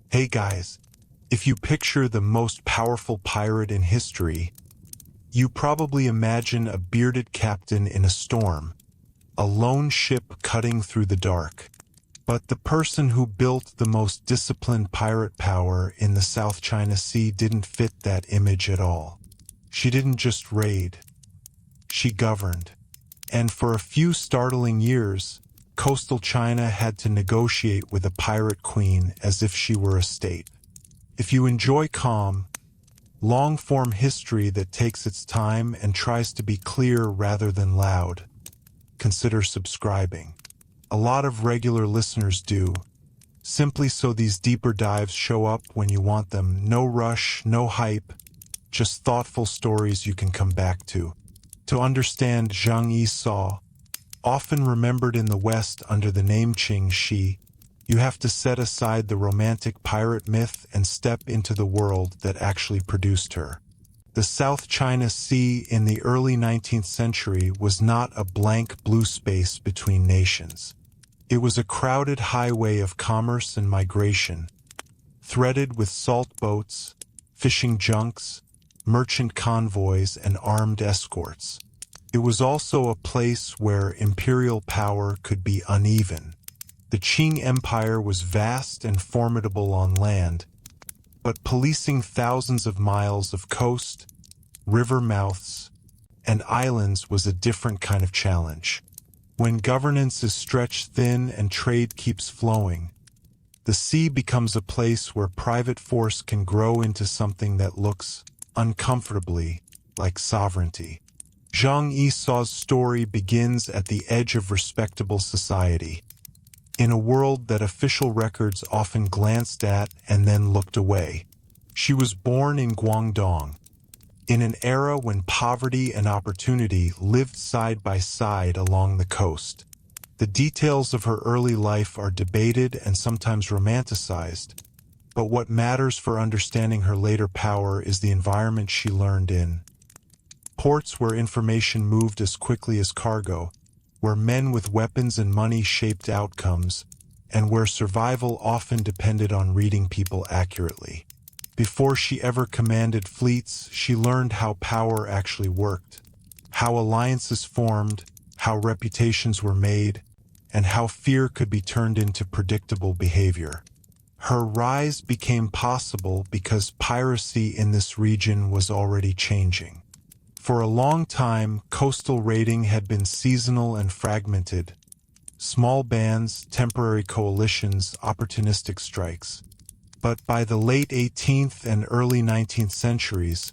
Hey guys, if you picture the most powerful pirate in history, you probably imagine a bearded captain in a storm, a lone ship cutting through the dark. But the person who built the most disciplined pirate power in the South China Sea didn't fit that image at all. She didn't just raid, she governed. And for a few startling years, coastal China had to negotiate with a pirate queen as if she were a state. If you enjoy calm, long-form history that takes its time and tries to be clear rather than loud, consider subscribing. A lot of regular listeners do, simply so these deeper dives show up when you want them. No rush, no hype, just thoughtful stories you can come back to. To understand Zheng Yi Sao, often remembered in the West under the name Qing-era, you have to set aside the romantic pirate myth and step into the world that actually produced her. The South China Sea in the early 19th century was not a blank blue space between nations. It was a crowded highway of commerce and migration, threaded with salt boats, fishing junks, merchant convoys, and armed escorts. It was also a place where imperial power could be uneven. The Qing Empire was vast and formidable on land, but policing thousands of miles of coast, river mouths, and islands was a different kind of challenge. When governance is stretched thin and trade keeps flowing, the sea becomes a place where private force can grow into something that looks uncomfortably like sovereignty. Zheng Yi Sao's story begins at the edge of respectable society, in a world that official records often glanced at and then looked away. She was born in Guangdong, in an era when poverty and opportunity lived side by side along the coast. The details of her early life are debated and sometimes romanticized, but what matters for understanding her later power is the environment she learned in. Ports where information moved as quickly as cargo, where men with weapons and money shaped outcomes, and where survival often depended on reading people accurately. Before she ever commanded fleets, she learned how power actually worked, how alliances formed, how reputations were made, and how fear could be turned into predictable behavior. Her rise became possible because piracy in this region was already changing. For a long time, coastal raiding had been seasonal and fragmented. Small bands, temporary coalitions, opportunistic strikes. But by the late 18th and early 19th centuries,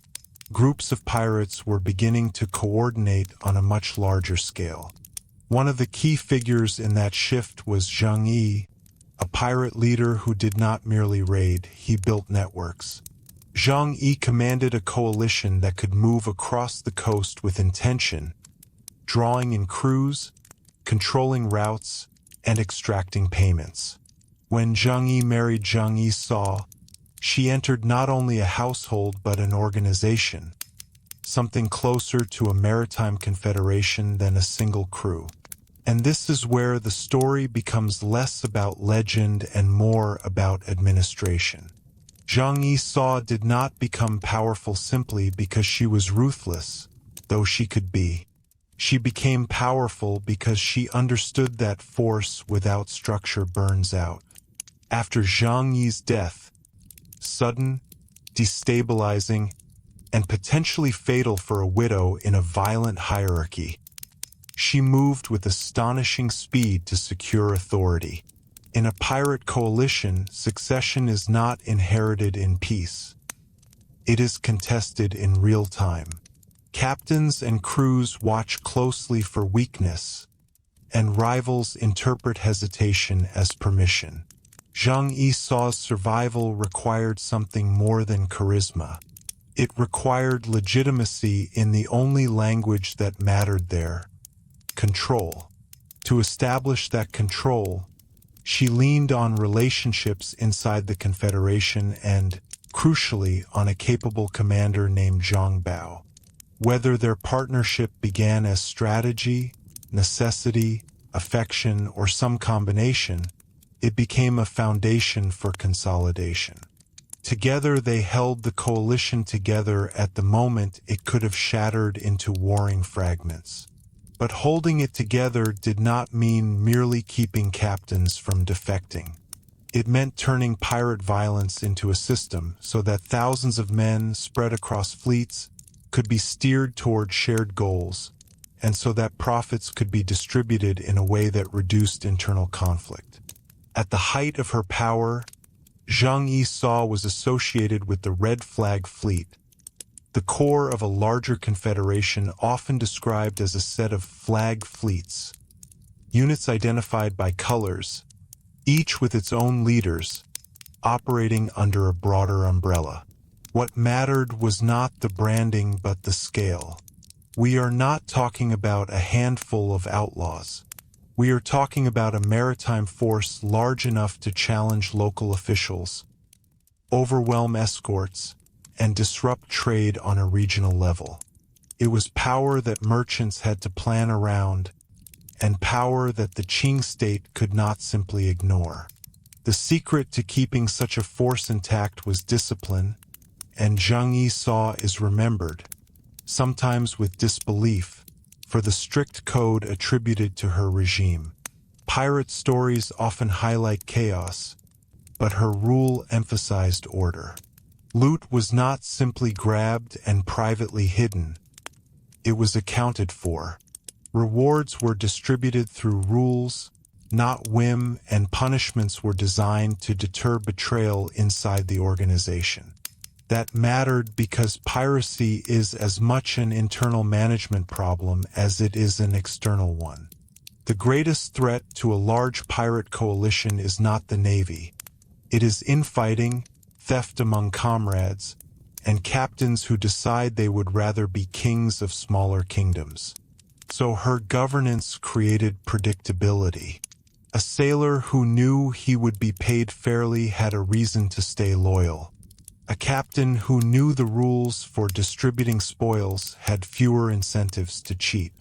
groups of pirates were beginning to coordinate on a much larger scale. One of the key figures in that shift was Zheng Yi, a pirate leader who did not merely raid, he built networks. Zheng Yi commanded a coalition that could move across the coast with intention, drawing in crews, controlling routes, and extracting payments. When Zheng Yi married Zheng Yi Sao, she entered not only a household but an organization, something closer to a maritime confederation than a single crew. And this is where the story becomes less about legend and more about administration. Zheng Yi Sao did not become powerful simply because she was ruthless, though she could be. She became powerful because she understood that force without structure burns out. After Zheng Yi's death, sudden, destabilizing, and potentially fatal for a widow in a violent hierarchy, she moved with astonishing speed to secure authority. In a pirate coalition, succession is not inherited in peace. It is contested in real time. Captains and crews watch closely for weakness, and rivals interpret hesitation as permission. Zheng Yi Sao's survival required something more than charisma. It required legitimacy in the only language that mattered there: control. To establish that control, she leaned on relationships inside the Confederation and, crucially, on a capable commander named Zhang Bao. Whether their partnership began as strategy, necessity, affection, or some combination, it became a foundation for consolidation. Together they held the coalition together at the moment it could have shattered into warring fragments. But holding it together did not mean merely keeping captains from defecting. It meant turning pirate violence into a system so that thousands of men spread across fleets could be steered toward shared goals, and so that profits could be distributed in a way that reduced internal conflict. At the height of her power, Zheng Yi Sao was associated with the Red Flag Fleet, the core of a larger confederation often described as a set of flag fleets, units identified by colors, each with its own leaders, operating under a broader umbrella. What mattered was not the branding but the scale. We are not talking about a handful of outlaws. We are talking about a maritime force large enough to challenge local officials, overwhelm escorts, and disrupt trade on a regional level. It was power that merchants had to plan around, and power that the Qing state could not simply ignore. The secret to keeping such a force intact was discipline, and Zheng Yi Sao is remembered, sometimes with disbelief, for the strict code attributed to her regime. Pirate stories often highlight chaos, but her rule emphasized order. Loot was not simply grabbed and privately hidden. It was accounted for. Rewards were distributed through rules, not whim, and punishments were designed to deter betrayal inside the organization. That mattered because piracy is as much an internal management problem as it is an external one. The greatest threat to a large pirate coalition is not the navy. It is infighting, theft among comrades, and captains who decide they would rather be kings of smaller kingdoms. So her governance created predictability. A sailor who knew he would be paid fairly had a reason to stay loyal. A captain who knew the rules for distributing spoils had fewer incentives to cheat.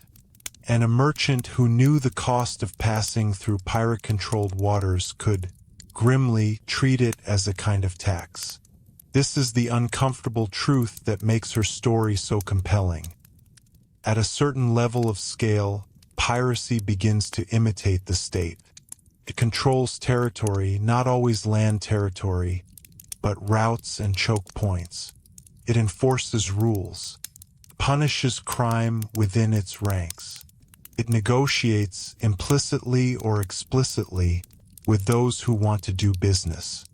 And a merchant who knew the cost of passing through pirate-controlled waters could grimly treat it as a kind of tax. This is the uncomfortable truth that makes her story so compelling. At a certain level of scale, piracy begins to imitate the state. It controls territory, not always land territory, but routes and choke points. It enforces rules, punishes crime within its ranks. It negotiates, implicitly or explicitly, with those who want to do business.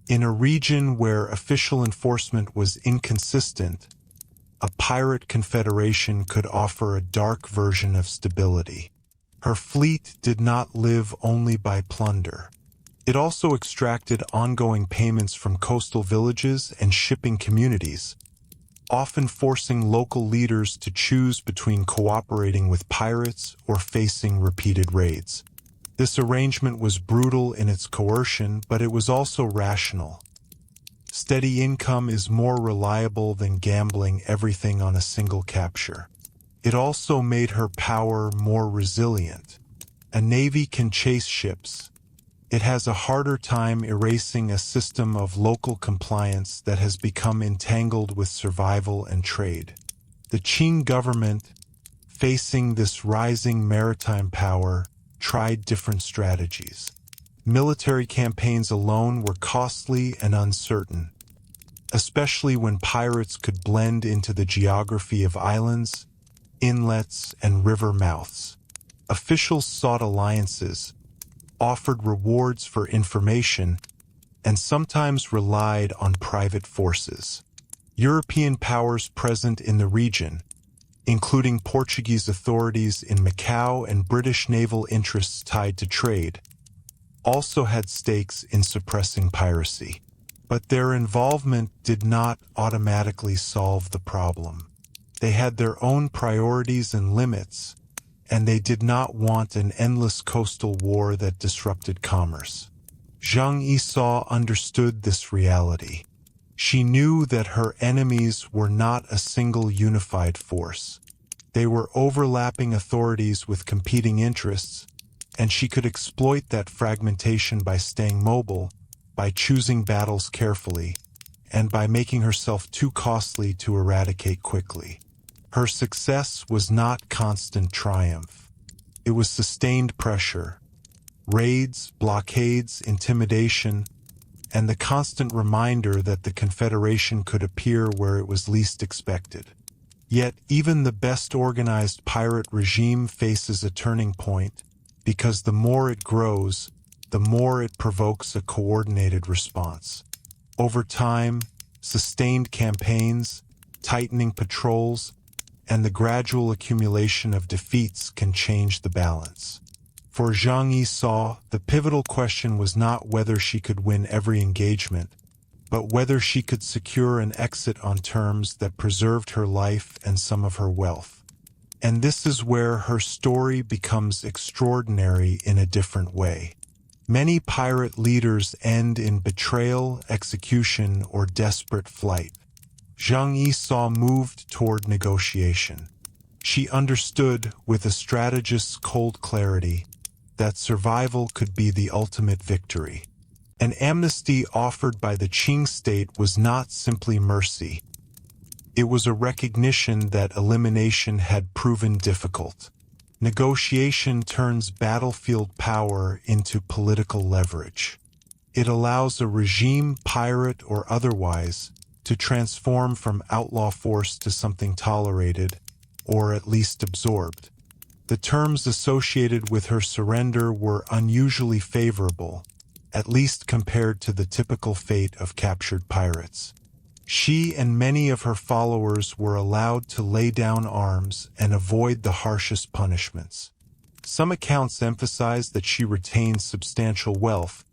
In a region where official enforcement was inconsistent, a pirate confederation could offer a dark version of stability. Her fleet did not live only by plunder. It also extracted ongoing payments from coastal villages and shipping communities, often forcing local leaders to choose between cooperating with pirates or facing repeated raids. This arrangement was brutal in its coercion, but it was also rational. Steady income is more reliable than gambling everything on a single capture. It also made her power more resilient. A navy can chase ships. It has a harder time erasing a system of local compliance that has become entangled with survival and trade. The Qing government, facing this rising maritime power, tried different strategies. Military campaigns alone were costly and uncertain, especially when pirates could blend into the geography of islands, inlets, and river mouths. Officials sought alliances, offered rewards for information, and sometimes relied on private forces. European powers present in the region, including Portuguese authorities in Macau and British naval interests tied to trade, also had stakes in suppressing piracy. But their involvement did not automatically solve the problem. They had their own priorities and limits, and they did not want an endless coastal war that disrupted commerce. Zheng Yi Sao understood this reality. She knew that her enemies were not a single unified force. They were overlapping authorities with competing interests, and she could exploit that fragmentation by staying mobile, by choosing battles carefully, and by making herself too costly to eradicate quickly. Her success was not constant triumph. It was sustained pressure, raids, blockades, intimidation, and the constant reminder that the Confederation could appear where it was least expected. Yet even the best organized pirate regime faces a turning point, because the more it grows, the more it provokes a coordinated response. Over time, sustained campaigns, tightening patrols, and the gradual accumulation of defeats can change the balance. For Zheng Yi Sao, the pivotal question was not whether she could win every engagement, but whether she could secure an exit on terms that preserved her life and some of her wealth. And this is where her story becomes extraordinary in a different way. Many pirate leaders end in betrayal, execution, or desperate flight. Zheng Yi Sao moved toward negotiation. She understood, with a strategist's cold clarity, that survival could be the ultimate victory. An amnesty offered by the Qing state was not simply mercy. It was a recognition that elimination had proven difficult. Negotiation turns battlefield power into political leverage. It allows a regime, pirate or otherwise, to transform from outlaw force to something tolerated, or at least absorbed. The terms associated with her surrender were unusually favorable, at least compared to the typical fate of captured pirates. She and many of her followers were allowed to lay down arms and avoid the harshest punishments. Some accounts emphasize that she retained substantial wealth,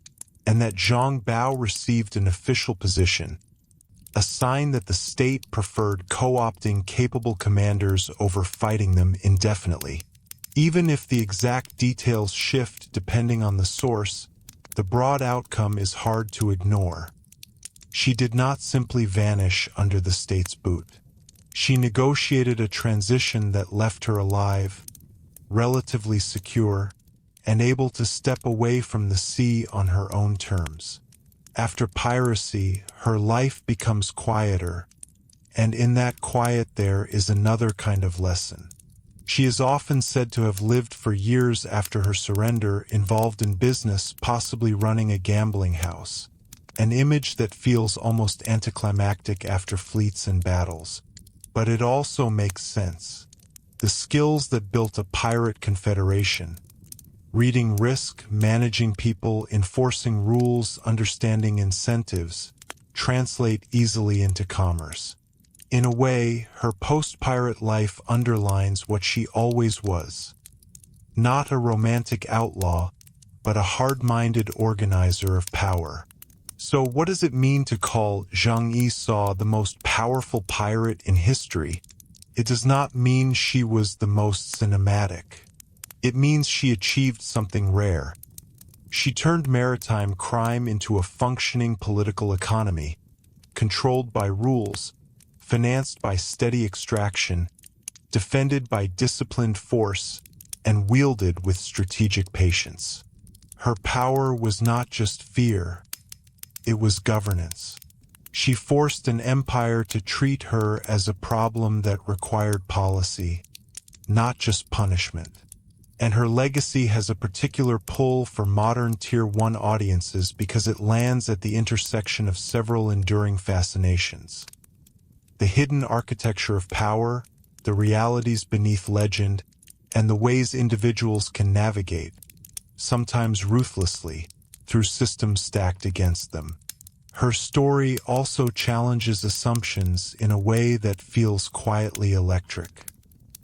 and that Zhang Bao received an official position, a sign that the state preferred co-opting capable commanders over fighting them indefinitely. Even if the exact details shift depending on the source, the broad outcome is hard to ignore. She did not simply vanish under the state's boot. She negotiated a transition that left her alive, relatively secure, and able to step away from the sea on her own terms. After piracy, her life becomes quieter, and in that quiet there is another kind of lesson. She is often said to have lived for years after her surrender, involved in business, possibly running a gambling house. An image that feels almost anticlimactic after fleets and battles. But it also makes sense. The skills that built a pirate confederation, reading risk, managing people, enforcing rules, understanding incentives, translate easily into commerce. In a way, her post-pirate life underlines what she always was. Not a romantic outlaw, but a hard-minded organizer of power. So what does it mean to call Zheng Yi Sao the most powerful pirate in history? It does not mean she was the most cinematic. It means she achieved something rare. She turned maritime crime into a functioning political economy, controlled by rules, financed by steady extraction, defended by disciplined force, and wielded with strategic patience. Her power was not just fear. It was governance. She forced an empire to treat her as a problem that required policy, not just punishment. And her legacy has a particular pull for modern Tier 1 audiences because it lands at the intersection of several enduring fascinations. The hidden architecture of power, the realities beneath legend, and the ways individuals can navigate, sometimes ruthlessly, through systems stacked against them. Her story also challenges assumptions in a way that feels quietly electric.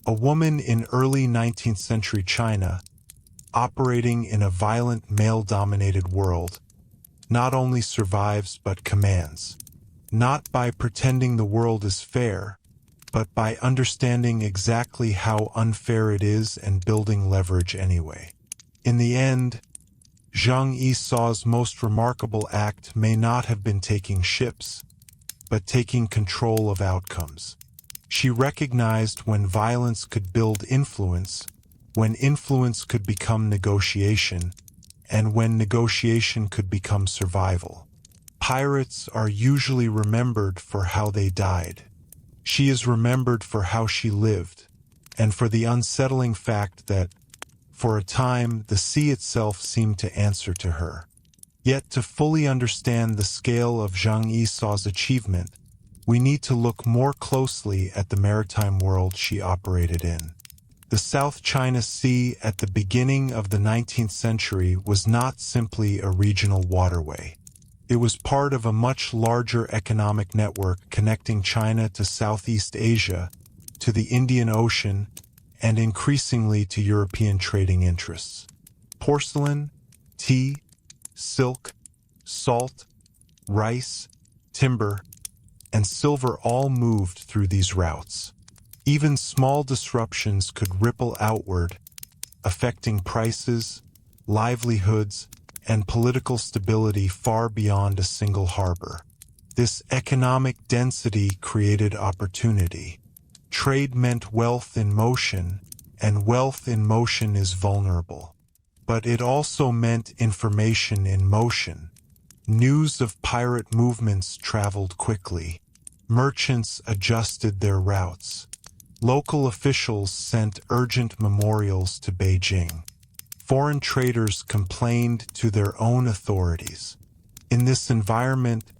A woman in early 19th century China, operating in a violent male-dominated world, not only survives but commands. Not by pretending the world is fair, but by understanding exactly how unfair it is and building leverage anyway. In the end, Zheng Yi Sao's most remarkable act may not have been taking ships, but taking control of outcomes. She recognized when violence could build influence, when influence could become negotiation, and when negotiation could become survival. Pirates are usually remembered for how they died. She is remembered for how she lived, and for the unsettling fact that, for a time, the sea itself seemed to answer to her. Yet to fully understand the scale of Zheng Yi Sao's achievement, we need to look more closely at the maritime world she operated in. The South China Sea at the beginning of the 19th century was not simply a regional waterway. It was part of a much larger economic network connecting China to Southeast Asia, to the Indian Ocean, and increasingly to European trading interests. Porcelain, tea, silk, salt, rice, timber, and silver all moved through these routes. Even small disruptions could ripple outward, affecting prices, livelihoods, and political stability far beyond a single harbor. This economic density created opportunity. Trade meant wealth in motion, and wealth in motion is vulnerable. But it also meant information in motion. News of pirate movements traveled quickly. Merchants adjusted their routes. Local officials sent urgent memorials to Beijing. Foreign traders complained to their own authorities. In this environment,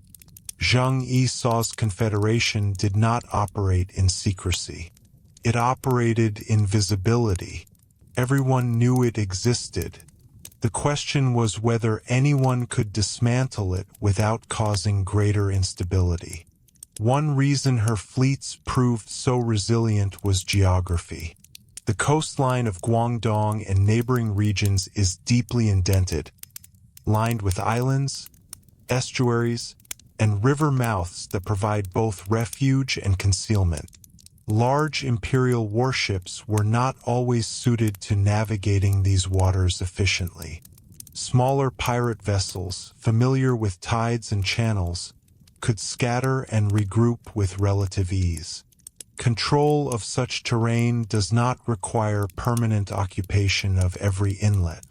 Zheng Yi Sao's confederation did not operate in secrecy. It operated in visibility. Everyone knew it existed. The question was whether anyone could dismantle it without causing greater instability. One reason her fleets proved so resilient was geography. The coastline of Guangdong and neighboring regions is deeply indented, lined with islands, estuaries, and river mouths that provide both refuge and concealment. Large imperial warships were not always suited to navigating these waters efficiently. Smaller pirate vessels, familiar with tides and channels, could scatter and regroup with relative ease. Control of such terrain does not require permanent occupation of every inlet.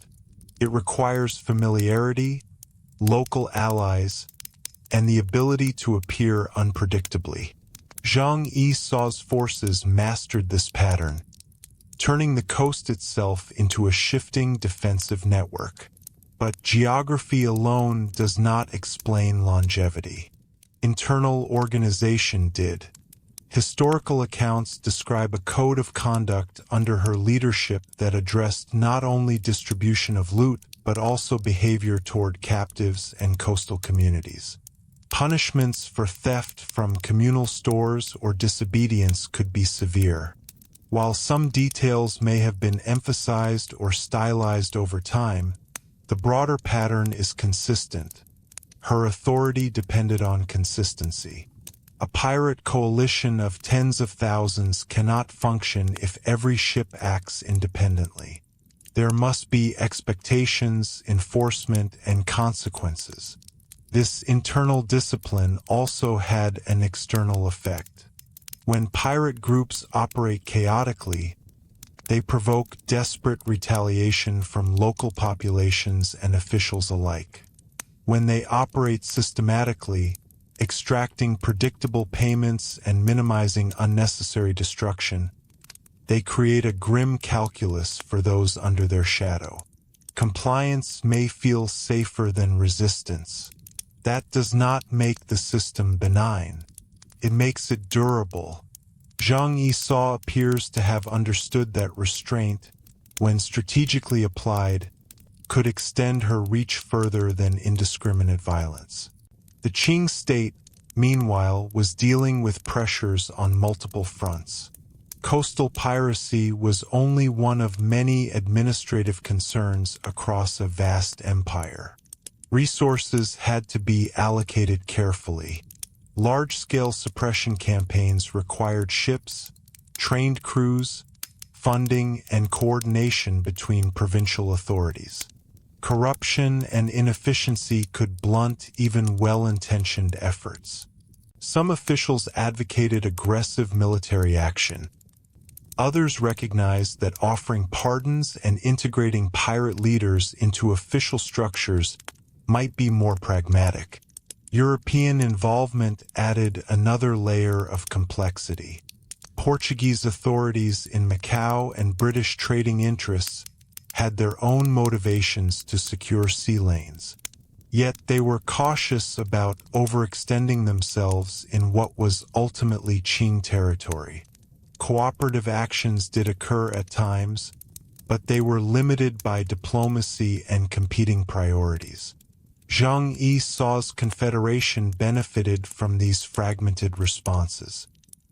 It requires familiarity, local allies, and the ability to appear unpredictably. Zheng Yi Sao's forces mastered this pattern, turning the coast itself into a shifting defensive network. But geography alone does not explain longevity. Internal organization did. Historical accounts describe a code of conduct under her leadership that addressed not only distribution of loot, but also behavior toward captives and coastal communities. Punishments for theft from communal stores or disobedience could be severe. While some details may have been emphasized or stylized over time, the broader pattern is consistent. Her authority depended on consistency. A pirate coalition of tens of thousands cannot function if every ship acts independently. There must be expectations, enforcement, and consequences. This internal discipline also had an external effect. When pirate groups operate chaotically, they provoke desperate retaliation from local populations and officials alike. When they operate systematically, extracting predictable payments and minimizing unnecessary destruction, they create a grim calculus for those under their shadow. Compliance may feel safer than resistance. That does not make the system benign. It makes it durable. Zheng Yi Sao appears to have understood that restraint, when strategically applied, could extend her reach further than indiscriminate violence. The Qing state, meanwhile, was dealing with pressures on multiple fronts. Coastal piracy was only one of many administrative concerns across a vast empire. Resources had to be allocated carefully. Large-scale suppression campaigns required ships, trained crews, funding, and coordination between provincial authorities. Corruption and inefficiency could blunt even well-intentioned efforts. Some officials advocated aggressive military action, Others recognized that offering pardons and integrating pirate leaders into official structures might be more pragmatic. European involvement added another layer of complexity. Portuguese authorities in Macau and British trading interests had their own motivations to secure sea lanes. Yet they were cautious about overextending themselves in what was ultimately Qing territory. Cooperative actions did occur at times, but they were limited by diplomacy and competing priorities. Zheng Yi Sao's confederation benefited from these fragmented responses.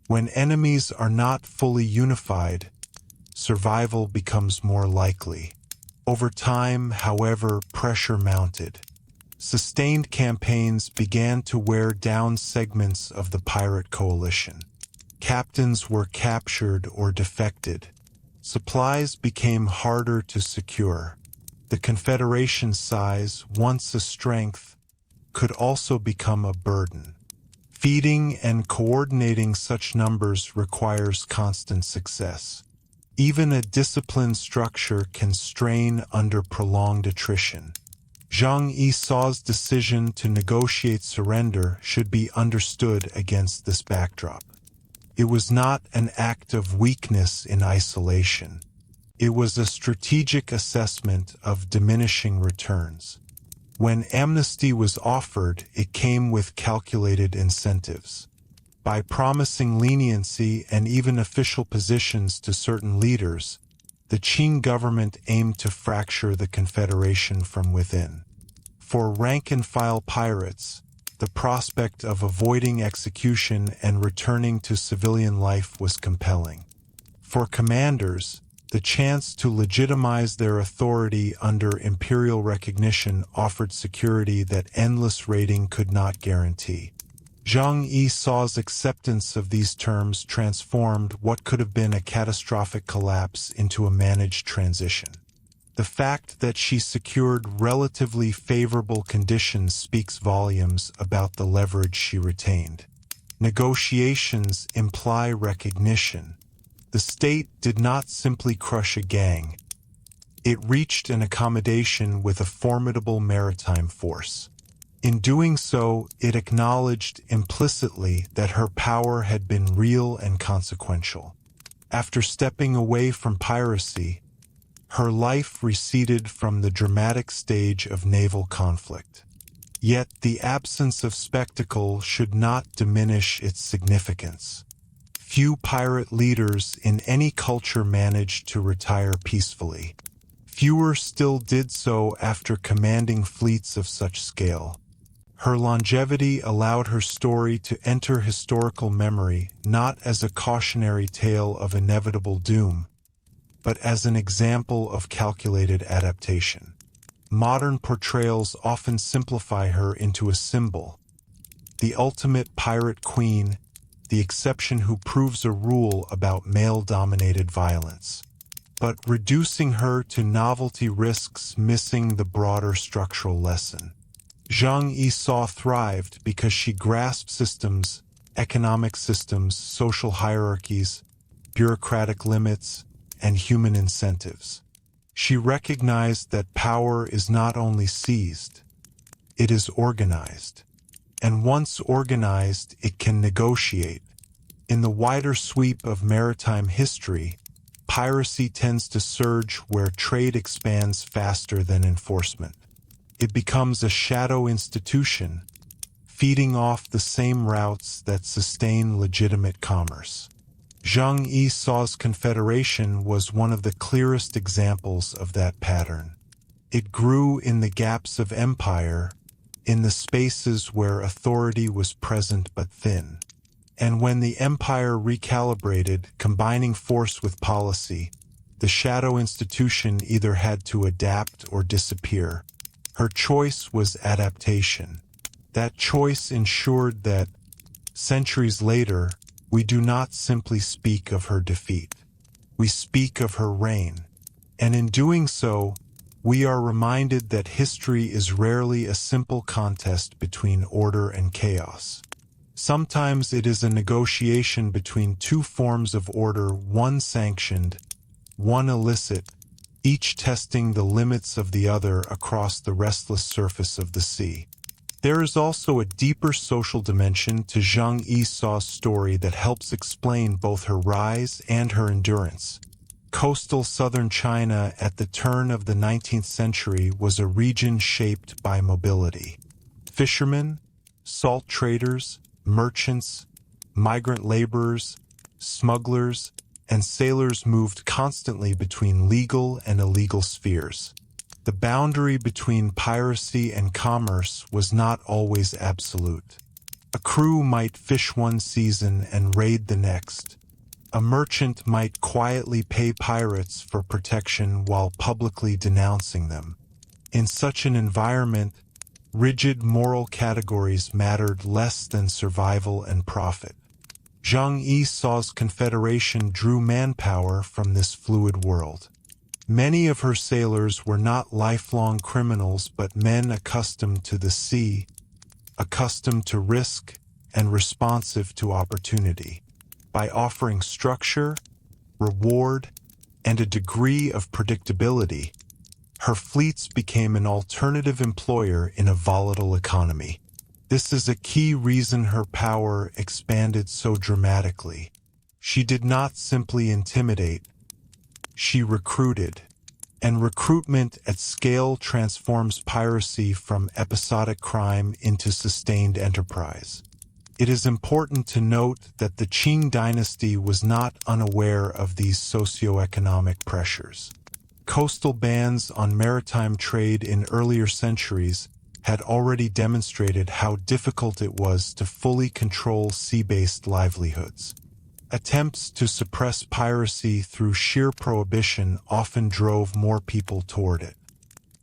When enemies are not fully unified, survival becomes more likely. Over time, however, pressure mounted. Sustained campaigns began to wear down segments of the pirate coalition. Captains were captured or defected. Supplies became harder to secure. The Confederation's size, once a strength, could also become a burden. Feeding and coordinating such numbers requires constant success. Even a disciplined structure can strain under prolonged attrition. Zheng Yi Sao's decision to negotiate surrender should be understood against this backdrop. It was not an act of weakness in isolation. It was a strategic assessment of diminishing returns. When amnesty was offered, it came with calculated incentives. By promising leniency and even official positions to certain leaders, the Qing government aimed to fracture the Confederation from within. For rank-and-file pirates, the prospect of avoiding execution and returning to civilian life was compelling. For commanders, the chance to legitimize their authority under imperial recognition offered security that endless raiding could not guarantee. Zheng Yi Sao's acceptance of these terms transformed what could have been a catastrophic collapse into a managed transition. The fact that she secured relatively favorable conditions speaks volumes about the leverage she retained. Negotiations imply recognition. The state did not simply crush a gang. It reached an accommodation with a formidable maritime force. In doing so, it acknowledged implicitly that her power had been real and consequential. After stepping away from piracy, her life receded from the dramatic stage of naval conflict. Yet the absence of spectacle should not diminish its significance. Few pirate leaders in any culture managed to retire peacefully. Fewer still did so after commanding fleets of such scale. Her longevity allowed her story to enter historical memory not as a cautionary tale of inevitable doom, but as an example of calculated adaptation. Modern portrayals often simplify her into a symbol, the ultimate pirate queen, the exception who proves a rule about male-dominated violence. But reducing her to novelty risks missing the broader structural lesson. Zheng Yi Sao thrived because she grasped systems, economic systems, social hierarchies, bureaucratic limits, and human incentives. She recognized that power is not only seized, it is organized. And once organized, it can negotiate. In the wider sweep of maritime history, piracy tends to surge where trade expands faster than enforcement. It becomes a shadow institution, feeding off the same routes that sustain legitimate commerce. Zheng Yi Sao's confederation was one of the clearest examples of that pattern. It grew in the gaps of empire, in the spaces where authority was present but thin. And when the empire recalibrated, combining force with policy, the shadow institution either had to adapt or disappear. Her choice was adaptation. That choice ensured that, centuries later, we do not simply speak of her defeat. We speak of her reign. And in doing so, we are reminded that history is rarely a simple contest between order and chaos. Sometimes it is a negotiation between two forms of order, one sanctioned, one illicit, each testing the limits of the other across the restless surface of the sea. There is also a deeper social dimension to Zheng Yi Sao's story that helps explain both her rise and her endurance. Coastal southern China at the turn of the 19th century was a region shaped by mobility. Fishermen, salt traders, merchants, migrant laborers, smugglers, and sailors moved constantly between legal and illegal spheres. The boundary between piracy and commerce was not always absolute. A crew might fish one season and raid the next. A merchant might quietly pay pirates for protection while publicly denouncing them. In such an environment, rigid moral categories mattered less than survival and profit. Zheng Yi Sao's confederation drew manpower from this fluid world. Many of her sailors were not lifelong criminals but men accustomed to the sea, accustomed to risk, and responsive to opportunity. By offering structure, reward, and a degree of predictability, her fleets became an alternative employer in a volatile economy. This is a key reason her power expanded so dramatically. She did not simply intimidate, she recruited. And recruitment at scale transforms piracy from episodic crime into sustained enterprise. It is important to note that the Qing dynasty was not unaware of these socioeconomic pressures. Coastal bans on maritime trade in earlier centuries had already demonstrated how difficult it was to fully control sea-based livelihoods. Attempts to suppress piracy through sheer prohibition often drove more people toward it.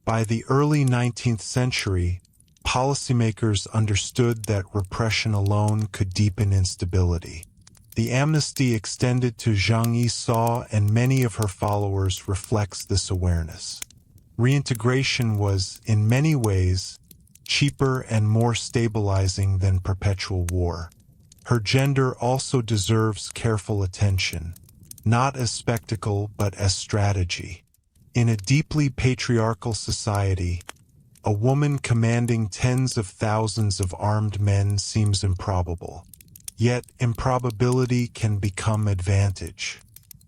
By the early 19th century, policymakers understood that repression alone could deepen instability. The amnesty extended to Zheng Yi Sao and many of her followers reflects this awareness. Reintegration was, in many ways, cheaper and more stabilizing than perpetual war. Her gender also deserves careful attention, not as spectacle but as strategy. In a deeply patriarchal society, a woman commanding tens of thousands of armed men seems improbable. Yet improbability can become advantage.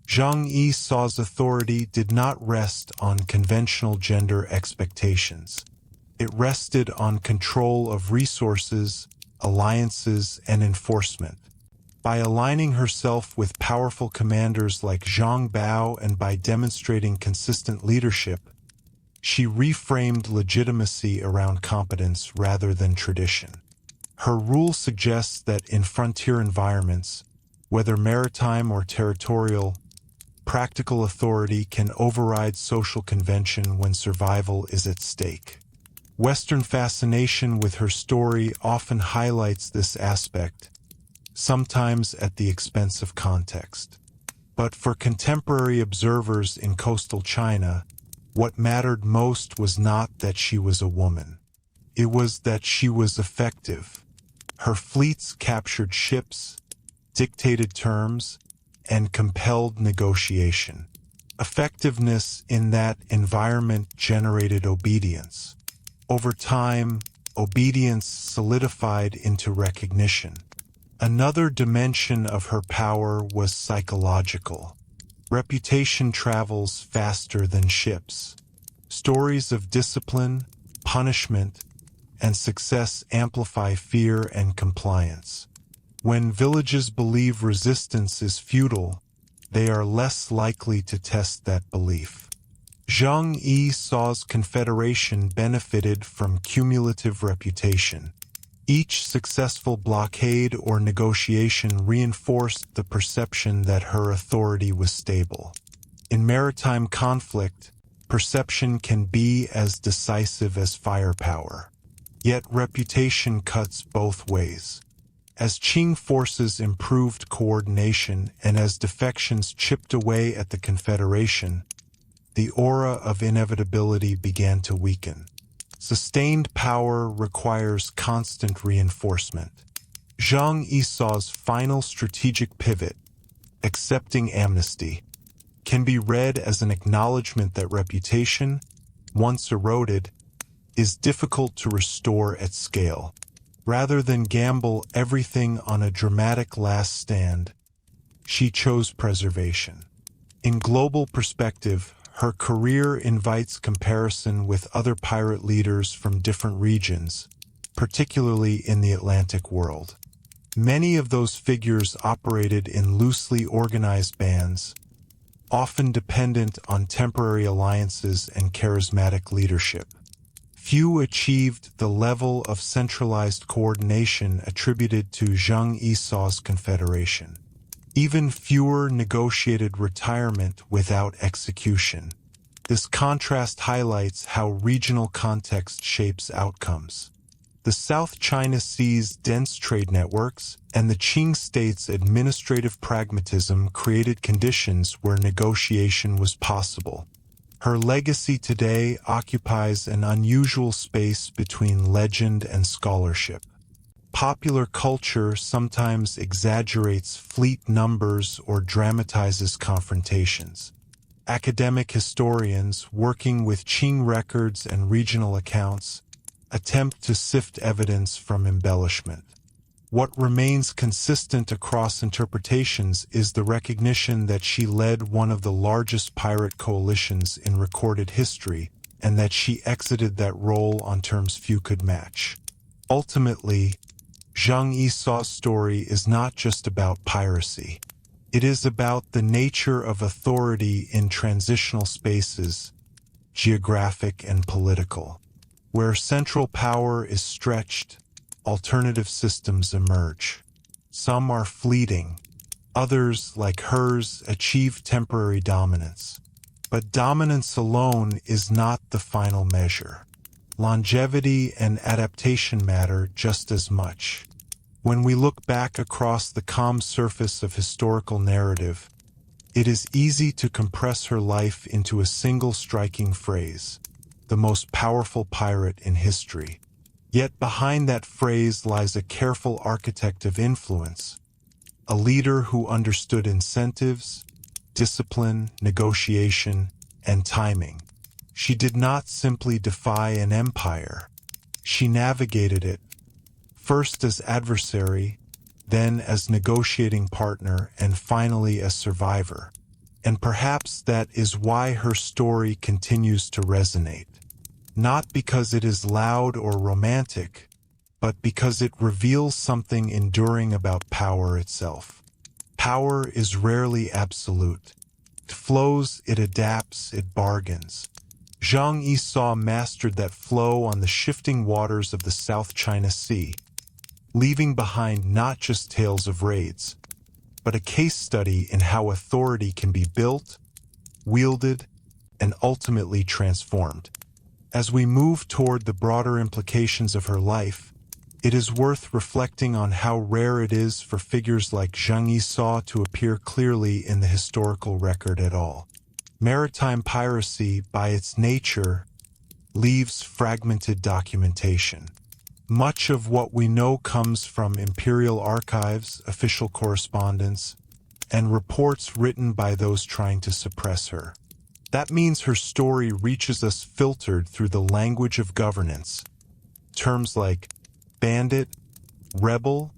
Zheng Yi Sao's authority did not rest on conventional gender expectations. It rested on control of resources, alliances, and enforcement. By aligning herself with powerful commanders like Zhang Bao and by demonstrating consistent leadership, she reframed legitimacy around competence rather than tradition. Her rule suggests that in frontier environments, whether maritime or territorial, practical authority can override social convention when survival is at stake. Western fascination with her story often highlights this aspect, sometimes at the expense of context. But for contemporary observers in coastal China, what mattered most was not that she was a woman. It was that she was effective. Her fleets captured ships, dictated terms, and compelled negotiation. Effectiveness in that environment generated obedience. Over time, obedience solidified into recognition. Another dimension of her power was psychological. Reputation travels faster than ships. Stories of discipline, punishment, and success amplify fear and compliance. When villages believe resistance is futile, they are less likely to test that belief. Zheng Yi Sao's confederation benefited from cumulative reputation. Each successful blockade or negotiation reinforced the perception that her authority was stable. In maritime conflict, perception can be as decisive as firepower. Yet reputation cuts both ways. As Qing forces improved coordination and as defections chipped away at the confederation, the aura of inevitability began to weaken. Sustained power requires constant reinforcement. Zheng Yi Sao's final strategic pivot, accepting amnesty, can be read as an acknowledgement that reputation, once eroded, is difficult to restore at scale. Rather than gamble everything on a dramatic last stand, she chose preservation. In global perspective, her career invites comparison with other pirate leaders from different regions, particularly in the Atlantic world. Many of those figures operated in loosely organized bands, often dependent on temporary alliances and charismatic leadership. Few achieved the level of centralized coordination attributed to Zheng Yi Sao's confederation. Even fewer negotiated retirement without execution. This contrast highlights how regional context shapes outcomes. The South China Sea's dense trade networks and the Qing state's administrative pragmatism created conditions where negotiation was possible. Her legacy today occupies an unusual space between legend and scholarship. Popular culture sometimes exaggerates fleet numbers or dramatizes confrontations. Academic historians working with Qing records and regional accounts attempt to sift evidence from embellishment. What remains consistent across interpretations is the recognition that she led one of the largest pirate coalitions in recorded history, and that she exited that role on terms few could match. Ultimately, Zheng Yi Sao's story is not just about piracy. It is about the nature of authority in transitional spaces, geographic and political. Where central power is stretched, alternative systems emerge. Some are fleeting. Others, like hers, achieve temporary dominance. But dominance alone is not the final measure. Longevity and adaptation matter just as much. When we look back across the calm surface of historical narrative, it is easy to compress her life into a single striking phrase: the most powerful pirate in history. Yet behind that phrase lies a careful architect of influence, a leader who understood incentives, discipline, negotiation, and timing. She did not simply defy an empire. She navigated it, first as adversary, then as negotiating partner, and finally as survivor. And perhaps that is why her story continues to resonate. Not because it is loud or romantic, but because it reveals something enduring about power itself. Power is rarely absolute. It flows, it adapts, it bargains. Zheng Yi Sao mastered that flow on the shifting waters of the South China Sea, leaving behind not just tales of raids, but a case study in how authority can be built, wielded, and ultimately transformed. As we move toward the broader implications of her life, it is worth reflecting on how rare it is for figures like Zheng Yi Sao to appear clearly in the historical record at all. Maritime piracy, by its nature, leaves fragmented documentation. Much of what we know comes from imperial archives, official correspondence, and reports written by those trying to suppress her. That means her story reaches us filtered through the language of governance. Terms like bandit, rebel,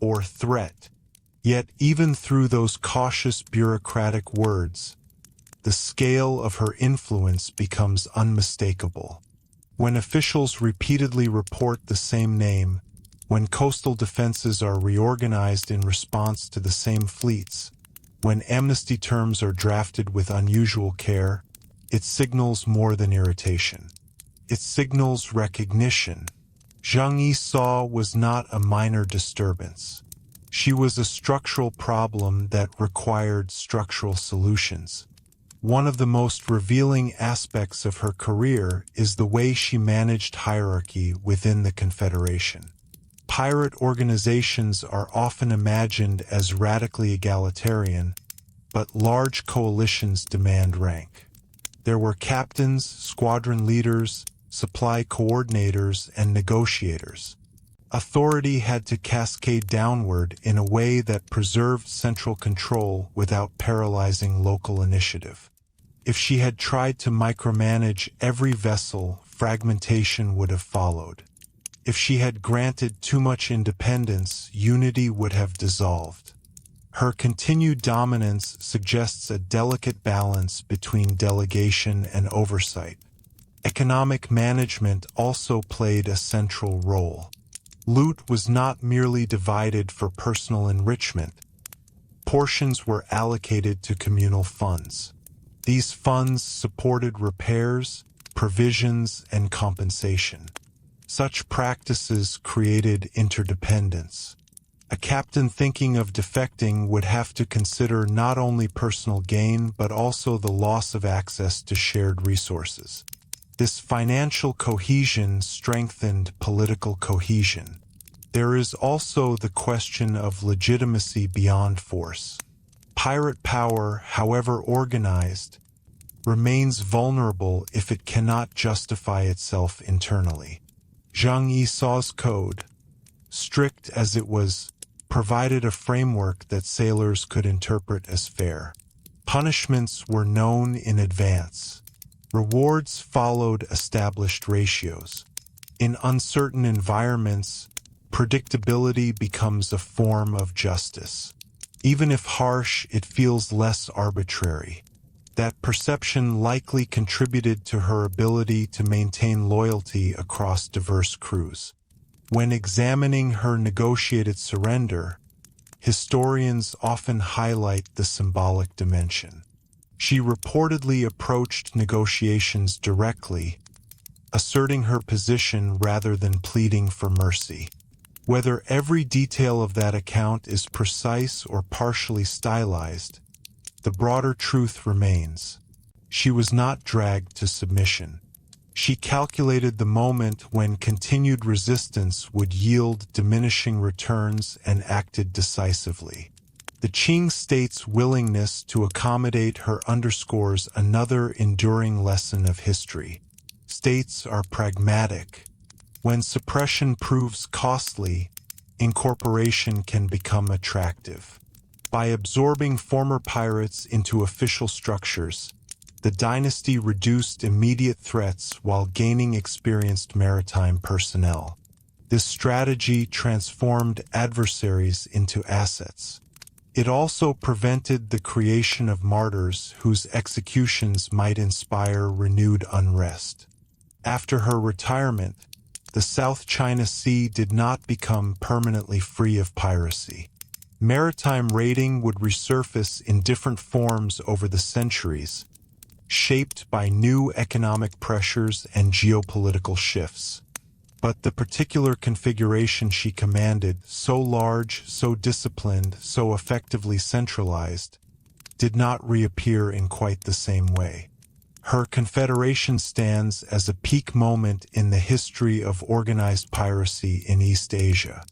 or threat. Yet even through those cautious bureaucratic words, the scale of her influence becomes unmistakable. When officials repeatedly report the same name, when coastal defenses are reorganized in response to the same fleets, when amnesty terms are drafted with unusual care, it signals more than irritation. It signals recognition. Zheng Yi Sao was not a minor disturbance. She was a structural problem that required structural solutions. One of the most revealing aspects of her career is the way she managed hierarchy within the Confederation. Pirate organizations are often imagined as radically egalitarian, but large coalitions demand rank. There were captains, squadron leaders, supply coordinators, and negotiators. Authority had to cascade downward in a way that preserved central control without paralyzing local initiative. If she had tried to micromanage every vessel, fragmentation would have followed. If she had granted too much independence, unity would have dissolved. Her continued dominance suggests a delicate balance between delegation and oversight. Economic management also played a central role. Loot was not merely divided for personal enrichment. Portions were allocated to communal funds. These funds supported repairs, provisions, and compensation. Such practices created interdependence. A captain thinking of defecting would have to consider not only personal gain but also the loss of access to shared resources. This financial cohesion strengthened political cohesion. There is also the question of legitimacy beyond force. Pirate power, however organized, remains vulnerable if it cannot justify itself internally. Zheng Yi Sao's code, strict as it was, provided a framework that sailors could interpret as fair. Punishments were known in advance. Rewards followed established ratios. In uncertain environments, predictability becomes a form of justice. Even if harsh, it feels less arbitrary. That perception likely contributed to her ability to maintain loyalty across diverse crews. When examining her negotiated surrender, historians often highlight the symbolic dimension. She reportedly approached negotiations directly, asserting her position rather than pleading for mercy. Whether every detail of that account is precise or partially stylized, the broader truth remains. She was not dragged to submission. She calculated the moment when continued resistance would yield diminishing returns and acted decisively. The Qing state's willingness to accommodate her underscores another enduring lesson of history. States are pragmatic. When suppression proves costly, incorporation can become attractive. By absorbing former pirates into official structures, the dynasty reduced immediate threats while gaining experienced maritime personnel. This strategy transformed adversaries into assets. It also prevented the creation of martyrs whose executions might inspire renewed unrest. After her retirement, the South China Sea did not become permanently free of piracy. Maritime raiding would resurface in different forms over the centuries, shaped by new economic pressures and geopolitical shifts. But the particular configuration she commanded, so large, so disciplined, so effectively centralized, did not reappear in quite the same way. Her confederation stands as a peak moment in the history of organized piracy in East Asia.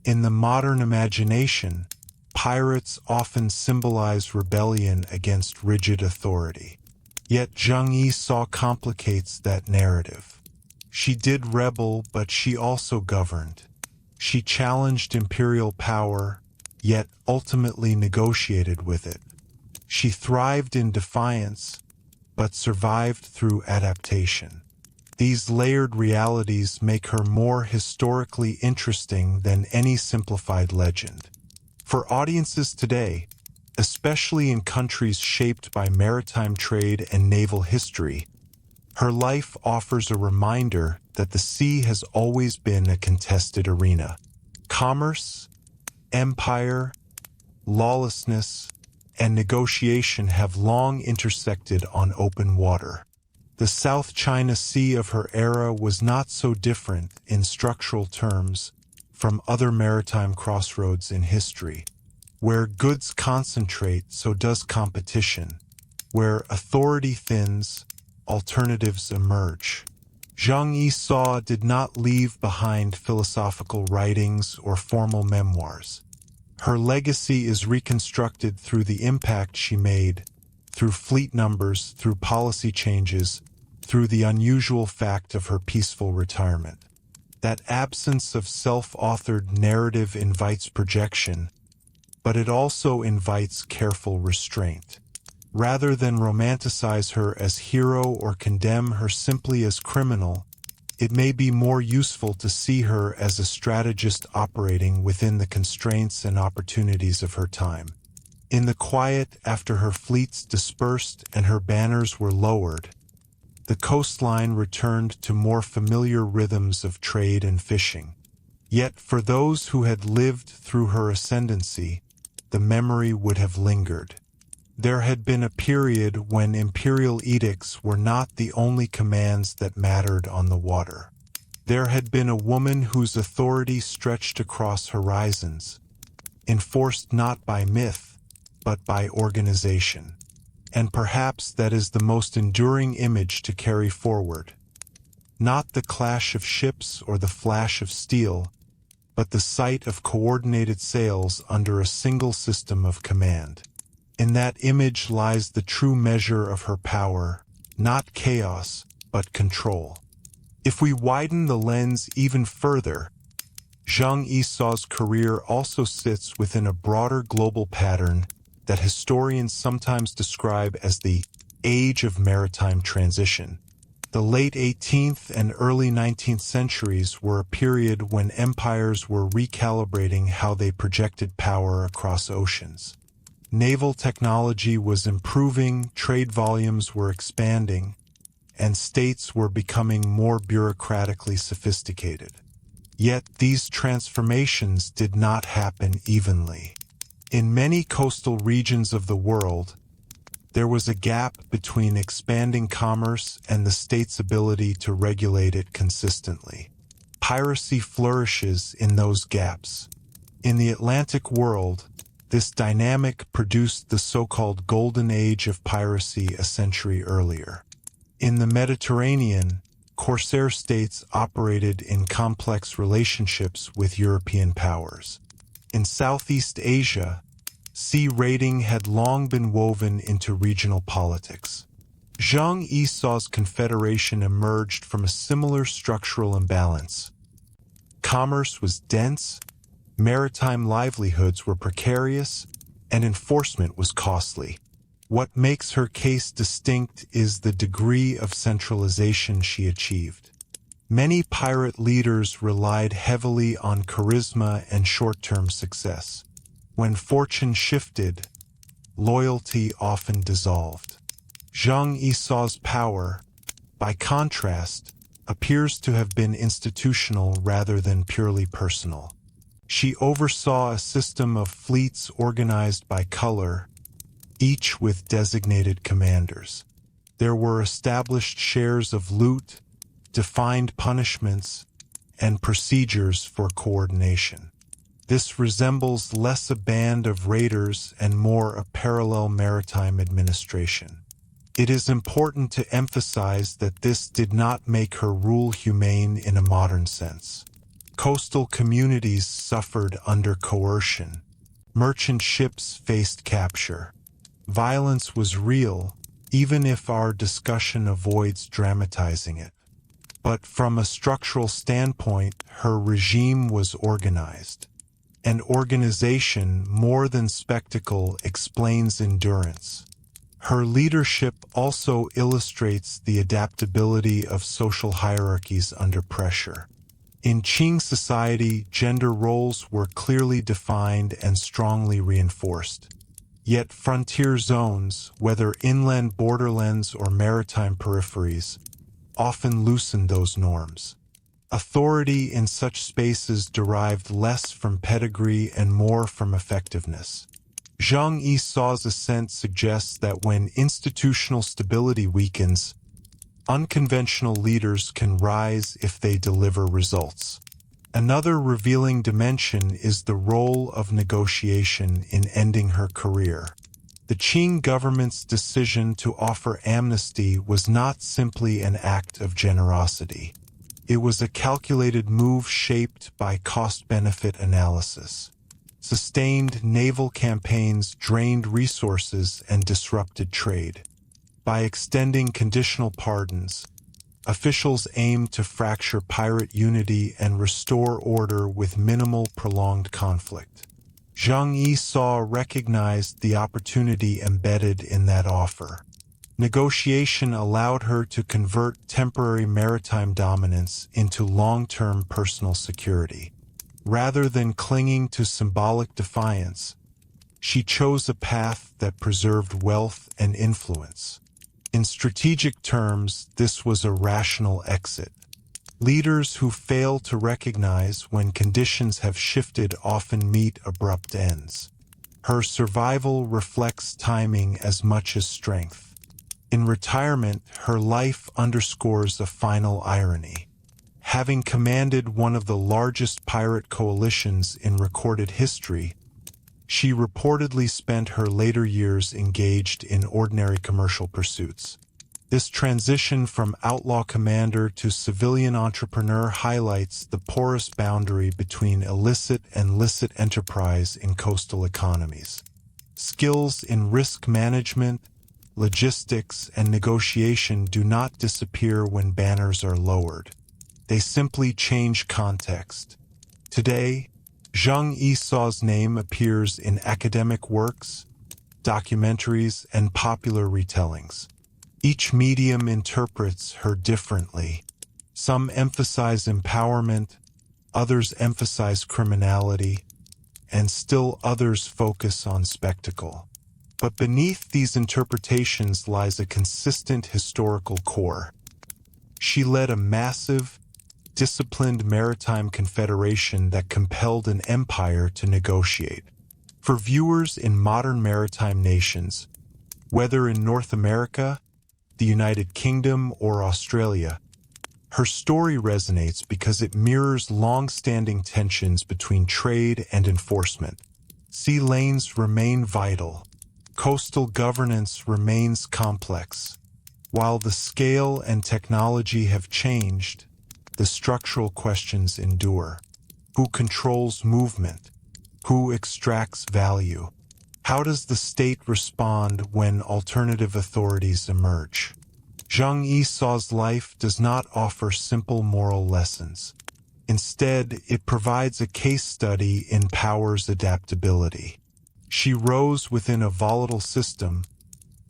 In the modern imagination, pirates often symbolize rebellion against rigid authority. Yet Zheng Yi Sao complicates that narrative. She did rebel, but she also governed. She challenged imperial power, yet ultimately negotiated with it. She thrived in defiance, but survived through adaptation. These layered realities make her more historically interesting than any simplified legend. For audiences today, especially in countries shaped by maritime trade and naval history, her life offers a reminder that the sea has always been a contested arena. Commerce, empire, lawlessness, and negotiation have long intersected on open water. The South China Sea of her era was not so different in structural terms from other maritime crossroads in history. Where goods concentrate, so does competition. Where authority thins, alternatives emerge. Zheng Yi Sao did not leave behind philosophical writings or formal memoirs. Her legacy is reconstructed through the impact she made, through fleet numbers, through policy changes, through the unusual fact of her peaceful retirement. That absence of self-authored narrative invites projection, but it also invites careful restraint. Rather than romanticize her as hero or condemn her simply as criminal, it may be more useful to see her as a strategist operating within the constraints and opportunities of her time. In the quiet after her fleets dispersed and her banners were lowered, the coastline returned to more familiar rhythms of trade and fishing. Yet for those who had lived through her ascendancy, the memory would have lingered. There had been a period when imperial edicts were not the only commands that mattered on the water. There had been a woman whose authority stretched across horizons, enforced not by myth, but by organization. And perhaps that is the most enduring image to carry forward. Not the clash of ships or the flash of steel, but the sight of coordinated sails under a single system of command. In that image lies the true measure of her power, not chaos, but control. If we widen the lens even further, Zheng Yi Sao's career also sits within a broader global pattern that historians sometimes describe as the Age of Maritime Transition. The late 18th and early 19th centuries were a period when empires were recalibrating how they projected power across oceans. Naval technology was improving, trade volumes were expanding, and states were becoming more bureaucratically sophisticated. Yet these transformations did not happen evenly. In many coastal regions of the world, there was a gap between expanding commerce and the state's ability to regulate it consistently. Piracy flourishes in those gaps. In the Atlantic world, this dynamic produced the so-called Golden Age of piracy a century earlier. In the Mediterranean, corsair states operated in complex relationships with European powers. In Southeast Asia, sea raiding had long been woven into regional politics. Zheng Yi Sao's confederation emerged from a similar structural imbalance. Commerce was dense, maritime livelihoods were precarious, and enforcement was costly. What makes her case distinct is the degree of centralization she achieved. Many pirate leaders relied heavily on charisma and short-term success. When fortune shifted, loyalty often dissolved. Zheng Yi Sao's power, by contrast, appears to have been institutional rather than purely personal. She oversaw a system of fleets organized by color, each with designated commanders. There were established shares of loot, defined punishments, and procedures for coordination. This resembles less a band of raiders and more a parallel maritime administration. It is important to emphasize that this did not make her rule humane in a modern sense. Coastal communities suffered under coercion. Merchant ships faced capture. Violence was real, even if our discussion avoids dramatizing it. But from a structural standpoint, her regime was organized. And organization, more than spectacle, explains endurance. Her leadership also illustrates the adaptability of social hierarchies under pressure. In Qing society, gender roles were clearly defined and strongly reinforced. Yet frontier zones, whether inland borderlands or maritime peripheries, often loosened those norms. Authority in such spaces derived less from pedigree and more from effectiveness. Zheng Yi Sao's ascent suggests that when institutional stability weakens, unconventional leaders can rise if they deliver results. Another revealing dimension is the role of negotiation in ending her career. The Qing government's decision to offer amnesty was not simply an act of generosity. It was a calculated move shaped by cost-benefit analysis. Sustained naval campaigns drained resources and disrupted trade. By extending conditional pardons, Officials aimed to fracture pirate unity and restore order with minimal prolonged conflict. Zheng Yi Sao recognized the opportunity embedded in that offer. Negotiation allowed her to convert temporary maritime dominance into long-term personal security. Rather than clinging to symbolic defiance, she chose a path that preserved wealth and influence. In strategic terms, this was a rational exit. Leaders who fail to recognize when conditions have shifted often meet abrupt ends. Her survival reflects timing as much as strength. In retirement, her life underscores a final irony. Having commanded one of the largest pirate coalitions in recorded history, she reportedly spent her later years engaged in ordinary commercial pursuits. This transition from outlaw commander to civilian entrepreneur highlights the porous boundary between illicit and licit enterprise in coastal economies. Skills in risk management, logistics, and negotiation do not disappear when banners are lowered. They simply change context. Today, Zheng Yi Sao's name appears in academic works, documentaries, and popular retellings. Each medium interprets her differently. Some emphasize empowerment, others emphasize criminality, and still others focus on spectacle. But beneath these interpretations lies a consistent historical core. She led a massive, disciplined maritime confederation that compelled an empire to negotiate. For viewers in modern maritime nations, whether in North America, the United Kingdom, or Australia, her story resonates because it mirrors long-standing tensions between trade and enforcement. Sea lanes remain vital. Coastal governance remains complex. While the scale and technology have changed, the structural questions endure. Who controls movement? Who extracts value? How does the state respond when alternative authorities emerge? Zheng Yi Sao's life does not offer simple moral lessons. Instead, it provides a case study in power's adaptability. She rose within a volatile system,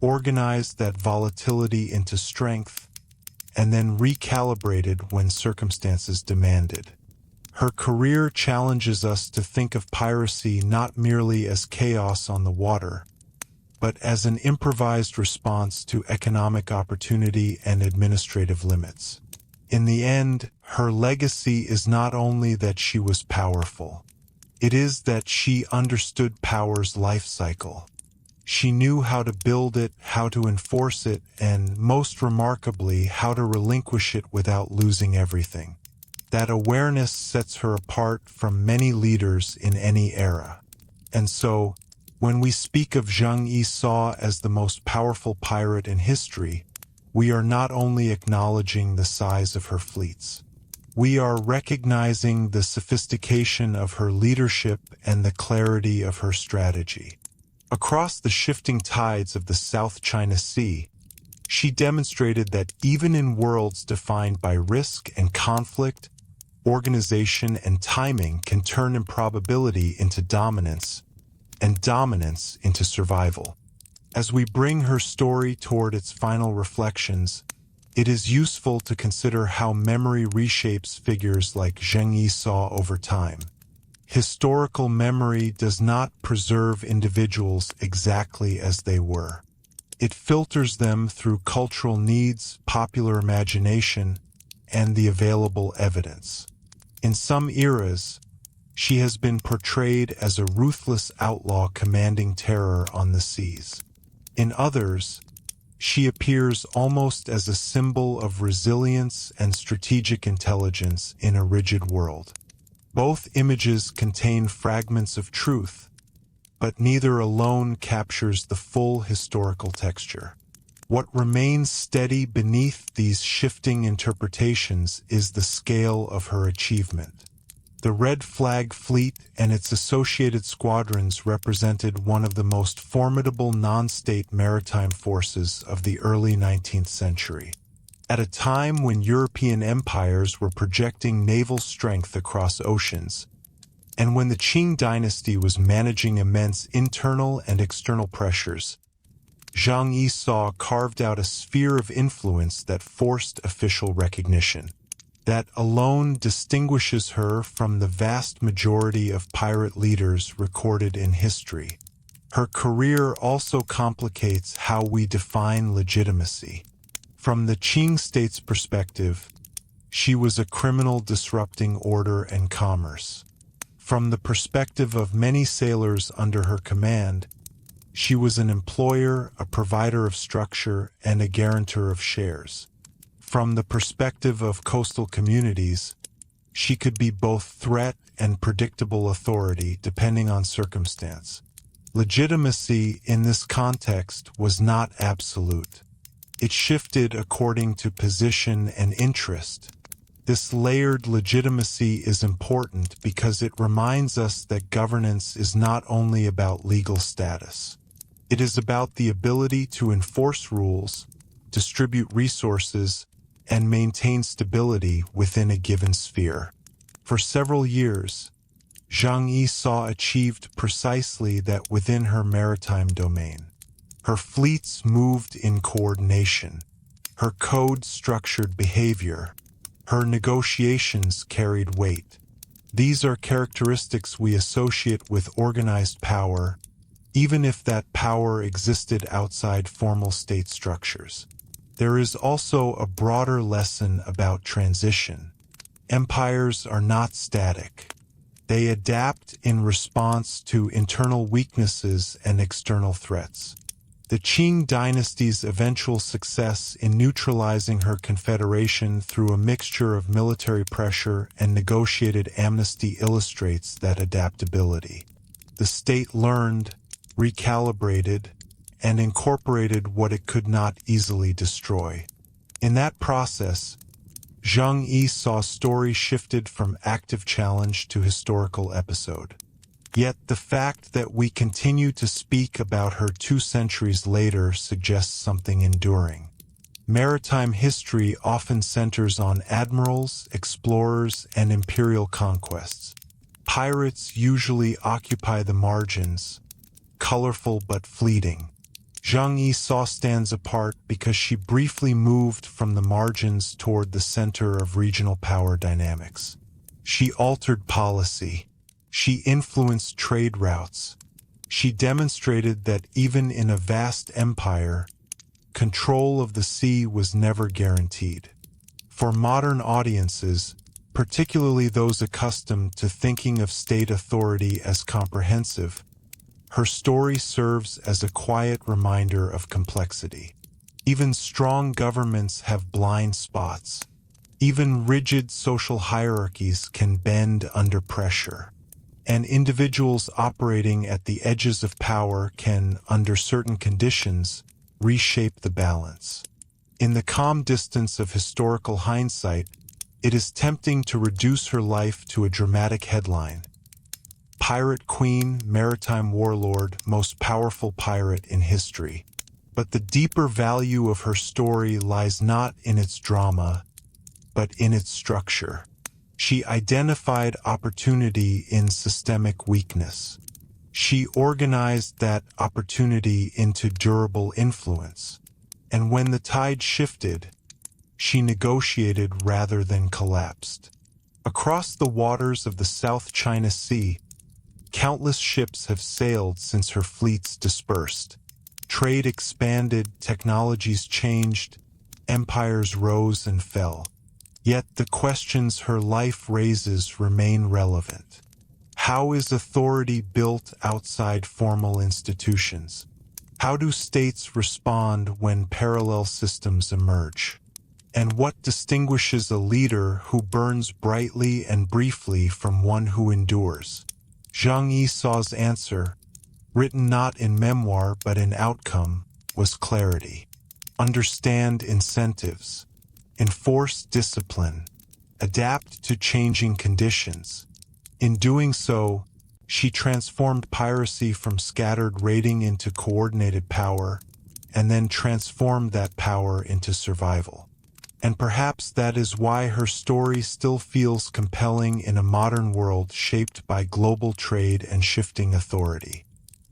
organized that volatility into strength, and then recalibrated when circumstances demanded. Her career challenges us to think of piracy not merely as chaos on the water, but as an improvised response to economic opportunity and administrative limits. In the end, her legacy is not only that she was powerful. It is that she understood power's life cycle. She knew how to build it, how to enforce it, and, most remarkably, how to relinquish it without losing everything. That awareness sets her apart from many leaders in any era. And so, when we speak of Zheng Yi Sao as the most powerful pirate in history, we are not only acknowledging the size of her fleets. We are recognizing the sophistication of her leadership and the clarity of her strategy. Across the shifting tides of the South China Sea, she demonstrated that even in worlds defined by risk and conflict, organization and timing can turn improbability into dominance, and dominance into survival. As we bring her story toward its final reflections, it is useful to consider how memory reshapes figures like Zheng Yi Sao over time. Historical memory does not preserve individuals exactly as they were. It filters them through cultural needs, popular imagination, and the available evidence. In some eras, she has been portrayed as a ruthless outlaw commanding terror on the seas. In others, she appears almost as a symbol of resilience and strategic intelligence in a rigid world. Both images contain fragments of truth, but neither alone captures the full historical texture. What remains steady beneath these shifting interpretations is the scale of her achievement. The Red Flag Fleet and its associated squadrons represented one of the most formidable non-state maritime forces of the early 19th century. At a time when European empires were projecting naval strength across oceans, and when the Qing dynasty was managing immense internal and external pressures, Zheng Yi Sao carved out a sphere of influence that forced official recognition. That alone distinguishes her from the vast majority of pirate leaders recorded in history. Her career also complicates how we define legitimacy. From the Qing state's perspective, she was a criminal disrupting order and commerce. From the perspective of many sailors under her command, she was an employer, a provider of structure, and a guarantor of shares. From the perspective of coastal communities, she could be both threat and predictable authority depending on circumstance. Legitimacy in this context was not absolute. It shifted according to position and interest. This layered legitimacy is important because it reminds us that governance is not only about legal status. It is about the ability to enforce rules, distribute resources, and maintain stability within a given sphere. For several years, Zheng Yi Sao achieved precisely that within her maritime domain. Her fleets moved in coordination. Her code structured behavior. Her negotiations carried weight. These are characteristics we associate with organized power, even if that power existed outside formal state structures. There is also a broader lesson about transition. Empires are not static. They adapt in response to internal weaknesses and external threats. The Qing dynasty's eventual success in neutralizing her confederation through a mixture of military pressure and negotiated amnesty illustrates that adaptability. The state learned, recalibrated, and incorporated what it could not easily destroy. In that process, Zheng Yi Sao's story shifted from active challenge to historical episode. Yet the fact that we continue to speak about her 2 centuries later suggests something enduring. Maritime history often centers on admirals, explorers, and imperial conquests. Pirates usually occupy the margins, colorful but fleeting. Zheng Yi Sao stands apart because she briefly moved from the margins toward the center of regional power dynamics. She altered policy. She influenced trade routes. She demonstrated that even in a vast empire, control of the sea was never guaranteed. For modern audiences, particularly those accustomed to thinking of state authority as comprehensive, her story serves as a quiet reminder of complexity. Even strong governments have blind spots. Even rigid social hierarchies can bend under pressure. And individuals operating at the edges of power can, under certain conditions, reshape the balance. In the calm distance of historical hindsight, it is tempting to reduce her life to a dramatic headline. Pirate Queen, maritime warlord, most powerful pirate in history. But the deeper value of her story lies not in its drama, but in its structure. She identified opportunity in systemic weakness. She organized that opportunity into durable influence. And when the tide shifted, she negotiated rather than collapsed. Across the waters of the South China Sea, countless ships have sailed since her fleets dispersed. Trade expanded, technologies changed, empires rose and fell. Yet the questions her life raises remain relevant. How is authority built outside formal institutions? How do states respond when parallel systems emerge? And what distinguishes a leader who burns brightly and briefly from one who endures? Zheng Yi Sao's answer, written not in memoir but in outcome, was clarity. Understand incentives. Enforce discipline. Adapt to changing conditions. In doing so, she transformed piracy from scattered raiding into coordinated power, and then transformed that power into survival. And perhaps that is why her story still feels compelling in a modern world shaped by global trade and shifting authority.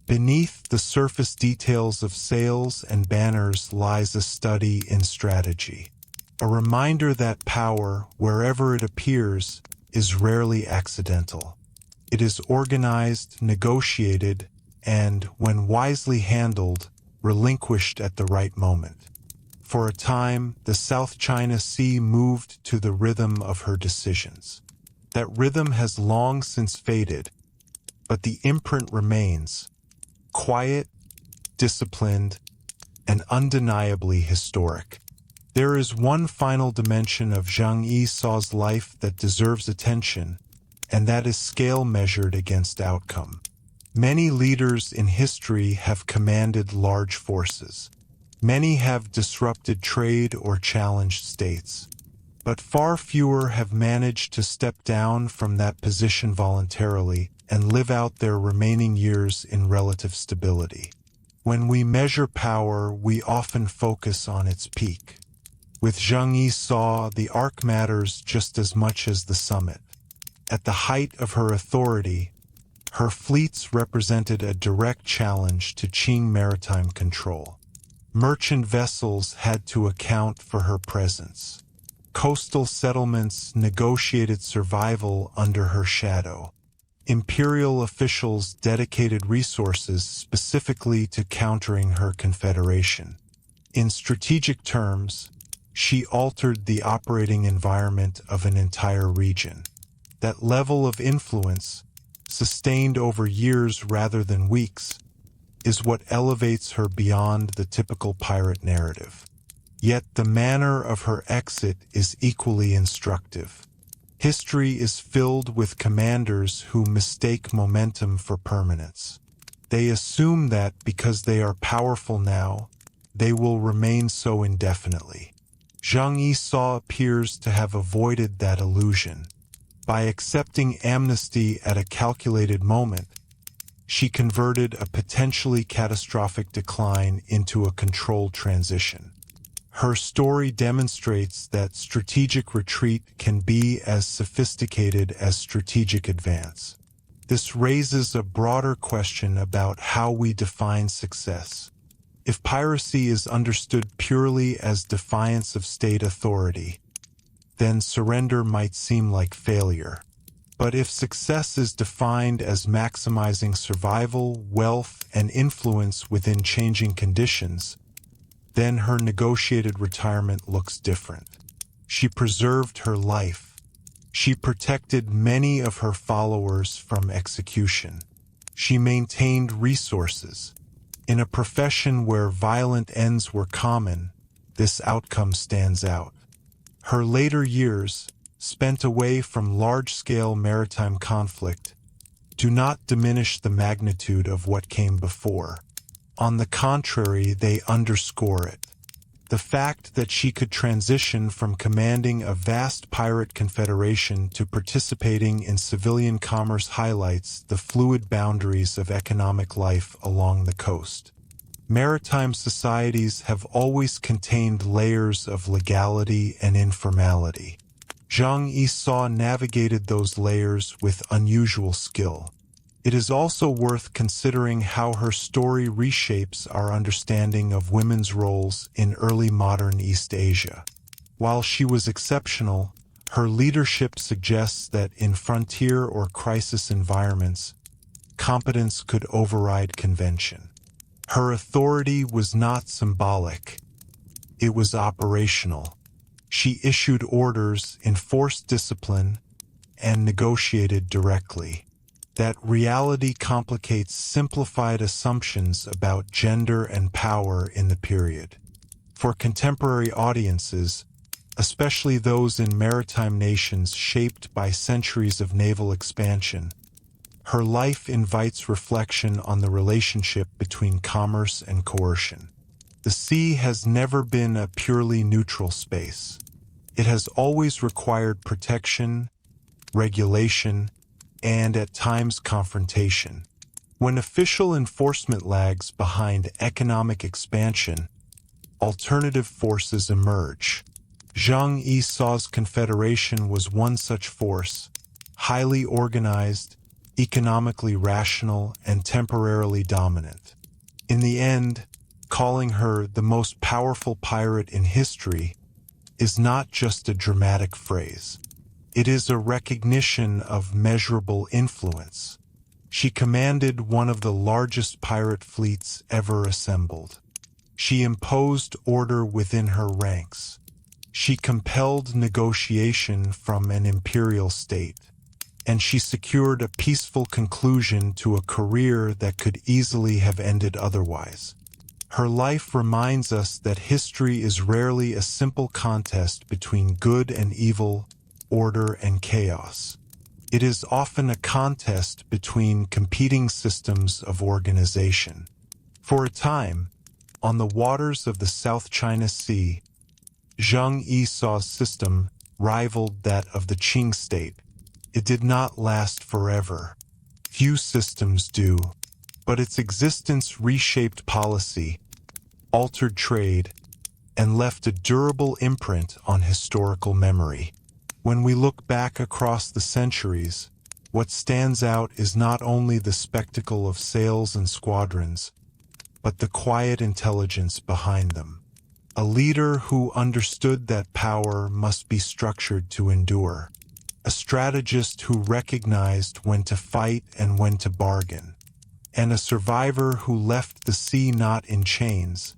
Beneath the surface details of sails and banners lies a study in strategy, a reminder that power, wherever it appears, is rarely accidental. It is organized, negotiated, and, when wisely handled, relinquished at the right moment. For a time, the South China Sea moved to the rhythm of her decisions. That rhythm has long since faded, but the imprint remains, quiet, disciplined, and undeniably historic. There is one final dimension of Zheng Yi Sao's life that deserves attention, and that is scale measured against outcome. Many leaders in history have commanded large forces. Many have disrupted trade or challenged states. But far fewer have managed to step down from that position voluntarily and live out their remaining years in relative stability. When we measure power, we often focus on its peak. With Zheng Yi Sao, the arc matters just as much as the summit. At the height of her authority, her fleets represented a direct challenge to Qing maritime control. Merchant vessels had to account for her presence. Coastal settlements negotiated survival under her shadow. Imperial officials dedicated resources specifically to countering her confederation. In strategic terms, she altered the operating environment of an entire region. That level of influence, sustained over years rather than weeks, is what elevates her beyond the typical pirate narrative. Yet the manner of her exit is equally instructive. History is filled with commanders who mistake momentum for permanence. They assume that because they are powerful now, they will remain so indefinitely. Zheng Yi Sao appears to have avoided that illusion. By accepting amnesty at a calculated moment, she converted a potentially catastrophic decline into a controlled transition. Her story demonstrates that strategic retreat can be as sophisticated as strategic advance. This raises a broader question about how we define success. If piracy is understood purely as defiance of state authority, then surrender might seem like failure. But if success is defined as maximizing survival, wealth, and influence within changing conditions, then her negotiated retirement looks different. She preserved her life. She protected many of her followers from execution. She maintained resources. In a profession where violent ends were common, this outcome stands out. Her later years, spent away from large-scale maritime conflict, do not diminish the magnitude of what came before. On the contrary, they underscore it. The fact that she could transition from commanding a vast pirate confederation to participating in civilian commerce highlights the fluid boundaries of economic life along the coast. Maritime societies have always contained layers of legality and informality. Zheng Yi Sao navigated those layers with unusual skill. It is also worth considering how her story reshapes our understanding of women's roles in early modern East Asia. While she was exceptional, her leadership suggests that in frontier or crisis environments, competence could override convention. Her authority was not symbolic. It was operational. She issued orders, enforced discipline, and negotiated directly. That reality complicates simplified assumptions about gender and power in the period. For contemporary audiences, especially those in maritime nations shaped by centuries of naval expansion, her life invites reflection on the relationship between commerce and coercion. The sea has never been a purely neutral space. It has always required protection, regulation, and at times confrontation. When official enforcement lags behind economic expansion, alternative forces emerge. Zheng Yi Sao's confederation was one such force, highly organized, economically rational, and temporarily dominant. In the end, calling her the most powerful pirate in history is not just a dramatic phrase. It is a recognition of measurable influence. She commanded one of the largest pirate fleets ever assembled. She imposed order within her ranks. She compelled negotiation from an imperial state. And she secured a peaceful conclusion to a career that could easily have ended otherwise. Her life reminds us that history is rarely a simple contest between good and evil, order and chaos. It is often a contest between competing systems of organization. For a time, on the waters of the South China Sea, Zheng Yi Sao's system rivaled that of the Qing state. It did not last forever. Few systems do. But its existence reshaped policy, altered trade, and left a durable imprint on historical memory. When we look back across the centuries, what stands out is not only the spectacle of sails and squadrons, but the quiet intelligence behind them. A leader who understood that power must be structured to endure. A strategist who recognized when to fight and when to bargain. And a survivor who left the sea not in chains,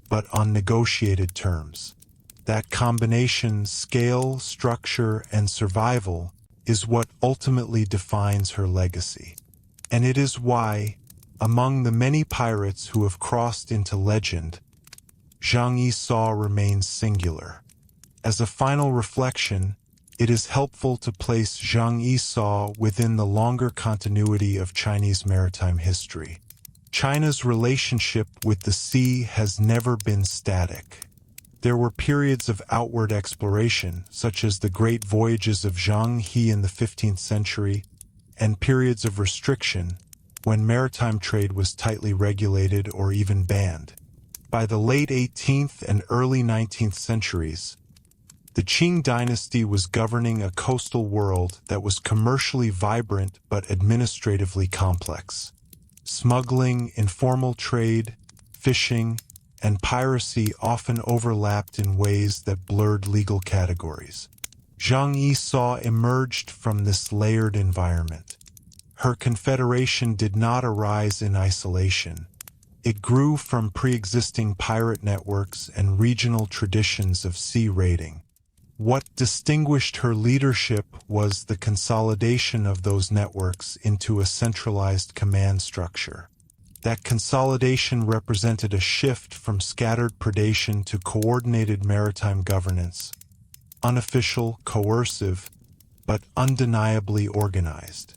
but on negotiated terms. That combination, scale, structure, and survival, is what ultimately defines her legacy. And it is why, among the many pirates who have crossed into legend, Zheng Yi Sao remains singular. As a final reflection, it is helpful to place Zheng Yi Sao within the longer continuity of Chinese maritime history. China's relationship with the sea has never been static. There were periods of outward exploration, such as the great voyages of Zheng He in the 15th century, and periods of restriction, when maritime trade was tightly regulated or even banned. By the late 18th and early 19th centuries, the Qing dynasty was governing a coastal world that was commercially vibrant but administratively complex. Smuggling, informal trade, fishing, and piracy often overlapped in ways that blurred legal categories. Zheng Yi Sao emerged from this layered environment. Her confederation did not arise in isolation. It grew from pre-existing pirate networks and regional traditions of sea raiding. What distinguished her leadership was the consolidation of those networks into a centralized command structure. That consolidation represented a shift from scattered predation to coordinated maritime governance, unofficial, coercive, but undeniably organized.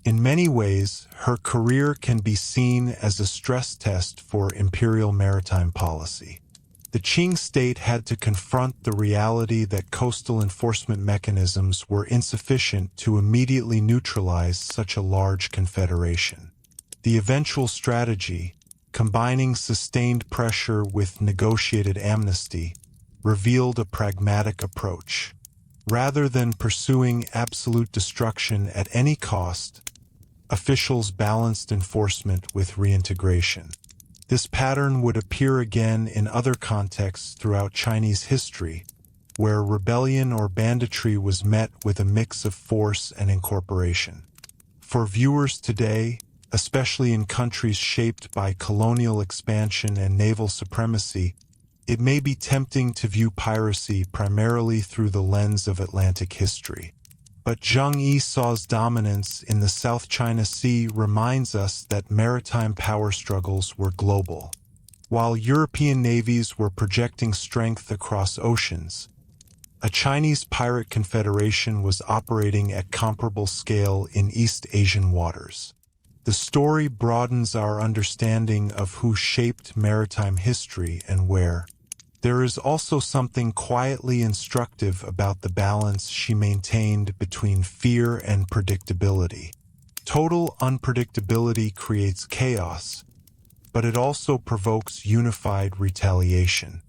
In many ways, her career can be seen as a stress test for imperial maritime policy. The Qing state had to confront the reality that coastal enforcement mechanisms were insufficient to immediately neutralize such a large confederation. The eventual strategy, combining sustained pressure with negotiated amnesty, revealed a pragmatic approach. Rather than pursuing absolute destruction at any cost, officials balanced enforcement with reintegration. This pattern would appear again in other contexts throughout Chinese history, where rebellion or banditry was met with a mix of force and incorporation. For viewers today, especially in countries shaped by colonial expansion and naval supremacy, it may be tempting to view piracy primarily through the lens of Atlantic history. But Zheng Yi Sao's dominance in the South China Sea reminds us that maritime power struggles were global. While European navies were projecting strength across oceans, a Chinese pirate confederation was operating at comparable scale in East Asian waters. The story broadens our understanding of who shaped maritime history and where. There is also something quietly instructive about the balance she maintained between fear and predictability. Total unpredictability creates chaos, but it also provokes unified retaliation.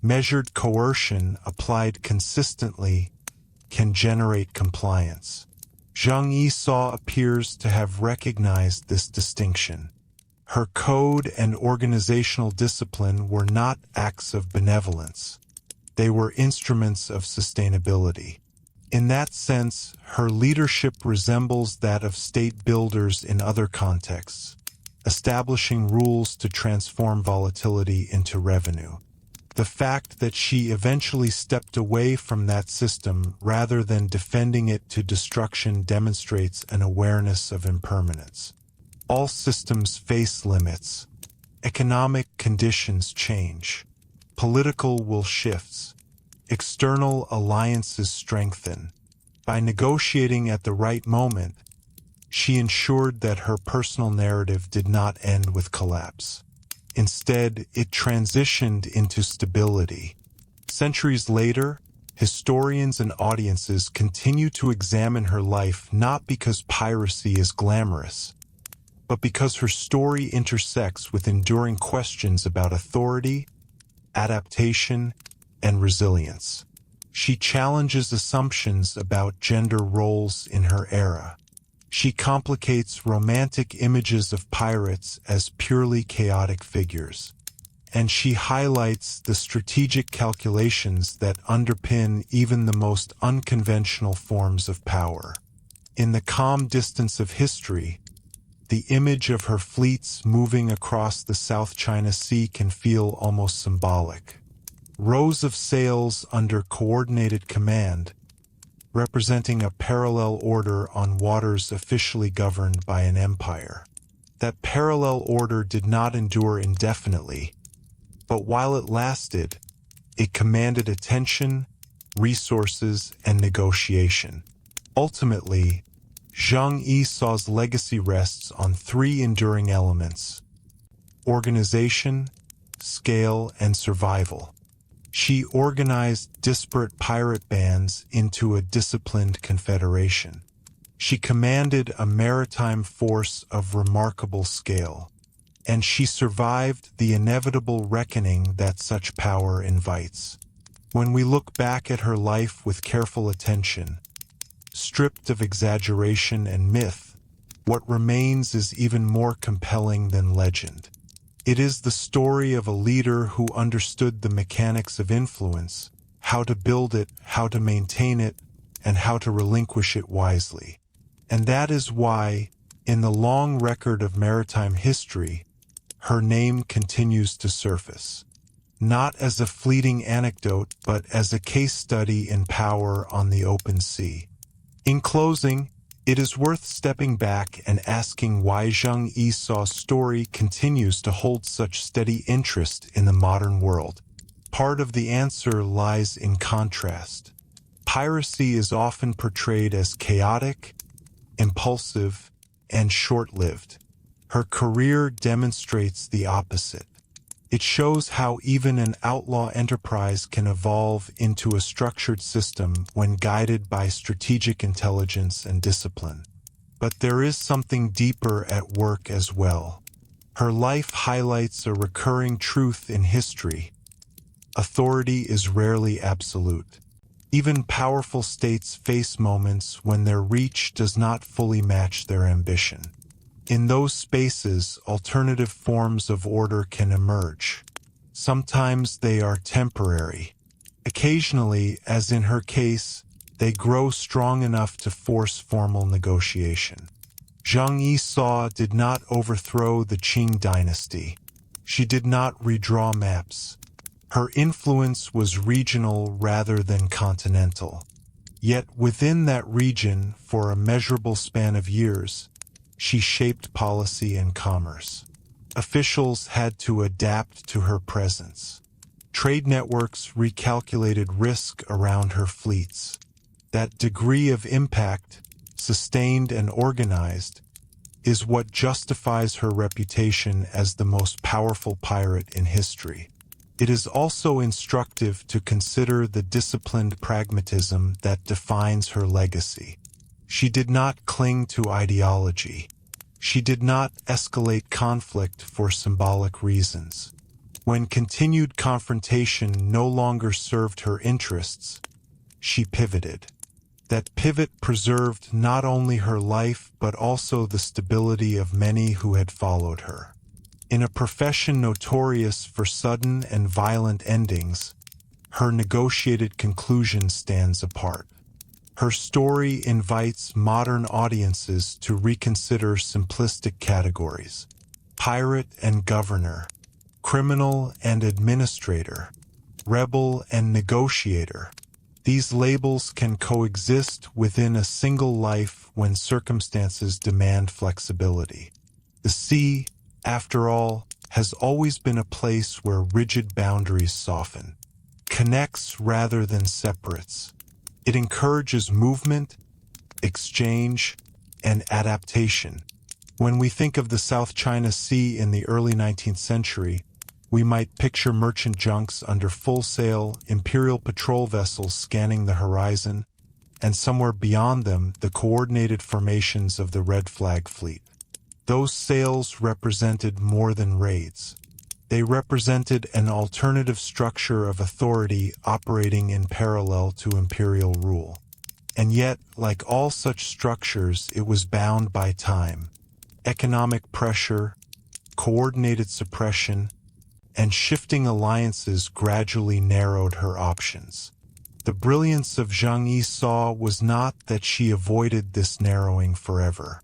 Measured coercion applied consistently can generate compliance. Zheng Yi Sao appears to have recognized this distinction. Her code and organizational discipline were not acts of benevolence. They were instruments of sustainability. In that sense, her leadership resembles that of state builders in other contexts, establishing rules to transform volatility into revenue. The fact that she eventually stepped away from that system rather than defending it to destruction demonstrates an awareness of impermanence. All systems face limits. Economic conditions change. Political will shifts. External alliances strengthen. By negotiating at the right moment, she ensured that her personal narrative did not end with collapse. Instead, it transitioned into stability. Centuries later, historians and audiences continue to examine her life not because piracy is glamorous, but because her story intersects with enduring questions about authority, adaptation, and resilience. She challenges assumptions about gender roles in her era. She complicates romantic images of pirates as purely chaotic figures. And she highlights the strategic calculations that underpin even the most unconventional forms of power. In the calm distance of history, the image of her fleets moving across the South China Sea can feel almost symbolic. Rows of sails under coordinated command, representing a parallel order on waters officially governed by an empire. That parallel order did not endure indefinitely, but while it lasted, it commanded attention, resources, and negotiation. Ultimately, Zheng Yi Sao's legacy rests on three enduring elements: organization, scale, and survival. She organized disparate pirate bands into a disciplined confederation. She commanded a maritime force of remarkable scale, and she survived the inevitable reckoning that such power invites. When we look back at her life with careful attention, stripped of exaggeration and myth, what remains is even more compelling than legend. It is the story of a leader who understood the mechanics of influence, how to build it, how to maintain it, and how to relinquish it wisely. And that is why, in the long record of maritime history, her name continues to surface. Not as a fleeting anecdote, but as a case study in power on the open sea. In closing, it is worth stepping back and asking why Zheng Yi Sao's story continues to hold such steady interest in the modern world. Part of the answer lies in contrast. Piracy is often portrayed as chaotic, impulsive, and short-lived. Her career demonstrates the opposite. It shows how even an outlaw enterprise can evolve into a structured system when guided by strategic intelligence and discipline. But there is something deeper at work as well. Her life highlights a recurring truth in history. Authority is rarely absolute. Even powerful states face moments when their reach does not fully match their ambition. In those spaces, alternative forms of order can emerge. Sometimes they are temporary. Occasionally, as in her case, they grow strong enough to force formal negotiation. Zheng Yi Sao did not overthrow the Qing dynasty. She did not redraw maps. Her influence was regional rather than continental. Yet within that region, for a measurable span of years, she shaped policy and commerce. Officials had to adapt to her presence. Trade networks recalculated risk around her fleets. That degree of impact, sustained and organized, is what justifies her reputation as the most powerful pirate in history. It is also instructive to consider the disciplined pragmatism that defines her legacy. She did not cling to ideology. She did not escalate conflict for symbolic reasons. When continued confrontation no longer served her interests, she pivoted. That pivot preserved not only her life but also the stability of many who had followed her. In a profession notorious for sudden and violent endings, her negotiated conclusion stands apart. Her story invites modern audiences to reconsider simplistic categories: pirate and governor, criminal and administrator, rebel and negotiator. These labels can coexist within a single life when circumstances demand flexibility. The sea, after all, has always been a place where rigid boundaries soften, connects rather than separates. It encourages movement, exchange, and adaptation. When we think of the South China Sea in the early 19th century, we might picture merchant junks under full sail, imperial patrol vessels scanning the horizon, and somewhere beyond them the coordinated formations of the Red Flag Fleet. Those sails represented more than raids. They represented an alternative structure of authority operating in parallel to imperial rule. And yet, like all such structures, it was bound by time. Economic pressure, coordinated suppression, and shifting alliances gradually narrowed her options. The brilliance of Zheng Yi Sao was not that she avoided this narrowing forever.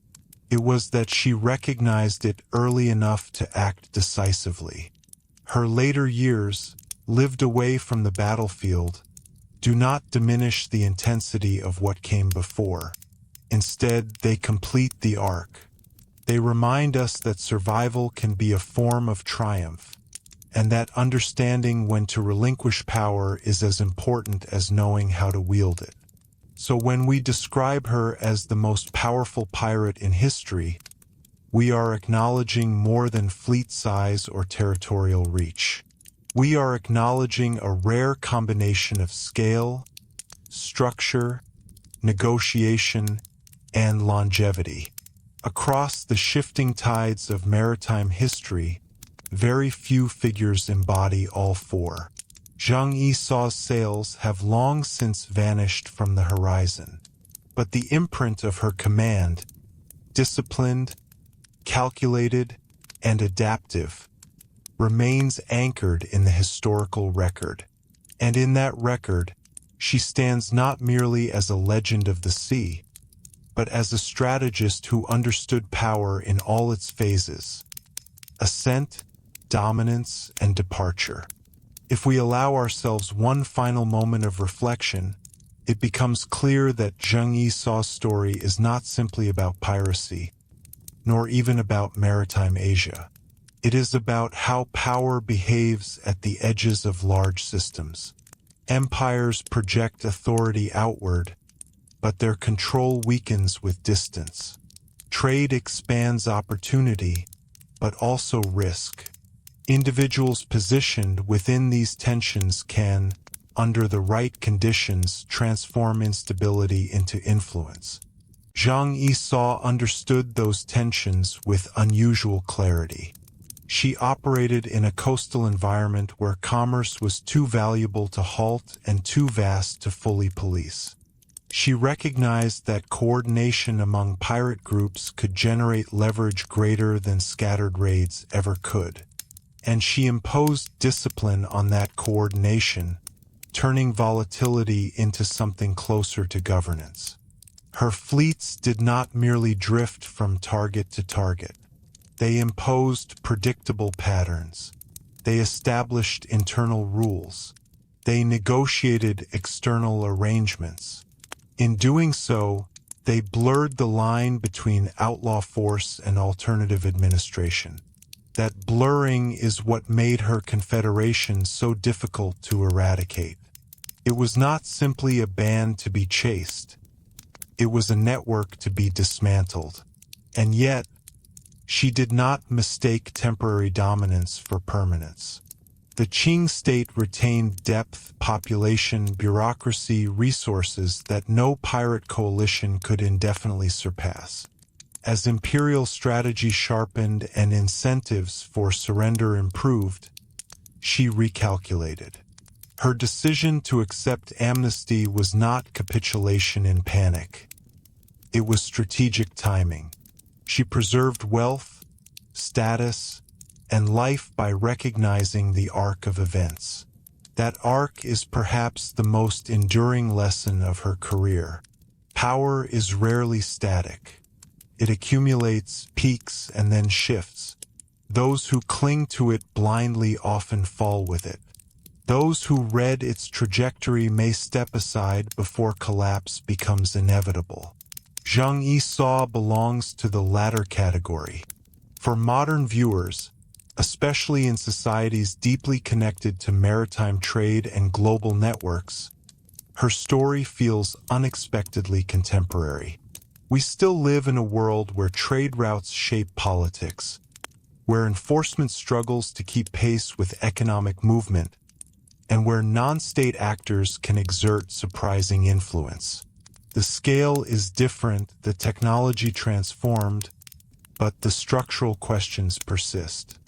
It was that she recognized it early enough to act decisively. Her later years, lived away from the battlefield, do not diminish the intensity of what came before. Instead, they complete the arc. They remind us that survival can be a form of triumph, and that understanding when to relinquish power is as important as knowing how to wield it. So when we describe her as the most powerful pirate in history, we are acknowledging more than fleet size or territorial reach. We are acknowledging a rare combination of scale, structure, negotiation, and longevity. Across the shifting tides of maritime history, very few figures embody all four. Zheng Yi Sao's sails have long since vanished from the horizon, but the imprint of her command, disciplined, calculated, and adaptive, remains anchored in the historical record. And in that record, she stands not merely as a legend of the sea, but as a strategist who understood power in all its phases: ascent, dominance, and departure. If we allow ourselves one final moment of reflection, it becomes clear that Zheng Yi Sao's story is not simply about piracy, nor even about maritime Asia. It is about how power behaves at the edges of large systems. Empires project authority outward, but their control weakens with distance. Trade expands opportunity, but also risk. Individuals positioned within these tensions can, under the right conditions, transform instability into influence. Zheng Yi Sao understood those tensions with unusual clarity. She operated in a coastal environment where commerce was too valuable to halt and too vast to fully police. She recognized that coordination among pirate groups could generate leverage greater than scattered raids ever could. And she imposed discipline on that coordination, turning volatility into something closer to governance. Her fleets did not merely drift from target to target. They imposed predictable patterns. They established internal rules. They negotiated external arrangements. In doing so, they blurred the line between outlaw force and alternative administration. That blurring is what made her confederation so difficult to eradicate. It was not simply a band to be chased. It was a network to be dismantled. And yet, she did not mistake temporary dominance for permanence. The Qing state retained depth, population, bureaucracy, resources that no pirate coalition could indefinitely surpass. As imperial strategy sharpened and incentives for surrender improved, she recalculated. Her decision to accept amnesty was not capitulation in panic. It was strategic timing. She preserved wealth, status, and life by recognizing the arc of events. That arc is perhaps the most enduring lesson of her career. Power is rarely static. It accumulates, peaks, and then shifts. Those who cling to it blindly often fall with it. Those who read its trajectory may step aside before collapse becomes inevitable. Zheng Yi Sao belongs to the latter category. For modern viewers, especially in societies deeply connected to maritime trade and global networks, her story feels unexpectedly contemporary. We still live in a world where trade routes shape politics, where enforcement struggles to keep pace with economic movement, and where non-state actors can exert surprising influence. The scale is different, the technology transformed, but the structural questions persist.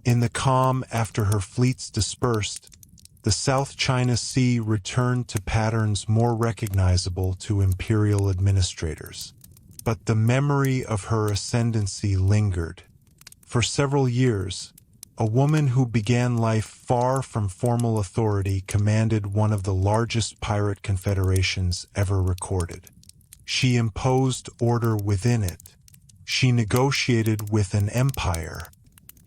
In the calm after her fleets dispersed, the South China Sea returned to patterns more recognizable to imperial administrators. But the memory of her ascendancy lingered. For several years, a woman who began life far from formal authority commanded one of the largest pirate confederations ever recorded. She imposed order within it. She negotiated with an empire.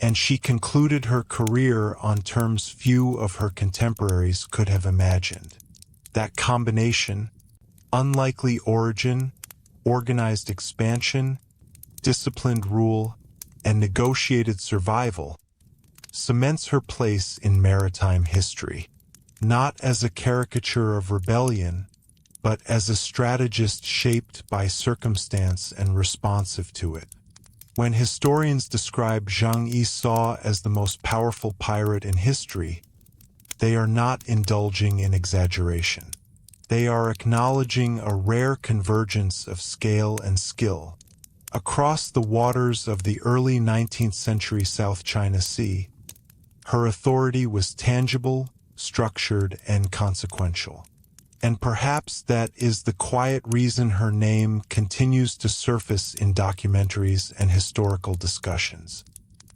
And she concluded her career on terms few of her contemporaries could have imagined. That combination, unlikely origin, organized expansion, disciplined rule, and negotiated survival, cements her place in maritime history, not as a caricature of rebellion, but as a strategist shaped by circumstance and responsive to it. When historians describe Zheng Yi Sao as the most powerful pirate in history, they are not indulging in exaggeration. They are acknowledging a rare convergence of scale and skill. Across the waters of the early 19th century South China Sea, her authority was tangible, structured, and consequential. And perhaps that is the quiet reason her name continues to surface in documentaries and historical discussions.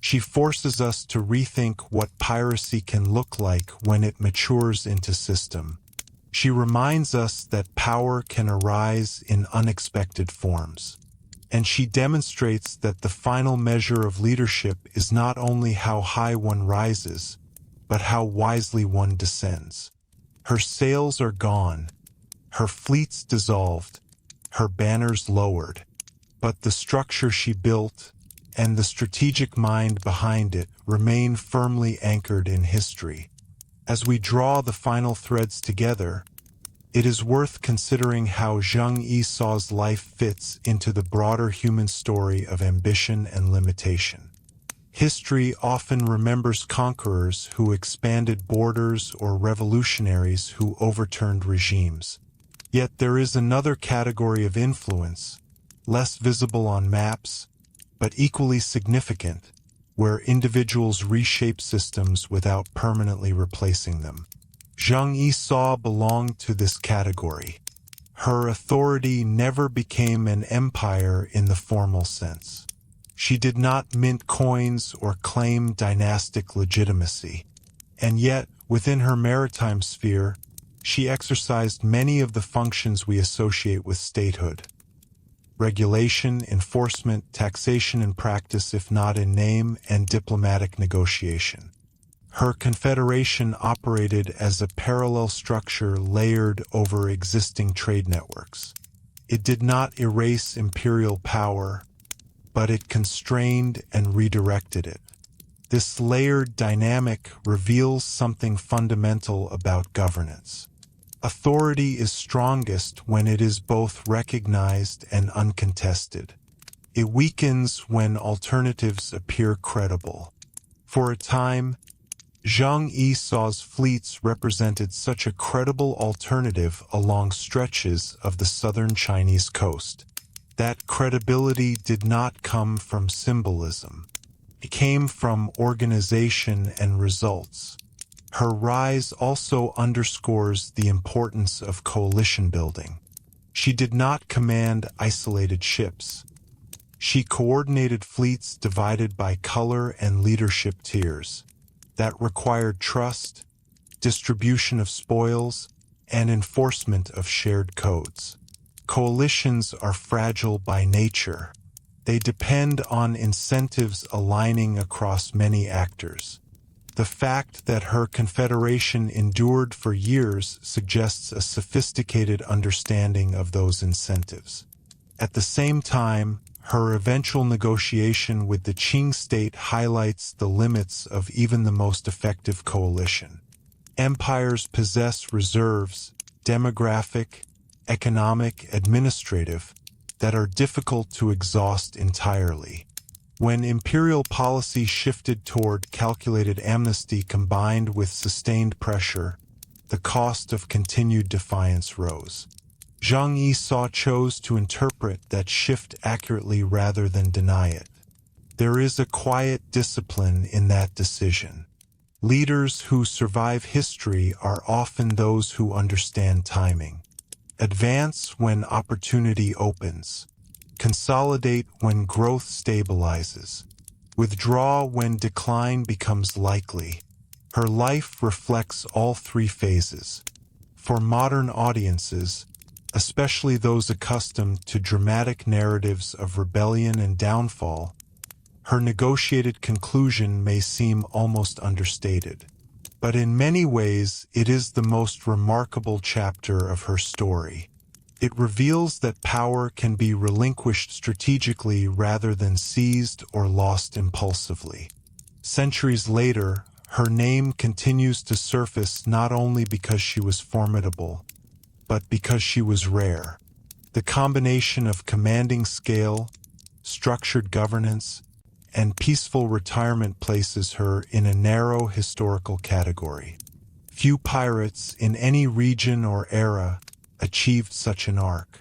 She forces us to rethink what piracy can look like when it matures into system. She reminds us that power can arise in unexpected forms. And she demonstrates that the final measure of leadership is not only how high one rises, but how wisely one descends. Her sails are gone, her fleets dissolved, her banners lowered, but the structure she built and the strategic mind behind it remain firmly anchored in history. As we draw the final threads together, it is worth considering how Zheng Yi Sao's life fits into the broader human story of ambition and limitation. History often remembers conquerors who expanded borders or revolutionaries who overturned regimes. Yet there is another category of influence, less visible on maps, but equally significant, where individuals reshape systems without permanently replacing them. Zheng Yi Sao belonged to this category. Her authority never became an empire in the formal sense. She did not mint coins or claim dynastic legitimacy. And yet, within her maritime sphere, she exercised many of the functions we associate with statehood. Regulation, enforcement, taxation in practice if not in name, and diplomatic negotiation. Her confederation operated as a parallel structure layered over existing trade networks. It did not erase imperial power, but it constrained and redirected it. This layered dynamic reveals something fundamental about governance. Authority is strongest when it is both recognized and uncontested. It weakens when alternatives appear credible. For a time, Zheng Yi Sao's fleets represented such a credible alternative along stretches of the southern Chinese coast. That credibility did not come from symbolism. It came from organization and results. Her rise also underscores the importance of coalition building. She did not command isolated ships. She coordinated fleets divided by color and leadership tiers that required trust, distribution of spoils, and enforcement of shared codes. Coalitions are fragile by nature. They depend on incentives aligning across many actors. The fact that her confederation endured for years suggests a sophisticated understanding of those incentives. At the same time, her eventual negotiation with the Qing state highlights the limits of even the most effective coalition. Empires possess reserves, demographic, economic, administrative, that are difficult to exhaust entirely. When imperial policy shifted toward calculated amnesty combined with sustained pressure, the cost of continued defiance rose. Zheng Yi Sao chose to interpret that shift accurately rather than deny it. There is a quiet discipline in that decision. Leaders who survive history are often those who understand timing. Advance when opportunity opens. Consolidate when growth stabilizes. Withdraw when decline becomes likely. Her life reflects all three phases. For modern audiences, especially those accustomed to dramatic narratives of rebellion and downfall, her negotiated conclusion may seem almost understated. But in many ways, it is the most remarkable chapter of her story. It reveals that power can be relinquished strategically rather than seized or lost impulsively. Centuries later, her name continues to surface not only because she was formidable, but because she was rare. The combination of commanding scale, structured governance, and peaceful retirement places her in a narrow historical category. Few pirates in any region or era achieved such an arc.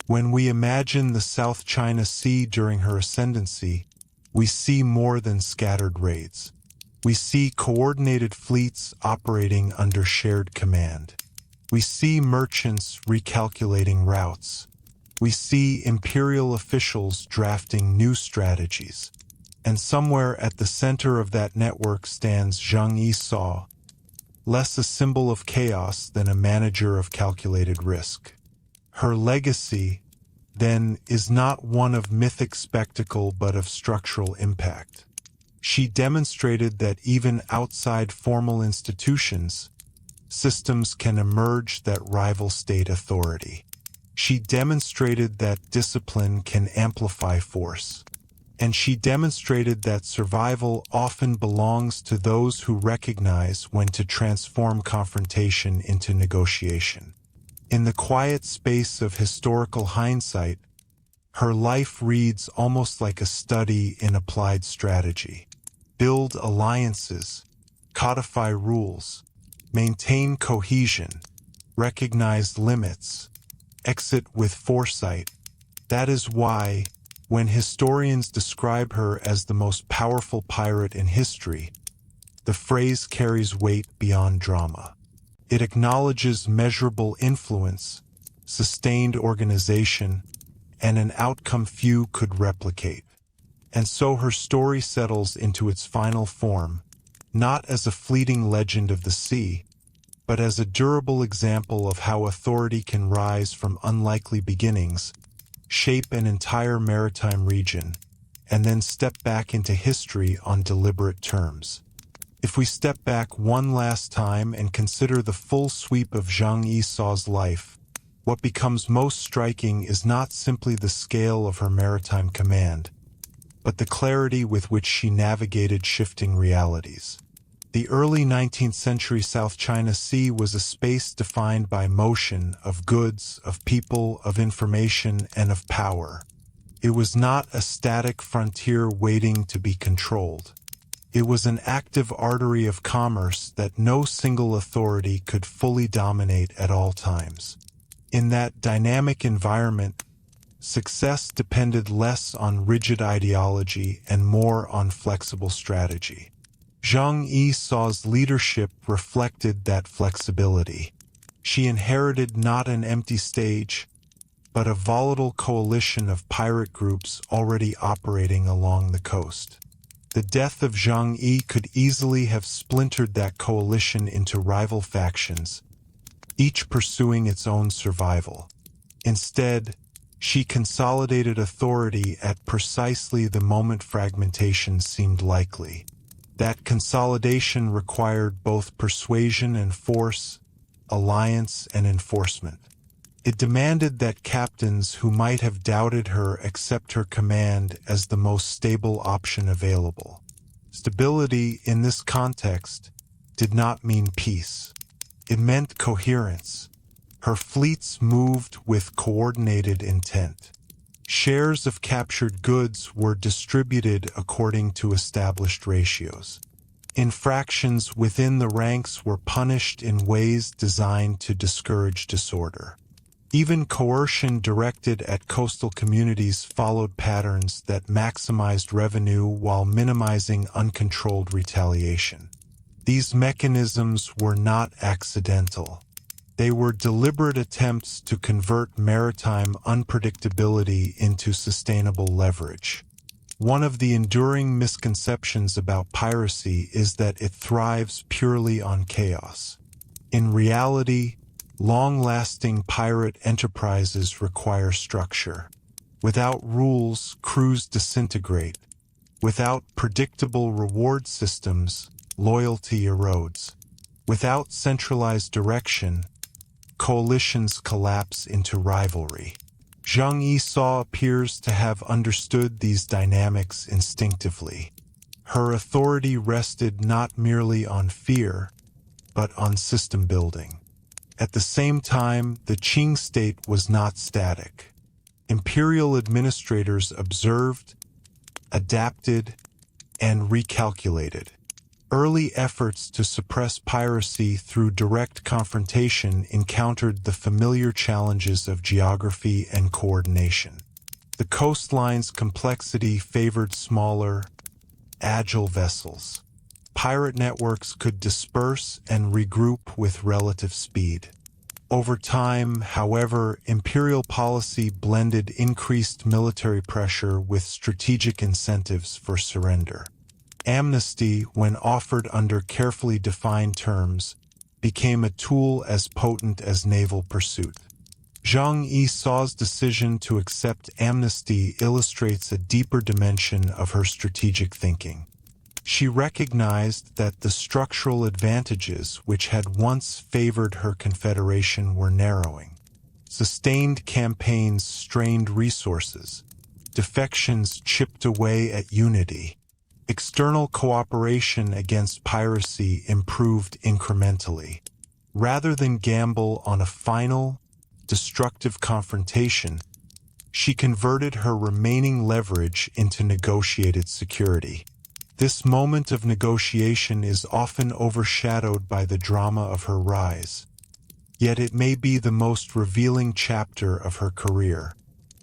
When we imagine the South China Sea during her ascendancy, we see more than scattered raids. We see coordinated fleets operating under shared command. We see merchants recalculating routes. We see imperial officials drafting new strategies. And somewhere at the center of that network stands Zheng Yi Sao, less a symbol of chaos than a manager of calculated risk. Her legacy, then, is not one of mythic spectacle but of structural impact. She demonstrated that even outside formal institutions, systems can emerge that rival state authority. She demonstrated that discipline can amplify force. And she demonstrated that survival often belongs to those who recognize when to transform confrontation into negotiation. In the quiet space of historical hindsight, her life reads almost like a study in applied strategy. Build alliances, codify rules, maintain cohesion, recognize limits, exit with foresight. That is why, when historians describe her as the most powerful pirate in history, the phrase carries weight beyond drama. It acknowledges measurable influence, sustained organization, and an outcome few could replicate. And so her story settles into its final form, not as a fleeting legend of the sea, but as a durable example of how authority can rise from unlikely beginnings, shape an entire maritime region, and then step back into history on deliberate terms. If we step back one last time and consider the full sweep of Zheng Yi Sao's life, what becomes most striking is not simply the scale of her maritime command, but the clarity with which she navigated shifting realities. The early 19th century South China Sea was a space defined by motion of goods, of people, of information, and of power. It was not a static frontier waiting to be controlled. It was an active artery of commerce that no single authority could fully dominate at all times. In that dynamic environment, success depended less on rigid ideology and more on flexible strategy. Zheng Yi Sao's leadership reflected that flexibility. She inherited not an empty stage, but a volatile coalition of pirate groups already operating along the coast. The death of Zheng Yi could easily have splintered that coalition into rival factions, each pursuing its own survival. Instead, she consolidated authority at precisely the moment fragmentation seemed likely. That consolidation required both persuasion and force, alliance and enforcement. It demanded that captains who might have doubted her accept her command as the most stable option available. Stability in this context did not mean peace. It meant coherence. Her fleets moved with coordinated intent. Shares of captured goods were distributed according to established ratios. Infractions within the ranks were punished in ways designed to discourage disorder. Even coercion directed at coastal communities followed patterns that maximized revenue while minimizing uncontrolled retaliation. These mechanisms were not accidental. They were deliberate attempts to convert maritime unpredictability into sustainable leverage. One of the enduring misconceptions about piracy is that it thrives purely on chaos. In reality, long-lasting pirate enterprises require structure. Without rules, crews disintegrate. Without predictable reward systems, loyalty erodes. Without centralized direction, coalitions collapse into rivalry. Zheng Yi Sao appears to have understood these dynamics instinctively. Her authority rested not merely on fear, but on system building. At the same time, the Qing state was not static. Imperial administrators observed, adapted, and recalculated. Early efforts to suppress piracy through direct confrontation encountered the familiar challenges of geography and coordination. The coastline's complexity favored smaller, agile vessels. Pirate networks could disperse and regroup with relative speed. Over time, however, imperial policy blended increased military pressure with strategic incentives for surrender. Amnesty, when offered under carefully defined terms, became a tool as potent as naval pursuit. Zheng Yi Sao's decision to accept amnesty illustrates a deeper dimension of her strategic thinking. She recognized that the structural advantages which had once favored her confederation were narrowing. Sustained campaigns strained resources. Defections chipped away at unity. External cooperation against piracy improved incrementally. Rather than gamble on a final, destructive confrontation, she converted her remaining leverage into negotiated security. This moment of negotiation is often overshadowed by the drama of her rise. Yet it may be the most revealing chapter of her career.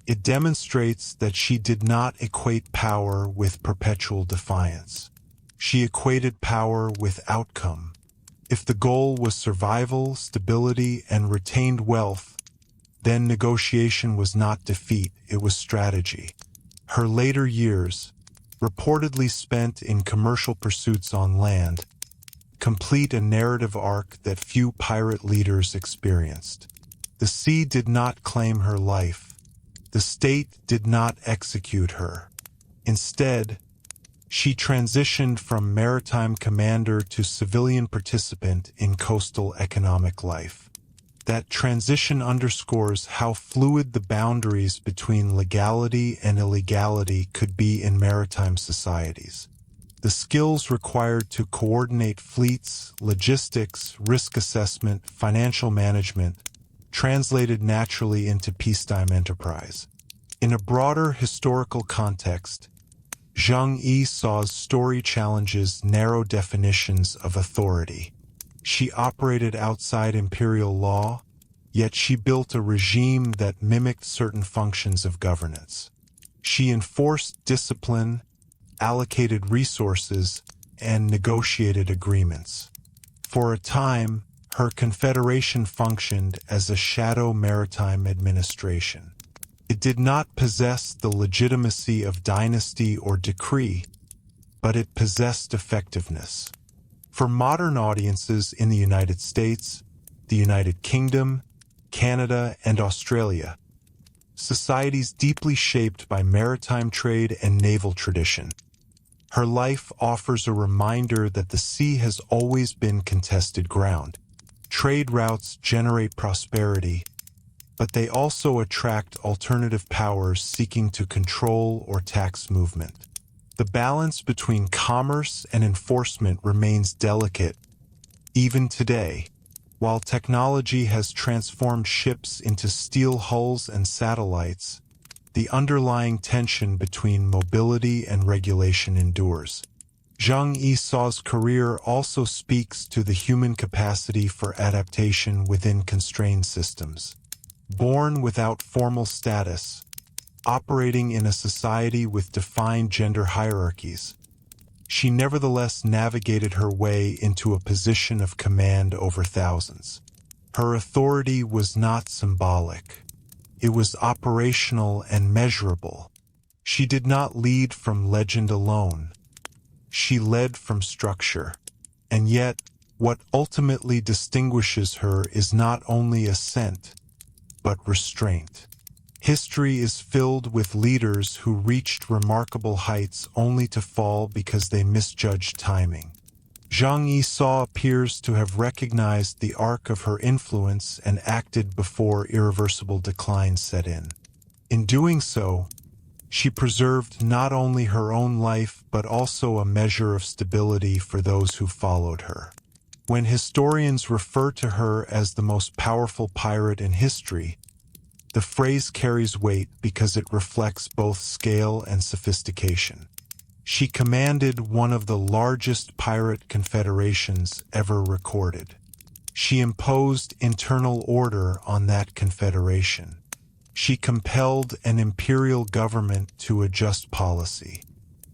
It demonstrates that she did not equate power with perpetual defiance. She equated power with outcome. If the goal was survival, stability, and retained wealth, then negotiation was not defeat, it was strategy. Her later years, reportedly spent in commercial pursuits on land, complete a narrative arc that few pirate leaders experienced. The sea did not claim her life. The state did not execute her. Instead, she transitioned from maritime commander to civilian participant in coastal economic life. That transition underscores how fluid the boundaries between legality and illegality could be in maritime societies. The skills required to coordinate fleets, logistics, risk assessment, financial management, translated naturally into peacetime enterprise. In a broader historical context, Zheng Yi Sao's story challenges narrow definitions of authority. She operated outside imperial law, yet she built a regime that mimicked certain functions of governance. She enforced discipline, allocated resources, and negotiated agreements. For a time, her confederation functioned as a shadow maritime administration. It did not possess the legitimacy of dynasty or decree, but it possessed effectiveness. For modern audiences in the United States, the United Kingdom, Canada, and Australia, societies deeply shaped by maritime trade and naval tradition, her life offers a reminder that the sea has always been contested ground. Trade routes generate prosperity, but they also attract alternative powers seeking to control or tax movement. The balance between commerce and enforcement remains delicate, even today. While technology has transformed ships into steel hulls and satellites, the underlying tension between mobility and regulation endures. Zheng Yi Sao's career also speaks to the human capacity for adaptation within constrained systems. Born without formal status, operating in a society with defined gender hierarchies, she nevertheless navigated her way into a position of command over thousands. Her authority was not symbolic. It was operational and measurable. She did not lead from legend alone. She led from structure. And yet, what ultimately distinguishes her is not only ascent, but restraint. History is filled with leaders who reached remarkable heights only to fall because they misjudged timing. Zheng Yi Sao appears to have recognized the arc of her influence and acted before irreversible decline set in. In doing so, she preserved not only her own life but also a measure of stability for those who followed her. When historians refer to her as the most powerful pirate in history, the phrase carries weight because it reflects both scale and sophistication. She commanded one of the largest pirate confederations ever recorded. She imposed internal order on that confederation. She compelled an imperial government to adjust policy,